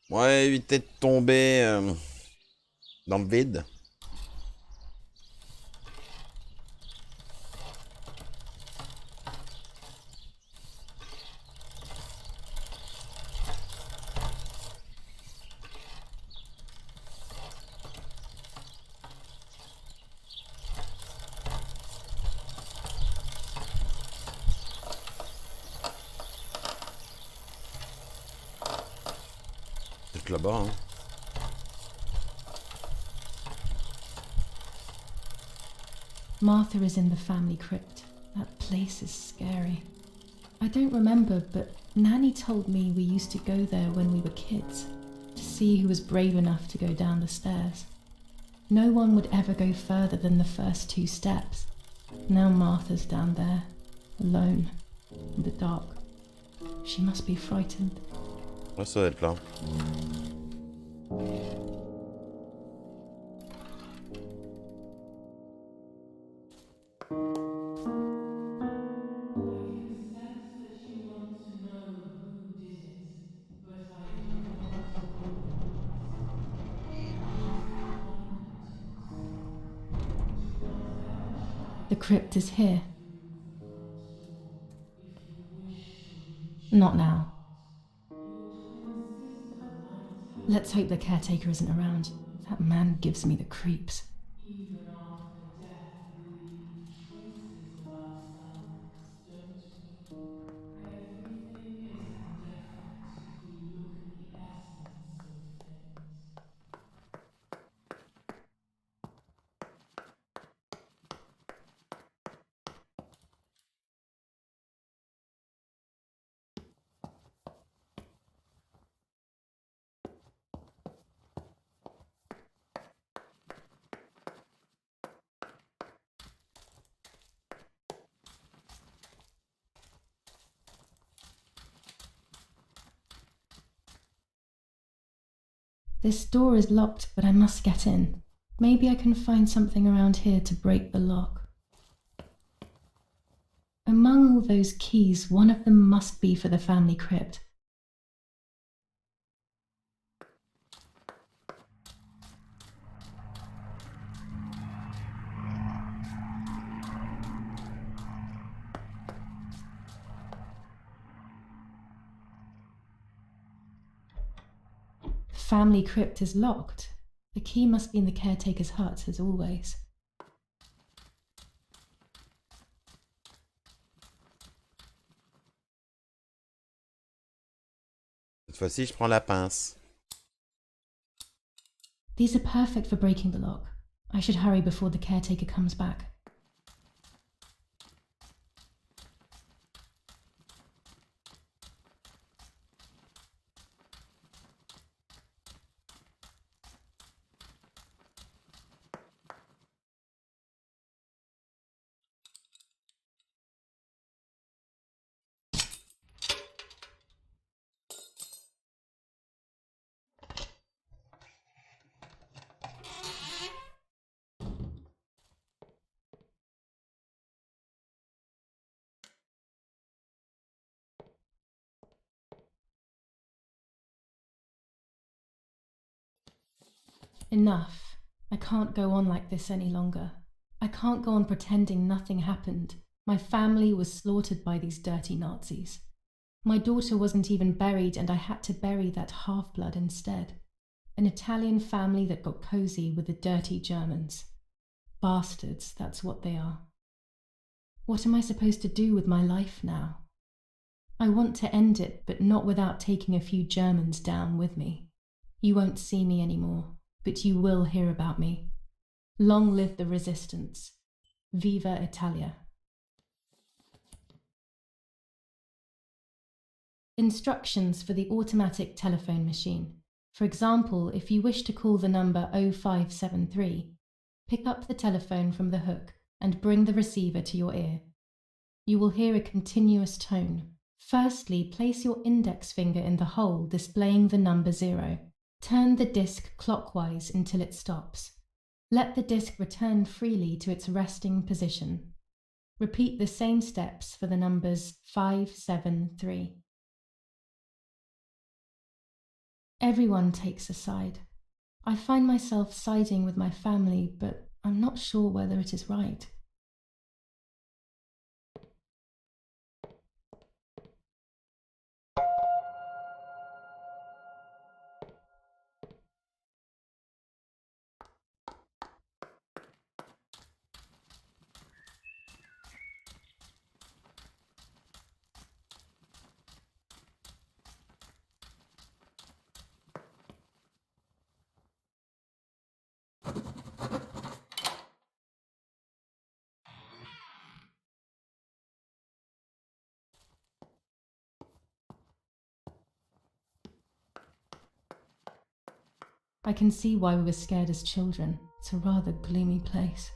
J: Ouais, éviter de tomber dans le vide. Peut-être là-bas, hein.
A: Martha is in the family crypt. That place is scary. I don't remember, but Nanny told me we used to go there when we were kids, to see who was brave enough to go down the stairs. No one would ever go further than the first 2 steps. Now Martha's down there, alone, in the dark. She must be frightened.
J: Ouais, ça doit être là.
A: The crypt is here. Not now. Let's hope the caretaker isn't around. That man gives me the creeps.
K: Even after death, we leave traces of ourselves, don't we? Everything is indifferent if we look at the essence of things.
A: This door is locked, but I must get in. Maybe I can find something around here to break the lock. Among all those keys, one of them must be for the family crypt. The family crypt is locked. The key must be in the caretaker's hut, as always.
J: Cette fois-ci, je prends la pince.
A: These are perfect for breaking the lock. I should hurry before the caretaker comes back. Enough. I can't go on like this any longer. I can't go on pretending nothing happened. My family was slaughtered by these dirty Nazis. My daughter wasn't even buried, and I had to bury that half-blood instead. An Italian family that got cozy with the dirty Germans. Bastards, that's what they are. What am I supposed to do with my life now? I want to end it, but not without taking a few Germans down with me. You won't see me anymore, but you will hear about me. Long live the resistance. Viva Italia. Instructions for the automatic telephone machine. For example, if you wish to call the number 0573, pick up the telephone from the hook and bring the receiver to your ear. You will hear a continuous tone. Firstly, place your index finger in the hole displaying the number 0. Turn the disc clockwise until it stops. Let the disc return freely to its resting position. Repeat the same steps for the numbers 573. Everyone takes a side. I find myself siding with my family, but I'm not sure whether it is right. I can see why we were scared as children. It's a rather gloomy place.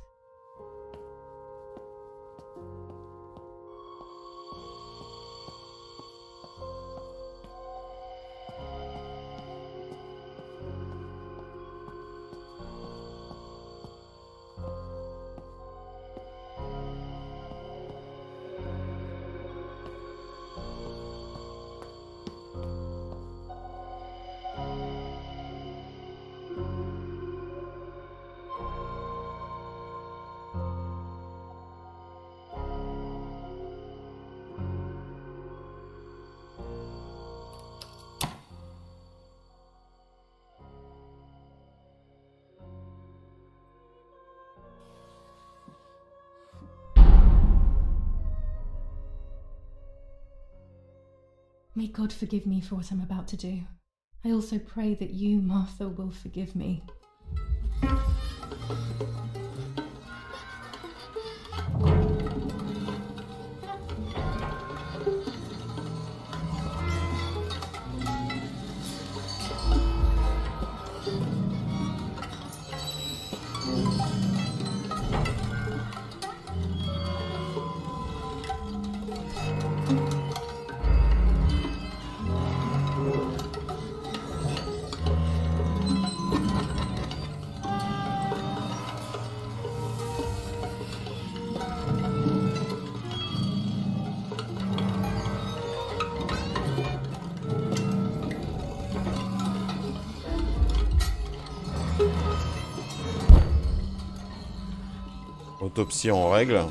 B: May God forgive me for what I'm about to do. I also pray that you, Martha, will forgive me.
J: Autopsie en règle.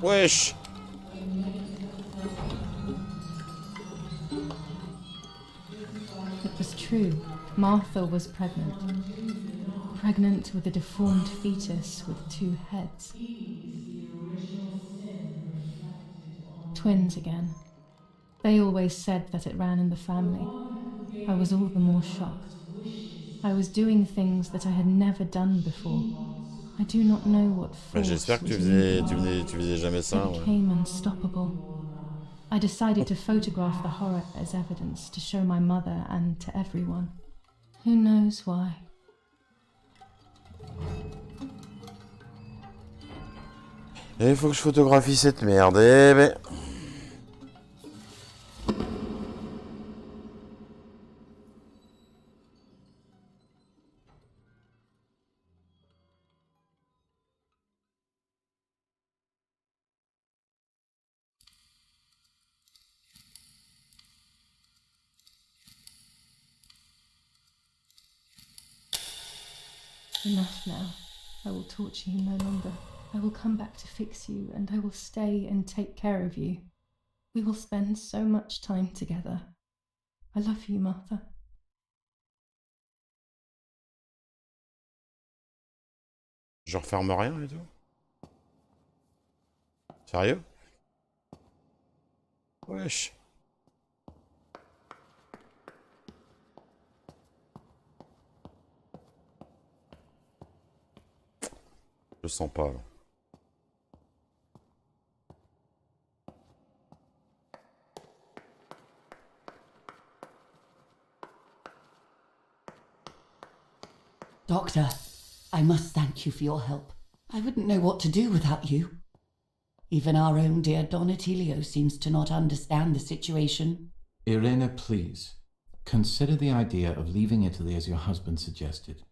J: Wesh.
B: It was true. Martha was pregnant. Pregnant with a deformed fetus with 2 heads. Twins again. They always said that it ran in the family. I was all the more shocked. I was doing things that I had never done before. I do not know what force
J: J'espère que tu
B: was
J: faisais jamais ça.
B: It became unstoppable. I decided to photograph the horror as evidence to show my mother and to everyone. Who knows why?
J: Il faut que je photographie cette merde. Eh ben.
B: Enough now. I will torture you no longer. I will come back to fix you, and I will stay and take care of you. We will spend so much time together. I love you, Martha.
J: Je referme rien et tout? Sérieux? Wesh. Je le sens pas là.
I: Doctor, I must thank you for your help. I wouldn't know what to do without you. Even our own dear Don Attilio seems to not understand the situation.
G: Irene, please. Consider the idea of leaving Italy as your husband suggested.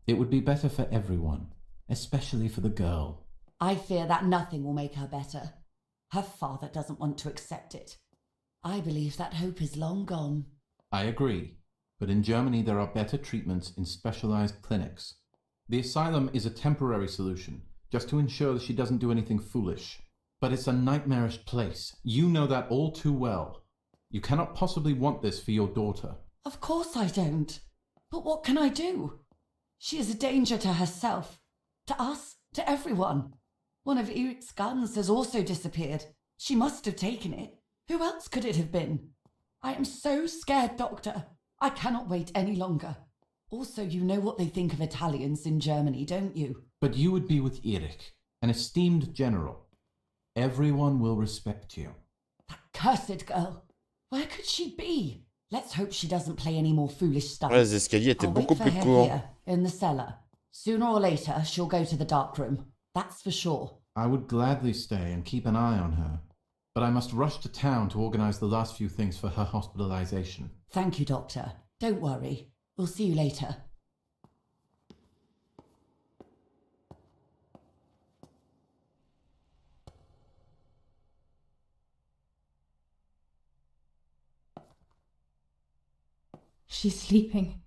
G: It would be better for everyone, especially for the girl.
I: I fear that nothing will make her better. Her father doesn't want to accept it. I believe that hope is long gone.
G: I agree, but in Germany there are better treatments in specialized clinics. The asylum is a temporary solution, just to ensure that she doesn't do anything foolish. But it's a nightmarish place. You know that all too well. You cannot possibly want this for your daughter.
I: Of course I don't. But what can I do? She is a danger to herself, to us, to everyone. One of Eric's guns has also disappeared. She must have taken it. Who else could it have been? I am so scared, Doctor. I cannot wait any longer. Also, you know what they think of Italians in Germany, don't you?
G: But you would be with Eric, an esteemed general. Everyone will respect you.
I: That cursed girl. Where could she be?
L: Let's hope she doesn't play any more foolish stuff.
J: Ouais, les escaliers étaient
L: I'll wait
J: beaucoup
L: for
J: plus
L: her
J: courts.
L: here, in the cellar. Sooner or later, she'll go to the dark room. That's for sure.
G: I would gladly stay and keep an eye on her, but I must rush to town to organize the last few things for her hospitalization.
L: Thank you, Doctor. Don't worry. We'll see you later.
B: She's sleeping.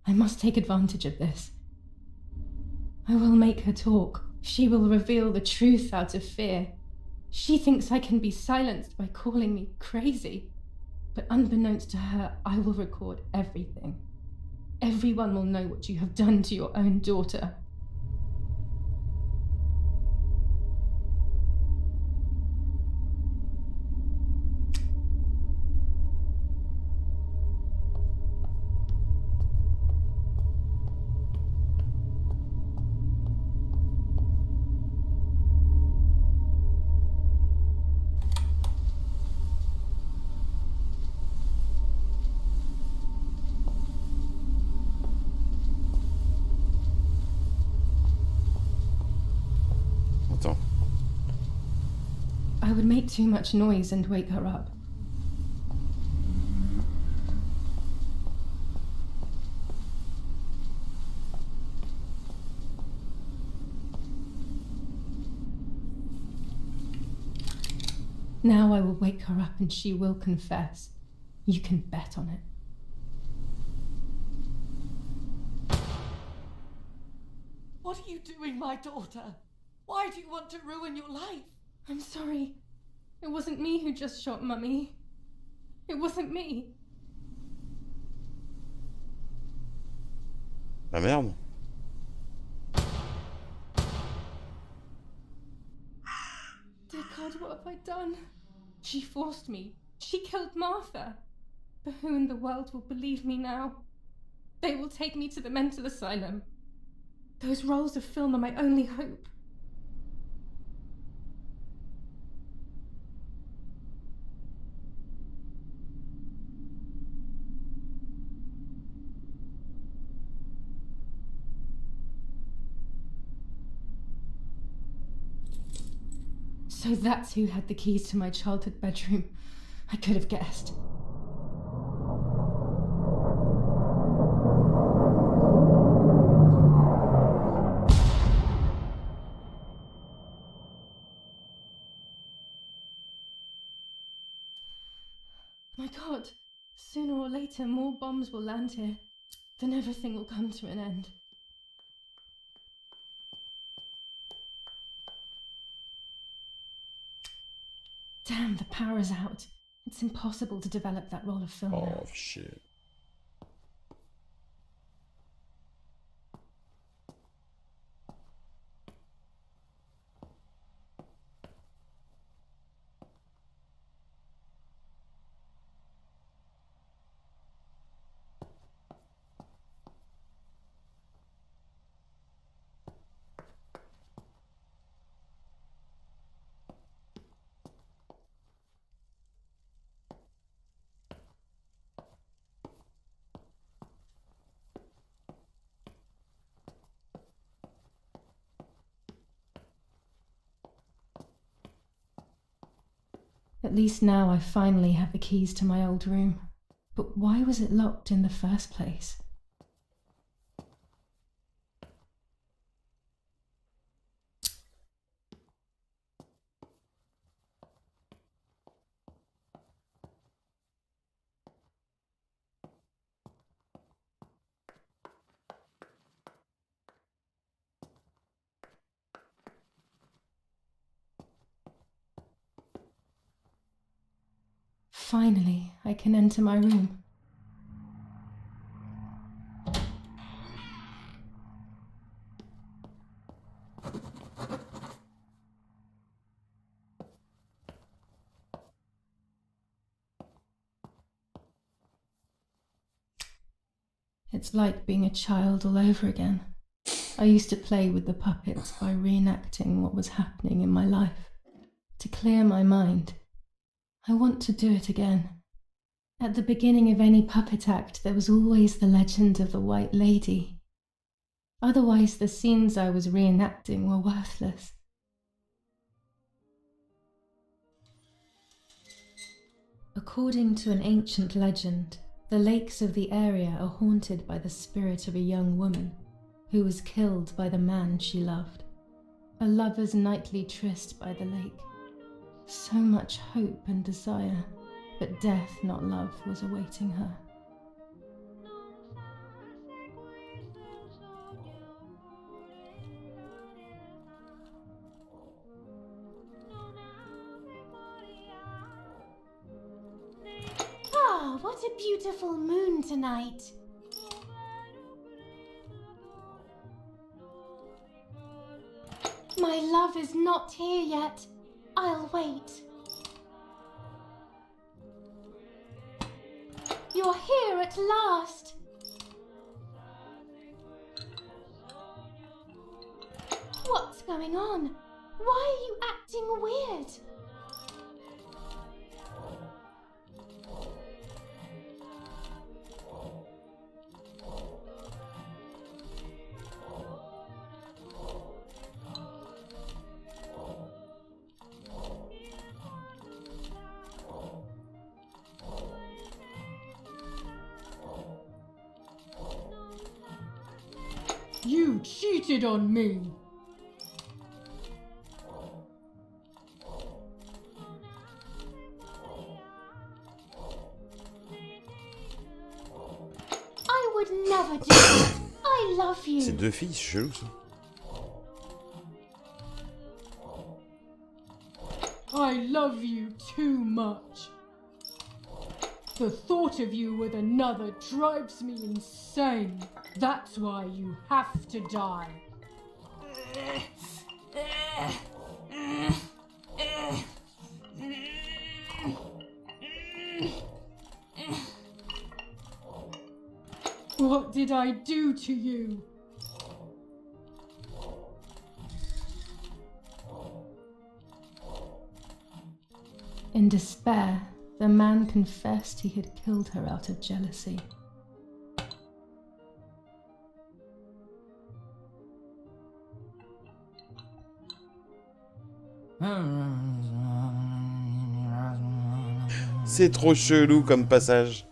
B: I must take advantage of this. I will make her talk. She will reveal the truth out of fear. She thinks I can be silenced by calling me crazy. But unbeknownst to her, I will record everything. Everyone will know what you have done to your own daughter.
J: Attends.
B: I would make too much noise and wake her up. Now I will wake her up and she will confess. You can bet on it.
L: What are you doing, my daughter? Why do you want to ruin your life?
B: I'm sorry. It wasn't me who just shot Mummy. It wasn't me.
J: Ah merde.
B: Dear God, what have I done? She forced me. She killed Martha. But who in the world will believe me now? They will take me to the mental asylum. Those rolls of film are my only hope. So that's who had the keys to my childhood bedroom. I could have guessed. My God, sooner or later more bombs will land here. Then everything will come to an end. Damn, the power is out. It's impossible to develop that roll of film now.
J: Oh shit.
B: At least now I finally have the keys to my old room. But why was it locked in the first place? Finally, I can enter my room. It's like being a child all over again. I used to play with the puppets by reenacting what was happening in my life, to clear my mind. I want to do it again.
A: At the beginning of any puppet act, there was always the legend of the White Lady. Otherwise, the scenes I was reenacting were worthless. According to an ancient legend, the lakes of the area are haunted by the spirit of a young woman who was killed by the man she loved. A lover's nightly tryst by the lake. So much hope and desire, but death, not love, was awaiting her.
M: Ah, what a beautiful moon tonight. My love is not here yet. I'll wait. You're here at last. What's going on? Why are you acting weird?
L: You cheated on me!
M: I would never do that. I love you.
J: C'est deux filles, c'est chelou ça.
L: I love you too much. The thought of you with another drives me insane. That's why you have to die. What did I do to you?
A: In despair, the man confessed he had killed her out of jealousy.
J: C'est trop chelou comme passage.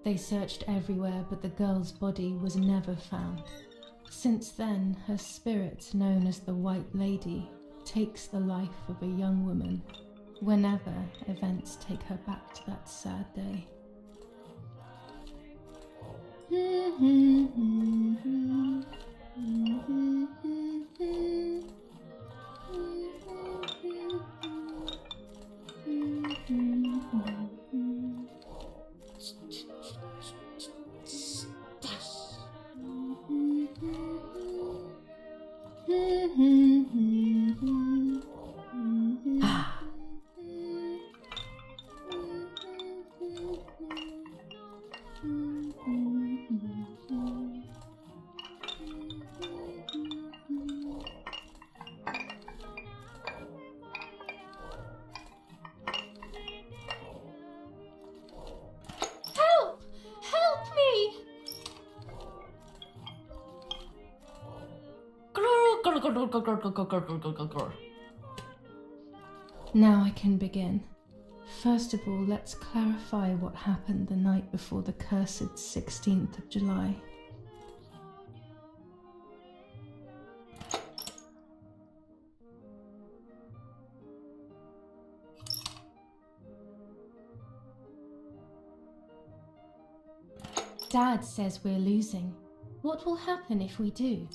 A: They searched everywhere, but the girl's body was never found. Since then, her spirit, known as the White Lady, takes the life of a young woman whenever events take her back to that sad day.
M: Help! Help me!
A: Now I can begin. First of all, let's clarify what happened the night before the cursed 16th of July. Dad says we're losing. What will happen if we do?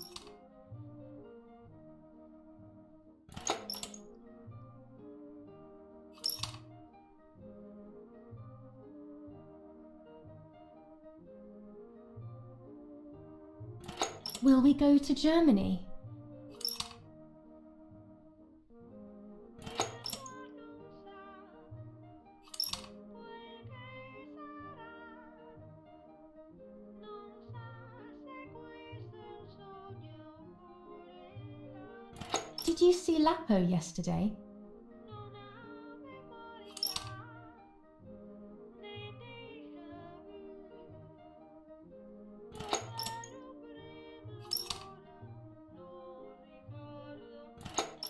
A: Will we go to Germany?
B: Did you see Lapo yesterday?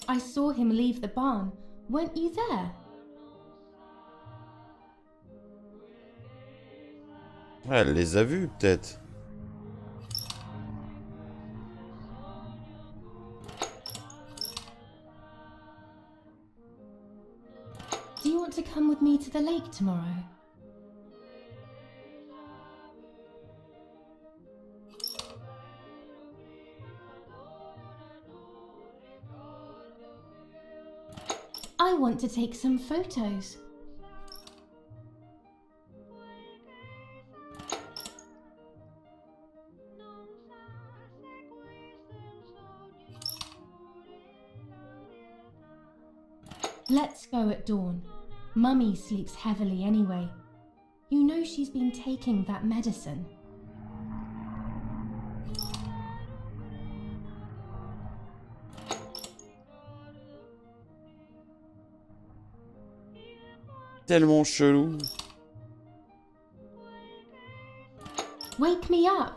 B: I saw him leave the barn. Weren't you there?
J: Ouais, elle les a vus, peut-être.
B: Do you want to come with me to the lake tomorrow? I want to take some photos. Let's go at dawn. Mummy sleeps heavily anyway. You know she's been taking that medicine.
J: Tellement chelou.
B: Wake me up.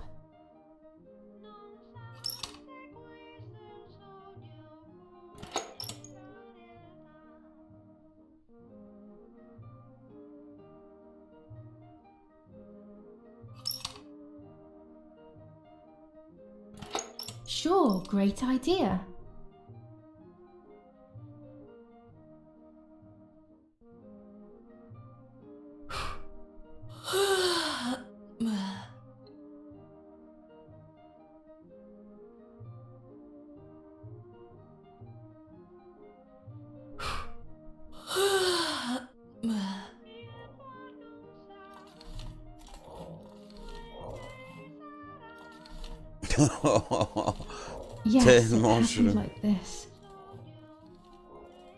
B: Sure, great idea. Yes, it happened like this.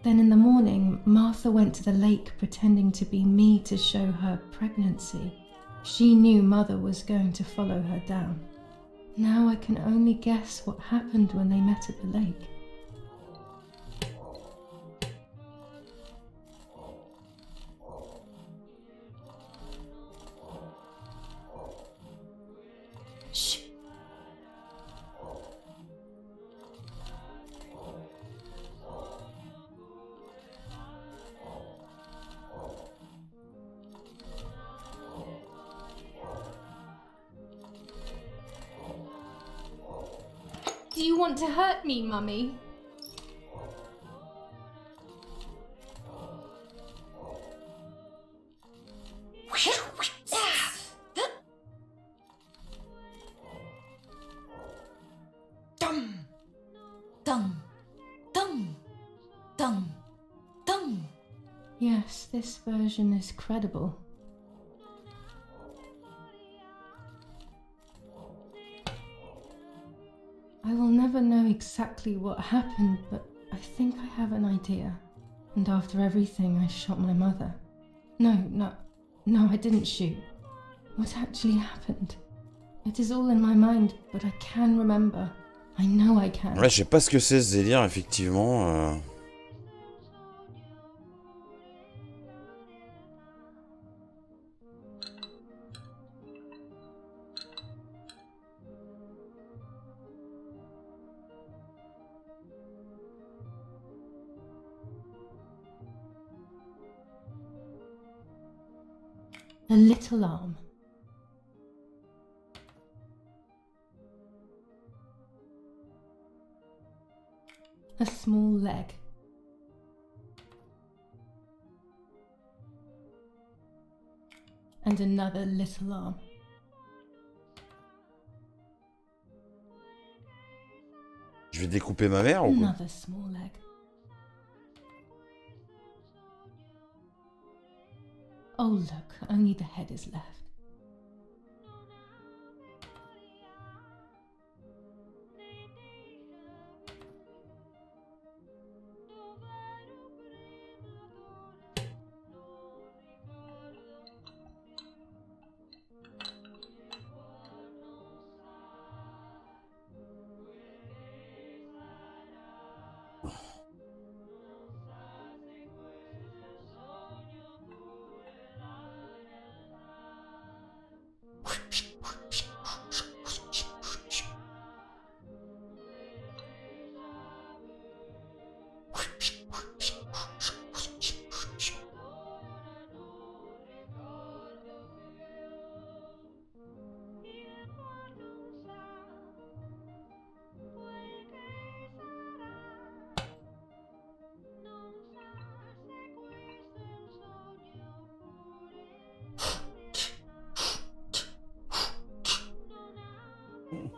B: Then in the morning, Martha went to the lake pretending to be me to show her pregnancy. She knew Mother was going to follow her down. Now I can only guess what happened when they met at the lake. Shh. Do you want to hurt me, Mummy? Yes, this version is credible. I will never know exactly what happened, but I think I have an idea. And after everything, I shot my mother. No, I didn't shoot. What actually happened? It is all in my mind, but I can remember. I know I can.
J: Ouais, je sais pas ce que c'est ce délire, effectivement.
B: A little arm. A small leg. And another little arm.
J: Je vais découper ma mère ou quoi?
B: Another small leg. Oh look, only the head is left.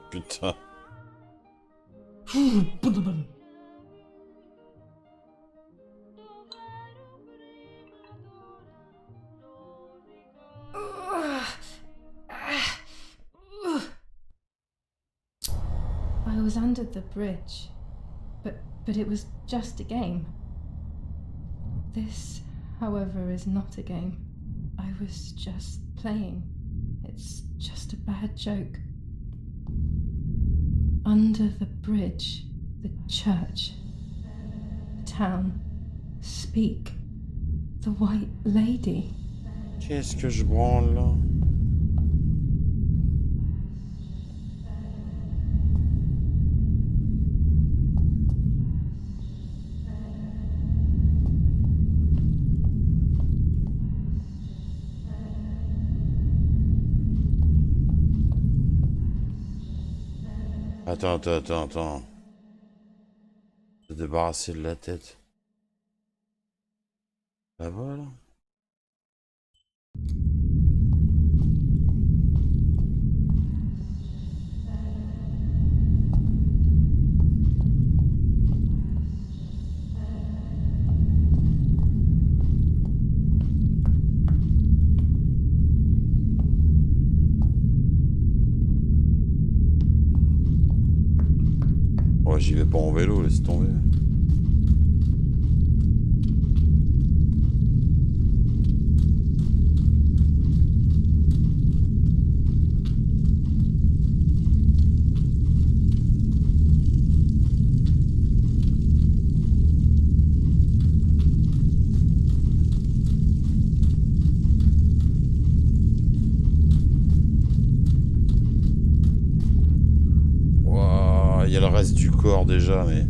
J: Putain.
B: I was under the bridge, but it was just a game. This, however, is not a game. I was just playing. It's just a bad joke. Under the bridge, the church, the town, speak, the white lady.
J: Qu'est-ce que je branle là? Attends. Se débarrasser de la tête. Bah voilà. Oh, j'y vais pas en vélo, laisse tomber. Il y a le reste du corps déjà, mais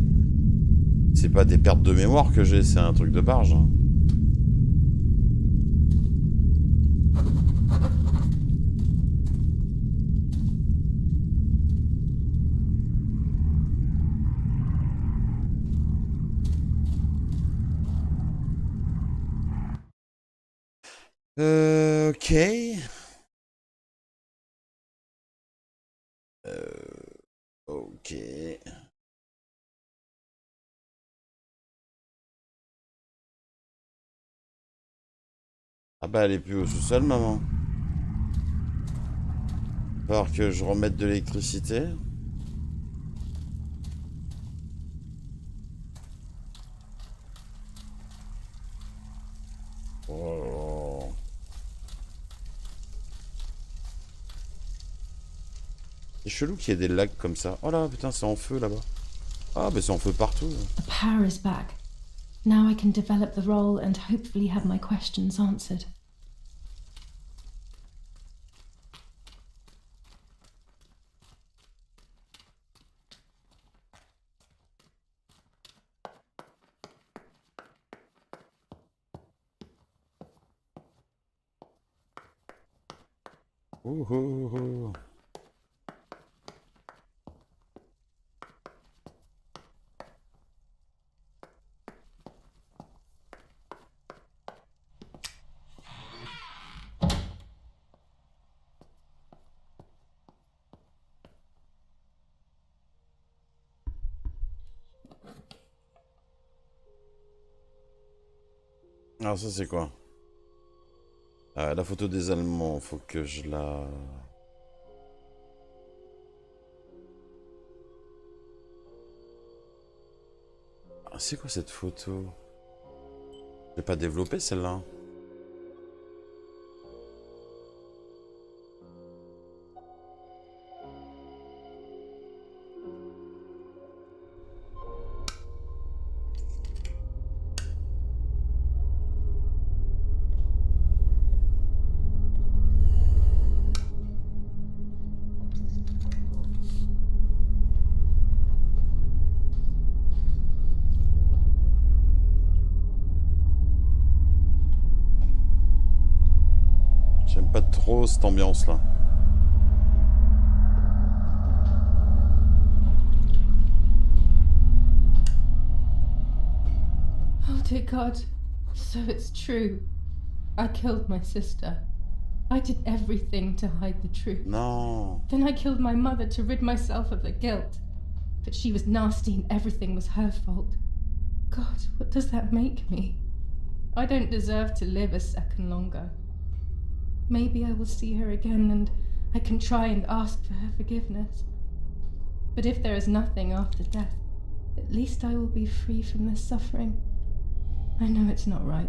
J: c'est pas des pertes de mémoire que j'ai, c'est un truc de barge. Hein. Ok. Ok. Ah bah elle est plus au sous-sol, maman. Il va falloir que je remette de l'électricité. Oh. C'est chelou qu'il y ait des lags comme ça. Oh là, putain, c'est en feu là-bas. Ah, bah c'est en feu partout.
B: The power is back. Now I can develop the role and hopefully have my questions answered.
J: Oh, oh, oh. Alors ça c'est quoi? La photo des Allemands, faut que je la... Ah, c'est quoi cette photo? Je l'ai pas développée celle-là. J'aime pas trop cette ambiance-là.
B: Oh dear God, so it's true. I killed my sister. I did everything to hide the truth.
J: Non.
B: Then I killed my mother to rid myself of the guilt. But she was nasty and everything was her fault. God, what does that make me? I don't deserve to live a second longer. Maybe I will see her again and I can try and ask for her forgiveness. But if there is nothing after death, at least I will be free from this suffering. I know it's not right,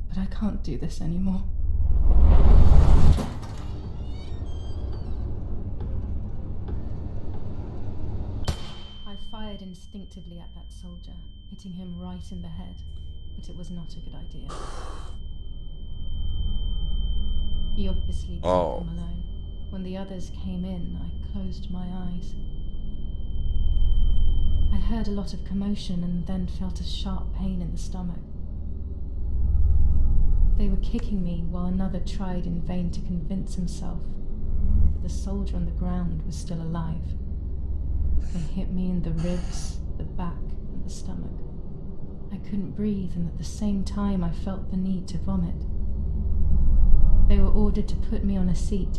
B: but I can't do this anymore.
A: I fired instinctively at that soldier, hitting him right in the head, but it was not a good idea. He obviously didn't come alone. When the others came in, I closed my eyes. I heard a lot of commotion and then felt a sharp pain in the stomach. They were kicking me while another tried in vain to convince himself that the soldier on the ground was still alive. They hit me in the ribs, the back, and the stomach. I couldn't breathe, and at the same time I felt the need to vomit. They were ordered to put me on a seat.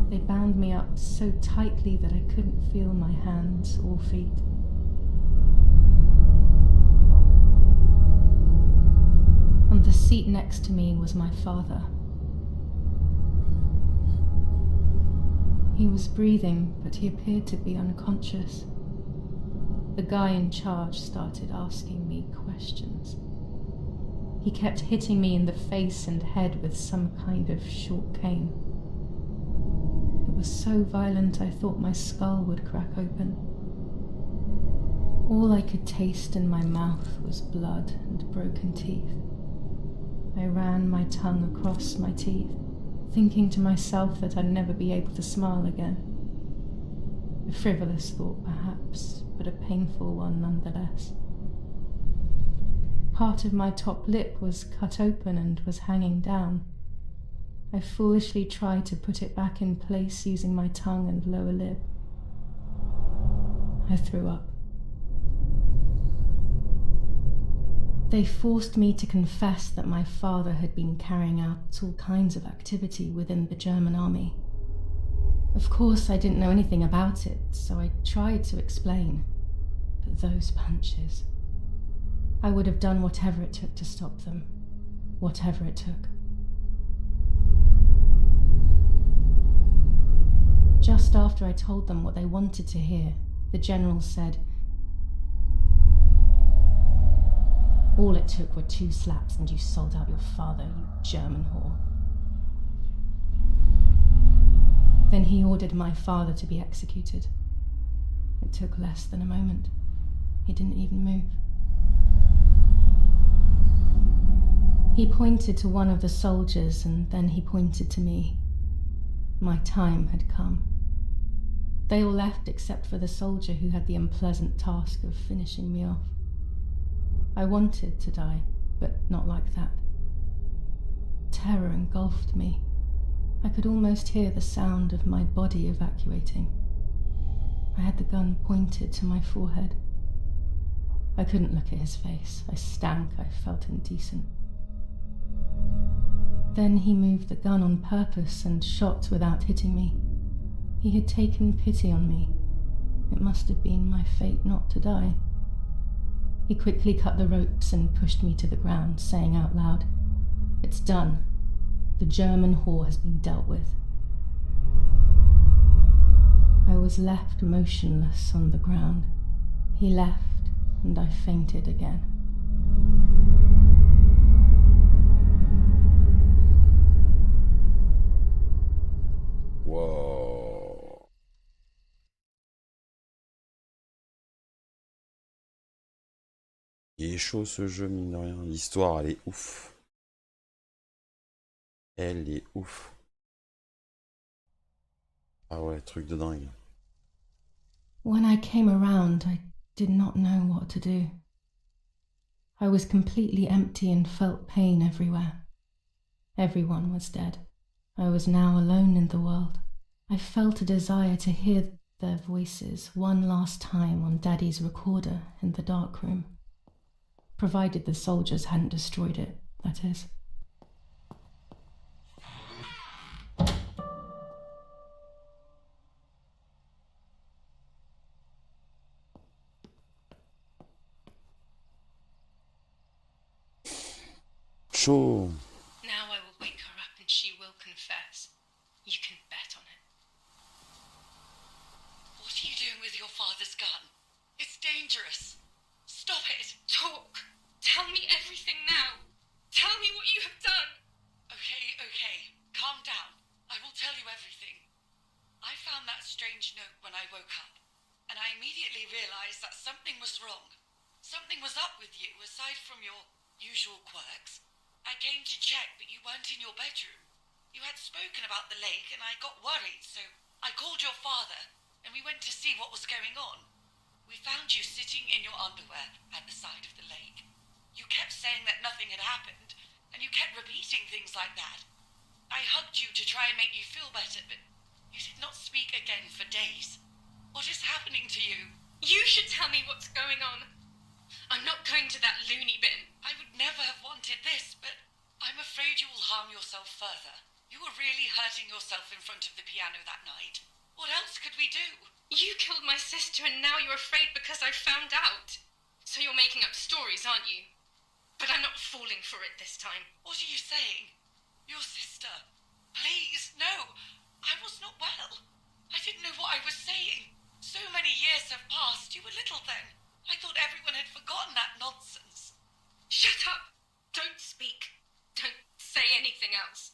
A: They bound me up so tightly that I couldn't feel my hands or feet. On the seat next to me was my father. He was breathing, but he appeared to be unconscious. The guy in charge started asking me questions. He kept hitting me in the face and head with some kind of short cane. It was so violent I thought my skull would crack open. All I could taste in my mouth was blood and broken teeth. I ran my tongue across my teeth, thinking to myself that I'd never be able to smile again. A frivolous thought, perhaps, but a painful one nonetheless. Part of my top lip was cut open and was hanging down. I foolishly tried to put it back in place using my tongue and lower lip. I threw up. They forced me to confess that my father had been carrying out all kinds of activity within the German army. Of course, I didn't know anything about it, so I tried to explain. But those punches... I would have done whatever it took to stop them. Whatever it took. Just after I told them what they wanted to hear, the general said, "All it took were 2 slaps and you sold out your father, you German whore." Then he ordered my father to be executed. It took less than a moment. He didn't even move. He pointed to one of the soldiers and then he pointed to me. My time had come. They all left except for the soldier who had the unpleasant task of finishing me off. I wanted to die, but not like that. Terror engulfed me. I could almost hear the sound of my body evacuating. I had the gun pointed to my forehead. I couldn't look at his face. I stank. I felt indecent. Then he moved the gun on purpose and shot without hitting me. He had taken pity on me. It must have been my fate not to die. He quickly cut the ropes and pushed me to the ground, saying out loud, "It's done. The German whore has been dealt with." I was left motionless on the ground. He left, and I fainted again.
J: Wow. Il est chaud ce jeu, mine de rien. L'histoire, elle est ouf. Elle est ouf. Ah ouais, truc de dingue.
A: When I came around, I did not know what to do. I was completely empty and felt pain everywhere. Everyone was dead. I was now alone in the world. I felt a desire to hear their voices one last time on Daddy's recorder in the dark room. Provided the soldiers hadn't destroyed it, that is.
J: Chaud.
B: Now I will wake her up and she will confess. You can bet on it.
I: What are you doing with your father's gun? It's dangerous. Stop it.
B: Talk. Tell me everything now. Tell me what you have done.
I: Okay. Calm down. I will tell you everything. I found that strange note when I woke up, and I immediately realized that something was wrong. Something was up with you, aside from your usual quirks. I came to check, but you weren't in your bedroom. You had spoken about the lake, and I got worried, so I called your father, and we went to see what was going on. We found you sitting in your underwear at the side of the lake. You kept saying that nothing had happened, and you kept repeating things like that. I hugged you to try and make you feel better, but you did not speak again for days. What is happening to you?
B: You should tell me what's going on. I'm not going to that loony bin.
I: I would never have wanted this, but I'm afraid you will harm yourself further. You were really hurting yourself in front of the piano that night. What else could we do?
B: You killed my sister and now you're afraid because I found out. So you're making up stories, aren't you? But I'm not falling for it this time.
I: What are you saying? Your sister? Please, no. I was not well. I didn't know what I was saying. So many years have passed. You were little then. I thought everyone had forgotten that nonsense.
B: Shut up! Don't speak. Don't say anything else.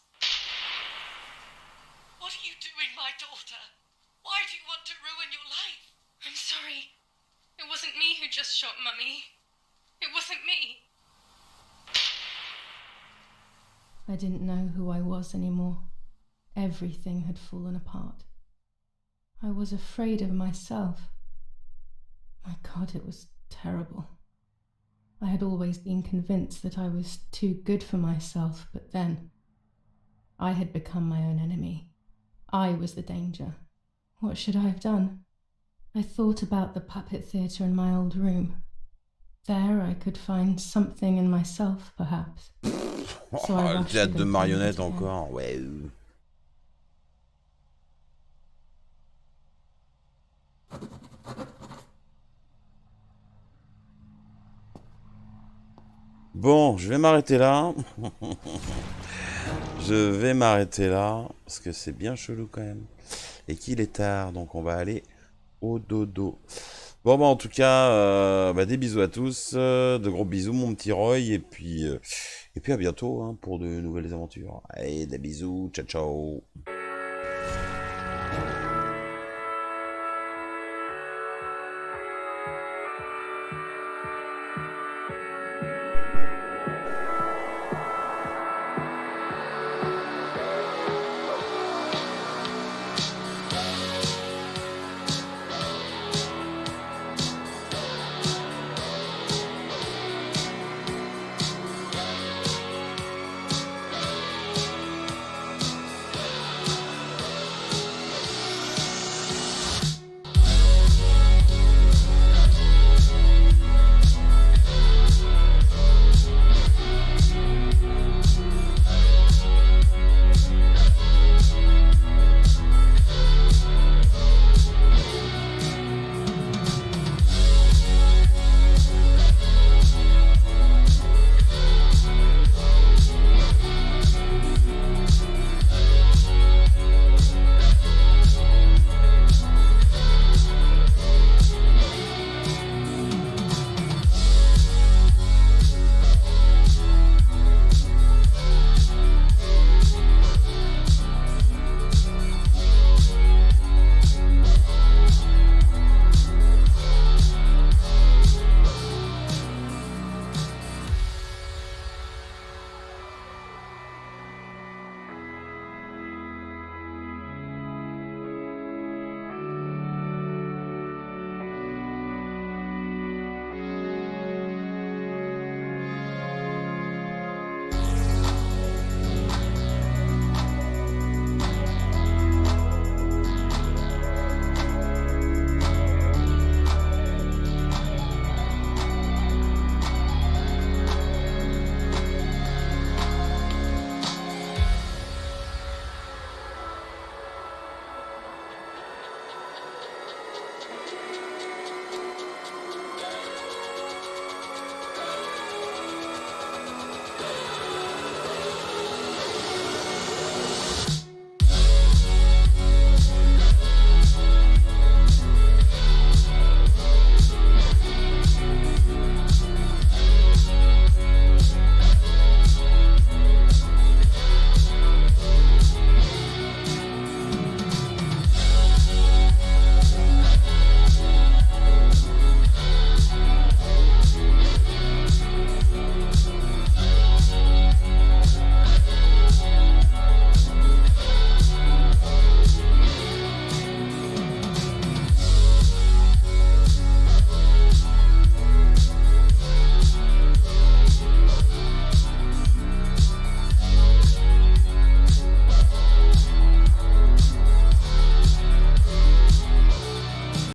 I: What are you doing, my daughter? Why do you want to ruin your life?
B: I'm sorry. It wasn't me who just shot Mummy. It wasn't me.
A: I didn't know who I was anymore. Everything had fallen apart. I was afraid of myself. My God, it was terrible. I had always been convinced that I was too good for myself, but then I had become my own enemy. I was the danger. What should I have done? I thought about the puppet theatre in my old room. There I could find something in myself, perhaps. So
J: Le théâtre de marionnettes encore, ouais. Bon, je vais m'arrêter là. Parce que c'est bien chelou quand même. Et qu'il est tard, donc on va aller au dodo. Bon, bah en tout cas, des bisous à tous. De gros bisous, mon petit Roy. Et puis à bientôt hein, pour de nouvelles aventures. Allez, des bisous. Ciao, ciao.